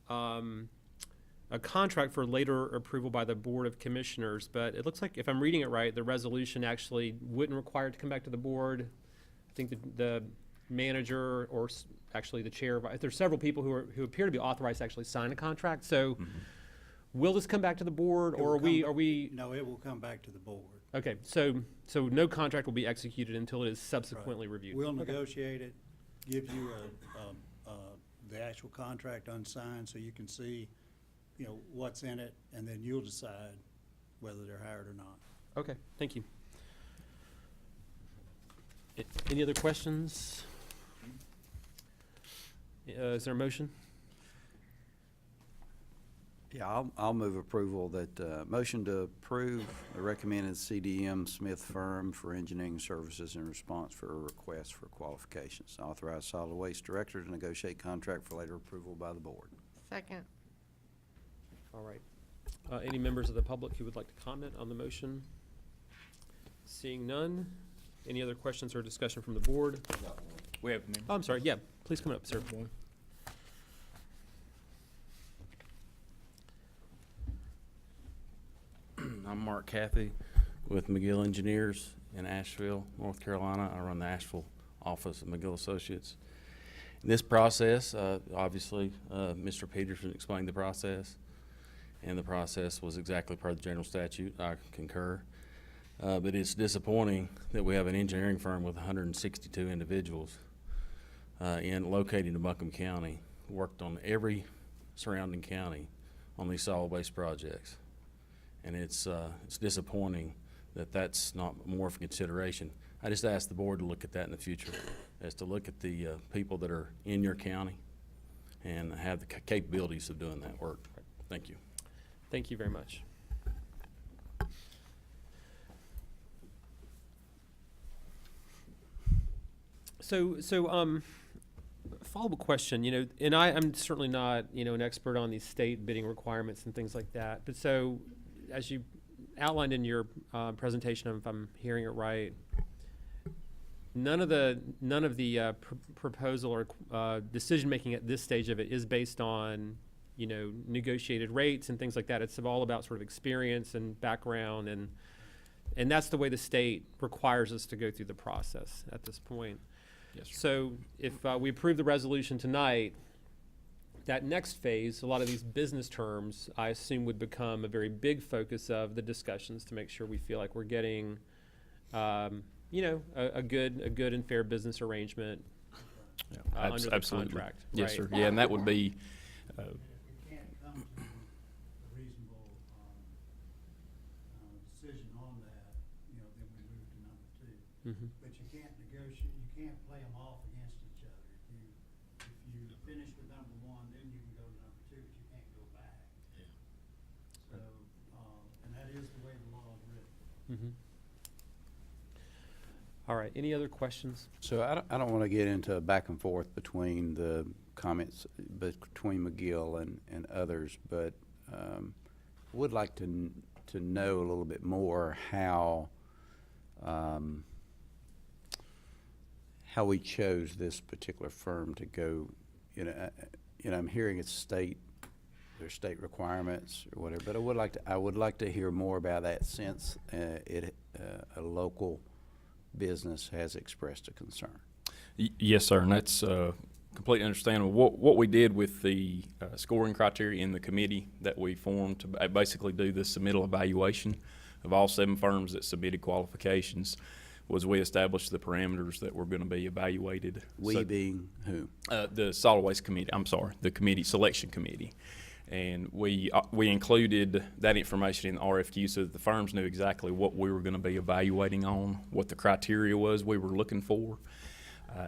a contract for later approval by the Board of Commissioners, but it looks like, if I'm reading it right, the resolution actually wouldn't require it to come back to the board. I think the manager, or actually the chair, there's several people who appear to be authorized to actually sign a contract. So will this come back to the board, or are we? No, it will come back to the board. Okay, so no contract will be executed until it is subsequently reviewed. We'll negotiate it, give you the actual contract unsigned so you can see, you know, what's in it, and then you'll decide whether they're hired or not. Okay, thank you. Any other questions? Is there a motion? Yeah, I'll move approval that, motion to approve the recommended CDM Smith firm for engineering services in response for a request for qualifications. Authorize solid waste director to negotiate contract for later approval by the board. Second. All right. Any members of the public who would like to comment on the motion? Seeing none. Any other questions or discussion from the board? We have. Oh, I'm sorry. Yeah, please come up, sir. I'm Mark Cathy with McGill Engineers in Asheville, North Carolina. I run the Asheville office of McGill Associates. In this process, obviously, Mr. Peterson explained the process, and the process was exactly per the general statute. I concur. But it's disappointing that we have an engineering firm with 162 individuals located in Buncombe County, worked on every surrounding county on these solid waste projects. And it's disappointing that that's not more of a consideration. I just ask the board to look at that in the future, as to look at the people that are in your county and have the capabilities of doing that work. Thank you. Thank you very much. So follow-up question, you know, and I'm certainly not, you know, an expert on these state bidding requirements and things like that. But so, as you outlined in your presentation, if I'm hearing it right, none of the proposal or decision-making at this stage of it is based on, you know, negotiated rates and things like that. It's all about sort of experience and background, and that's the way the state requires us to go through the process at this point. Yes, sir. So if we approve the resolution tonight, that next phase, a lot of these business terms, I assume, would become a very big focus of the discussions to make sure we feel like we're getting a good and fair business arrangement under the Absolutely. contract. Yes, right? sir. Yeah, and that would be, If you can't come to a reasonable, decision on that, then we move to number two. Mhm. But you can't negotiate, you can't play them off against each other. If you finish with number one, then you can go to number two, but you can't go back. So, and that is the way the law is written. Mhm. All right, any other questions? So I don't want to get into a back and forth between the comments between McGill and others, but would like to know a little bit more how we chose this particular firm to go. I'm hearing it's there's state requirements or whatever, but I would like to hear more about that since a local business has expressed a concern. yes, sir, and that's completely understandable. What we did with the scoring criteria in the committee that we formed to basically do the submittal evaluation of all 7 firms that submitted qualifications was we established the parameters that were going to be evaluated. We being who? The solid waste committee. I'm sorry, the committee selection committee. And we included that information in the RFQ so that the firms knew exactly what we were going to be evaluating on, what the criteria was we were looking for.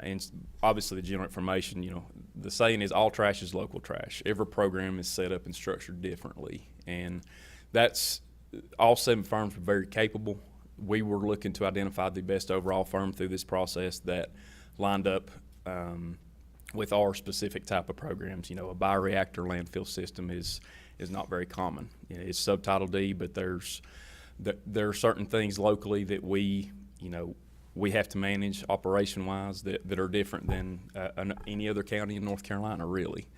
And obviously the general information, the saying is all trash is local trash. Every program is set up and structured differently. And that's, all 7 firms were very capable. We were looking to identify the best overall firm through this process that lined up with our specific type of programs. A bioreactor landfill system is not very common. It's Subtitle D, but there are certain things locally that we have to manage operation-wise that are different than any other county in North Carolina, really.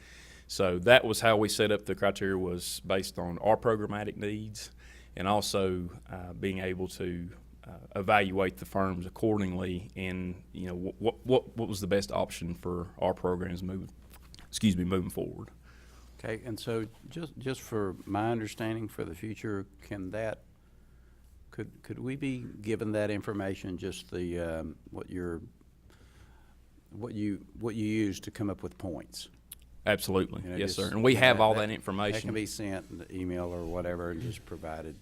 So that was how we set up the criteria, was based on our programmatic needs and also being able to evaluate the firms accordingly and what was the best option for our programs moving forward. Okay, and so just for my understanding for the future, could we be given that information, just the what you use to come up with points? Absolutely, yes, just sir. And we have all that information. That can be sent in the email or whatever and just provided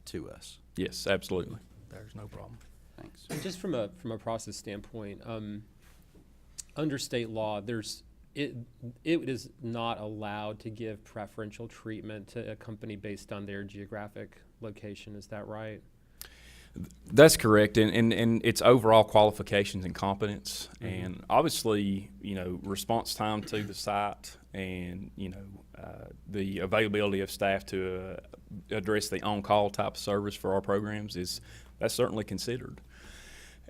to us. Yes, absolutely. There's no problem. Thanks. And just from a process standpoint, under state law, it is not allowed to give preferential treatment to a company based on their geographic location. Is that right? That's correct, and it's overall qualifications and competence, and obviously, response time to the site, and the availability of staff to address the on-call type of service for our programs that's certainly considered.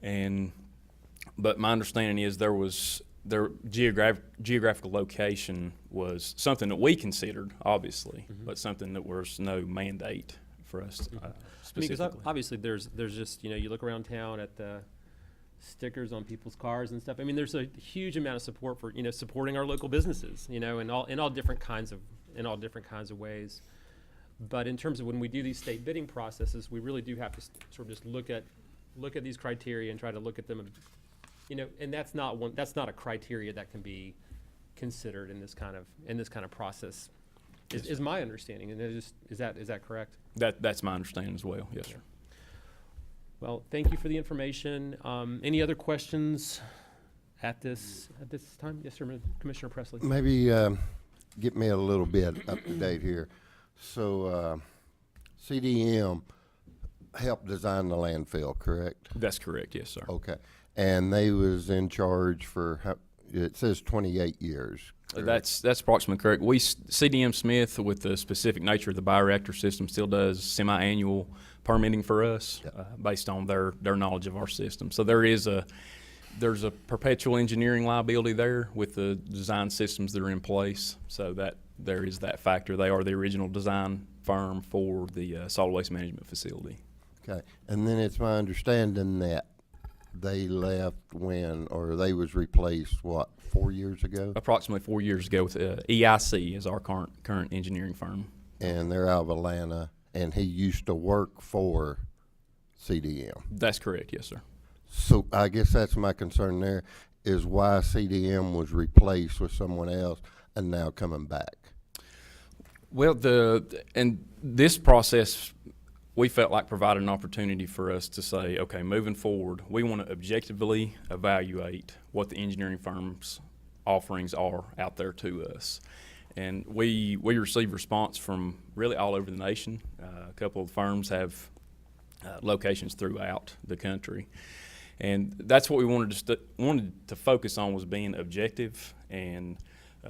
But my understanding is their geographical location was something that we considered, obviously, but something that was no mandate for us specifically. Because obviously there's just, you look around town at the stickers on people's cars and stuff. I mean, there's a huge amount of support for, supporting our local businesses, in all different kinds of ways. But in terms of when we do these state bidding processes, we really do have to sort of just look at these criteria and try to look at them, and that's not a criteria that can be considered in this kind of process. Is my understanding, and is that correct? That's my understanding as well. Yes, sir. Well, thank you for the information. Any other questions at this time? Yes, sir, Commissioner Presley. Maybe get me a little bit up to date here. So CDM helped design the landfill, correct? That's correct. Yes, sir. Okay, and they was in charge for it says 28 years. Correct? That's approximately correct. CDM Smith, with the specific nature of the bioreactor system, still does semi-annual permitting for us, based on their knowledge of our system. So there's a perpetual engineering liability there with the design systems that are in place. So that there is that factor. They are the original design firm for the solid waste management facility. Okay, and then it's my understanding that they left they was replaced, 4 years ago? Approximately 4 years ago with EIC as our current engineering firm. And they're out of Atlanta, and he used to work for CDM. That's correct, yes, sir. So I guess that's my concern there, is why CDM was replaced with someone else and now coming back. Well, and this process, we felt like provided an opportunity for us to say, okay, moving forward, we want to objectively evaluate what the engineering firm's offerings are out there to us. And we receive response from really all over the nation. A couple of firms have locations throughout the country. And that's what we wanted to focus on, was being objective and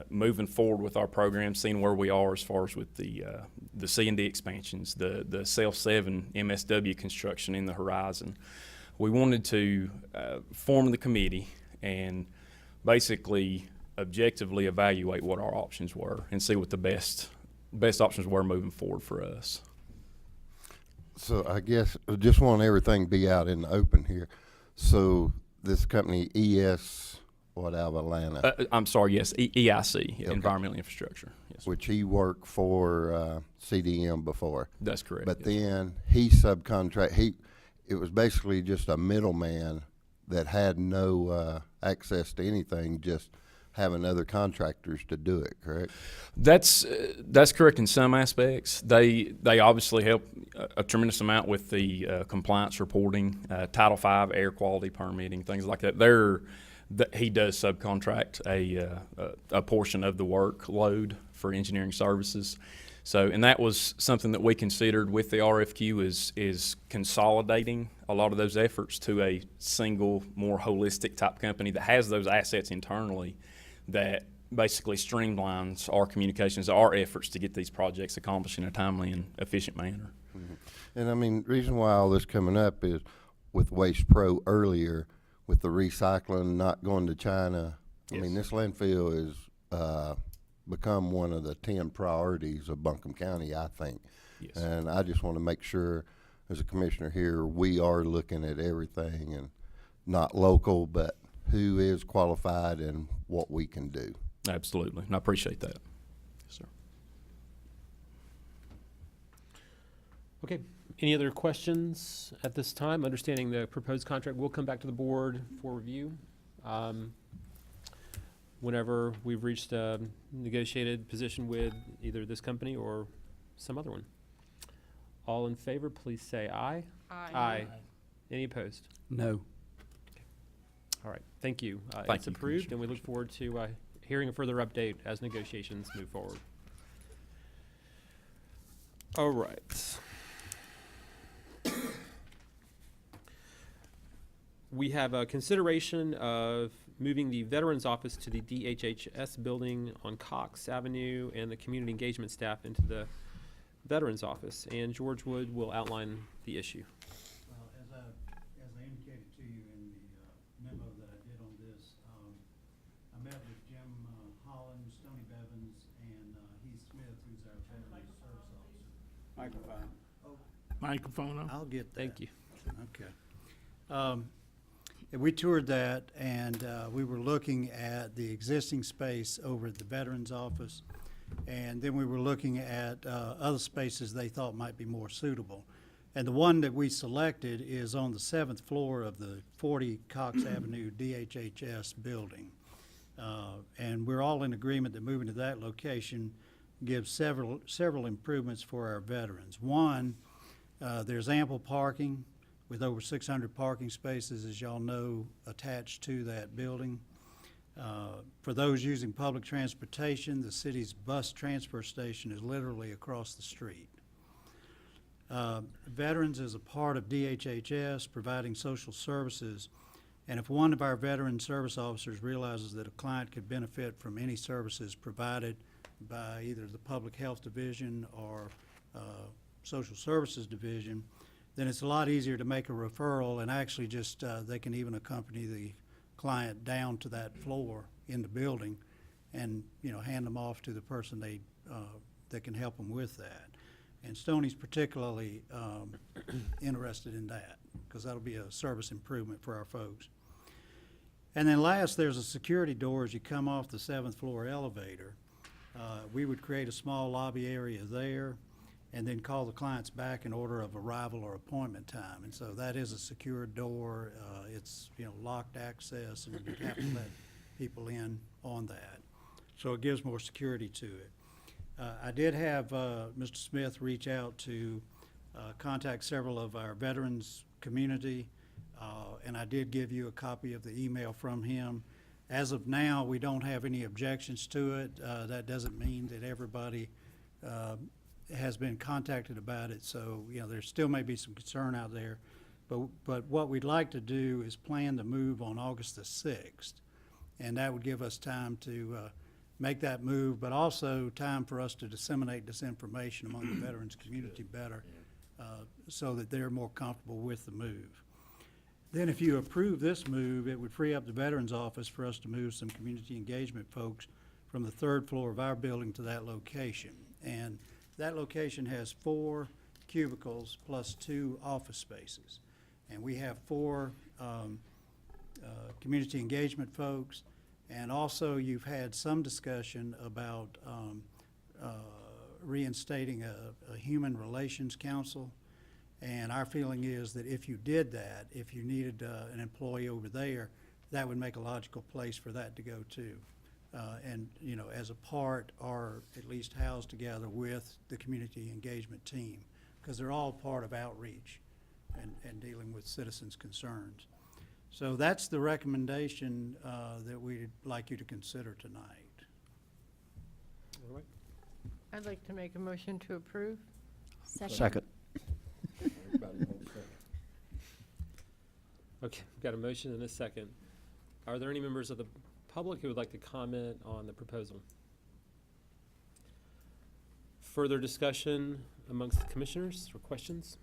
moving forward with our program, seeing where we are as far as with the C&D expansions, the Cell 7 MSW construction in the horizon. We wanted to form the committee and basically objectively evaluate what our options were and see what the best options were moving forward for us. So I guess I just want everything to be out in the open here. So this company ES, what, out of Atlanta? I'm sorry, yes, EIC, Okay. Environmental Infrastructure. Yes, Which he worked for CDM before. that's correct. But yes. then he subcontract, it was basically just a middleman that had no access to anything, just having other contractors to do it, correct? That's correct in some aspects. They obviously help a tremendous amount with the compliance reporting, Title V, air quality permitting, things like that. He does subcontract a portion of the workload for engineering services. So, and that was something that we considered with the RFQ is consolidating a lot of those efforts to a single, more holistic type company that has those assets internally, that basically streamlines our communications, our efforts to get these projects accomplished in a timely and efficient manner. Mm-hmm. And I mean, the reason why all this coming up is with Waste Pro earlier, with the recycling not going to China. I mean, this landfill is become one of the 10 priorities of Buncombe County, I think. Yes. And I just want to make sure, as a commissioner here, we are looking at everything, and not local, but who is qualified and what we can do. Absolutely, and I appreciate that. Yes, sir. Okay, any other questions at this time? Understanding the proposed contract will come back to the board for review whenever we've reached a negotiated position with either this company or some other one. All in favor, please say aye. Aye. Any opposed? No. All right, thank you. Thank It's you, approved, and we look forward to hearing a further update as negotiations move forward. All right. We have a consideration of moving the Veterans Office to the DHHS building on Cox Avenue and the community engagement staff into the Veterans Office. And George Wood will outline the issue. Well, as I indicated to you in the memo that I did on this, I met with Jim Holland, Stoney Bevins, and Heath Smith, who's our Veterans Service Officer. Microphone. Microphone on? I'll get that. Thank you. Okay. We toured that, and we were looking at the existing space over at the Veterans Office, and then we were looking at other spaces they thought might be more suitable. And the one that we selected is on the 7th floor of the 40 Cox Avenue DHHS building. And we're all in agreement that moving to that location gives several improvements for our veterans. One, there's ample parking, with over 600 parking spaces, as y'all know, attached to that building. For those using public transportation, the city's bus transfer station is literally across the street. Veterans is a part of DHHS, providing social services, and if one of our veteran service officers realizes that a client could benefit from any services provided by either the Public Health Division or Social Services Division, then it's a lot easier to make a referral, and actually just they can even accompany the client down to that floor in the building and, you know, hand them off to the person that can help them with that. And Stoney's particularly interested in that, because that'll be a service improvement for our folks. And then last, there's a security door as you come off the 7th floor elevator. We would create a small lobby area there, and then call the clients back in order of arrival or appointment time. And so that is a secured door. It's, locked access, and you have to let people in on that. So it gives more security to it. I did have Mr. Smith reach out to contact several of our veterans community, and I did give you a copy of the email from him. As of now, we don't have any objections to it. That doesn't mean that everybody has been contacted about it, so there still may be some concern out there. But what we'd like to do is plan to move on August the 6th, and that would give us time to make that move, but also time for us to disseminate this information among the veterans community better, so that they're more comfortable with the move. Then if you approve this move, it would free up the Veterans Office for us to move some community engagement folks from the 3rd floor of our building to that location. And that location has 4 cubicles plus 2 office spaces. And we have 4 community engagement folks. And also you've had some discussion about reinstating a human relations council. And our feeling is that if you did that, if you needed an employee over there, that would make a logical place for that to go to. And, as a part, or at least housed together with the community engagement team, because they're all part of outreach and dealing with citizens' concerns. So that's the recommendation that we'd like you to consider tonight. All right. I'd like to make a motion to approve. Second. Okay, we've got a motion and a second. Are there any members of the public who would like to comment on the proposal? Further discussion amongst the commissioners or questions?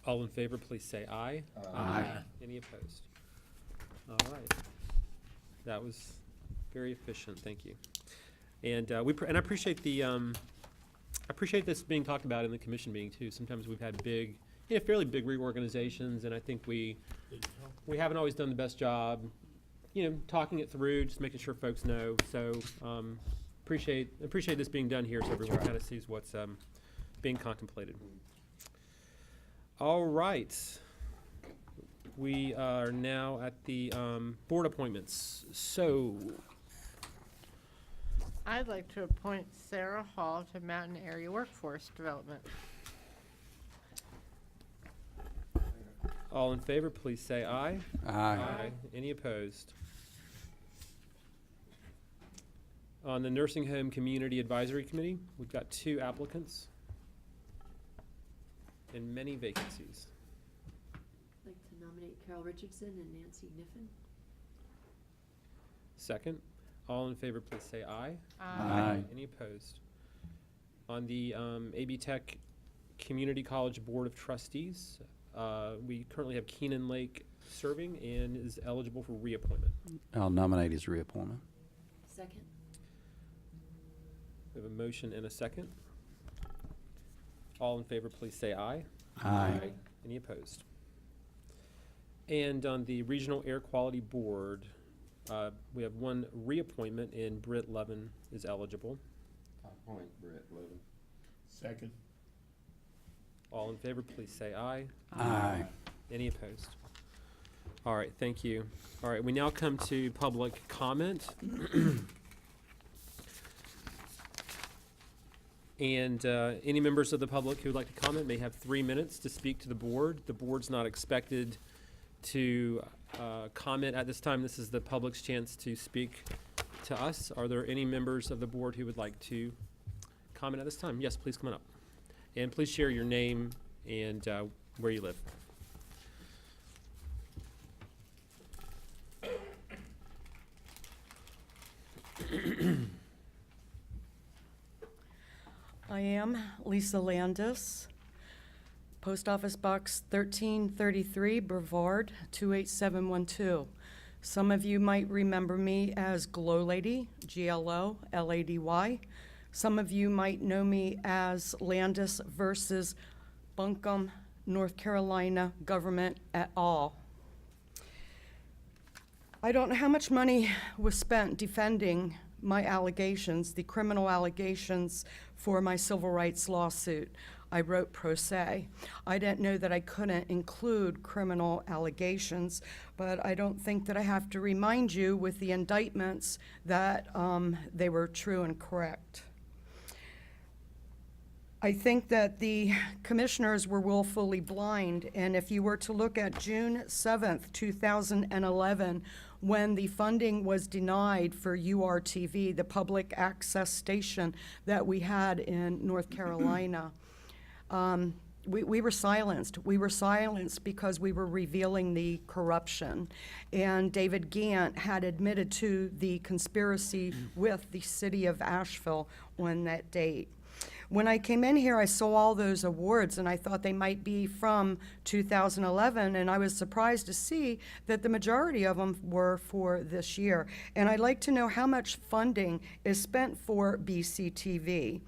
All in favor, please say aye. Aye. Any opposed? All right. That was very efficient, thank you. And I appreciate the I appreciate this being talked about in the commission meeting too. Sometimes we've had fairly big reorganizations, and I think we haven't always done the best job, talking it through, just making sure folks know. So appreciate this being done here, so everyone kind of sees what's being contemplated. All right, we are now at the board appointments. So I'd like to appoint Sarah Hall to Mountain Area Workforce Development. all in favor, please say aye. Aye. Any opposed? On the Nursing Home Community Advisory Committee, we've got 2 applicants and many vacancies. I'd like to nominate Carol Richardson and Nancy Kniffen. Second, all in favor, please say aye. Aye. Any opposed? On the AB Tech Community College Board of Trustees, we currently have Keenan Lake serving and is eligible for reappointment. I'll nominate his reappointment. Second. We have a motion and a second. All in favor, please say aye. Aye. Any opposed? And on the Regional Air Quality Board, we have 1 reappointment, and Britt Levin is eligible. Appoint Brett Levin. Second. All in favor, please say aye. Aye. Any opposed? All right, thank you. All right, we now come to public comment. And any members of the public who would like to comment may have 3 minutes to speak to the board. The board's not expected to comment at this time. This is the public's chance to speak to us. Are there any members of the board who would like to comment at this time? Yes, please come on up. And please share your name and where you live. I am Lisa Landis, Post Office Box 1333, Brevard 28712. Some of you might remember me as Glow Lady, GLO-LADY. Some of you might know me as Landis versus Buncombe, North Carolina government et al. I don't know how much money was spent defending my allegations, the criminal allegations for my civil rights lawsuit. I wrote pro se. I didn't know that I couldn't include criminal allegations, but I don't think that I have to remind you with the indictments that they were true and correct. I think that the commissioners were willfully blind, and if you were to look at June 7th, 2011, when the funding was denied for URTV, the public access station that we had in North Carolina, we were silenced. We were silenced because we were revealing the corruption. And David Gant had admitted to the conspiracy with the city of Asheville on that date. When I came in here, I saw all those awards, and I thought they might be from 2011, and I was surprised to see that the majority of them were for this year. And I'd like to know how much funding is spent for BCTV,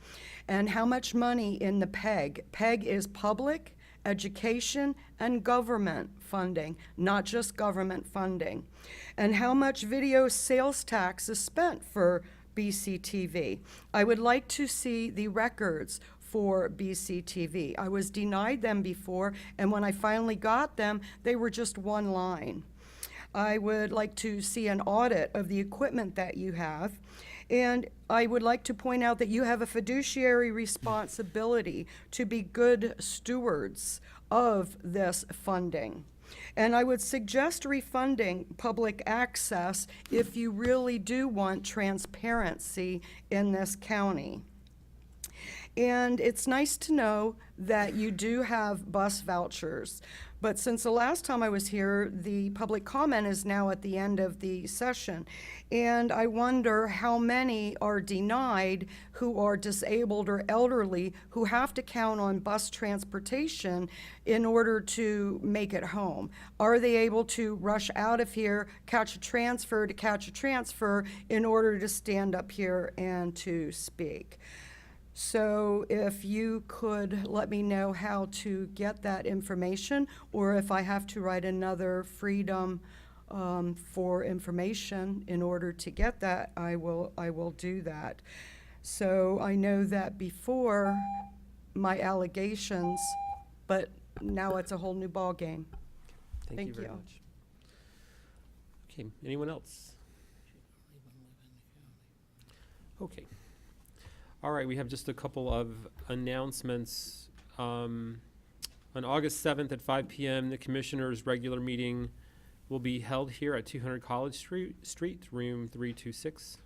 and how much money in the PEG. PEG is public, education, and government funding, not just government funding. And how much video sales tax is spent for BCTV. I would like to see the records for BCTV. I was denied them before, and when I finally got them, they were just one line. I would like to see an audit of the equipment that you have, and I would like to point out that you have a fiduciary responsibility to be good stewards of this funding. And I would suggest refunding public access if you really do want transparency in this county. And it's nice to know that you do have bus vouchers. But since the last time I was here, the public comment is now at the end of the session. And I wonder how many are denied who are disabled or elderly who have to count on bus transportation in order to make it home. Are they able to rush out of here, catch a transfer in order to stand up here and to speak? So if you could let me know how to get that information, or if I have to write another freedom for information in order to get that, I will do that. So I know that before my allegations, but now it's a whole new ballgame. Thank you very much. Okay, anyone else? Okay. All right, we have just a couple of announcements. On August 7th at 5 p.m., the Commissioners' regular meeting will be held here at 200 College Street, room 326.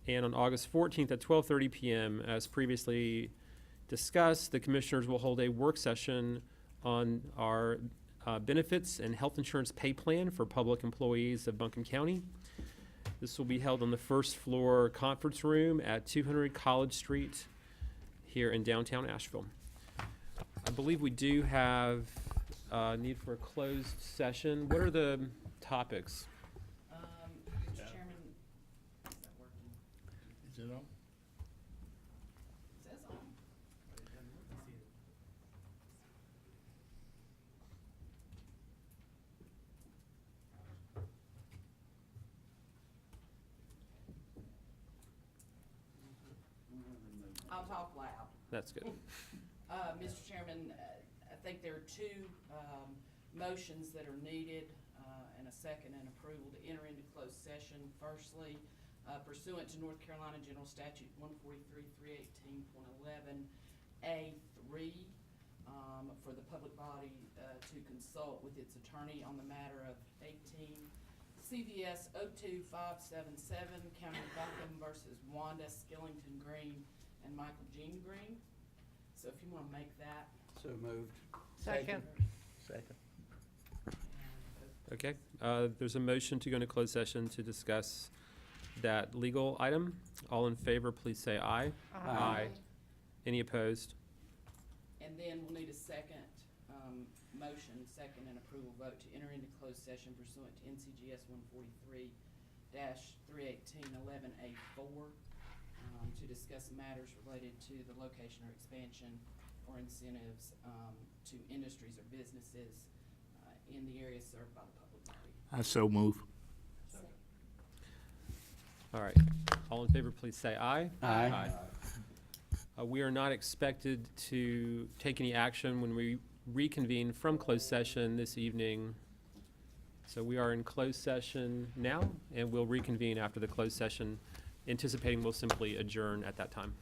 And on August 14th at 12:30 p.m., as previously discussed, the Commissioners will hold a work session on our benefits and health insurance pay plan for public employees of Buncombe County. This will be held on the first floor conference room at 200 College Street here in downtown Asheville. I believe we do have need for a closed session. What are the topics? Mr. Chairman, is that working? Is it on? It says on. I'll talk loud. That's good. Mr. Chairman, I think there are two motions that are needed, and a second and approval to enter into closed session. Firstly, pursuant to North Carolina General Statute 143-318.11A3, for the public body to consult with its attorney on the matter of 18 CVS 02577, County of Buncombe versus Wanda Skillington Green and Michael Jean Green. So if you want to make that. So moved. Second. Second. Okay, there's a motion to go into closed session to discuss that legal item. All in favor, please say aye. Aye. Any opposed? And then we'll need a second motion, second and approval vote to enter into closed session pursuant to NCGS 143-318.11A4 to discuss matters related to the location or expansion or incentives to industries or businesses in the area served by the public body. I so move. All right, all in favor, please say aye. Aye. We are not expected to take any action when we reconvene from closed session this evening. So we are in closed session now, and we'll reconvene after the closed session, anticipating we'll simply adjourn at that time.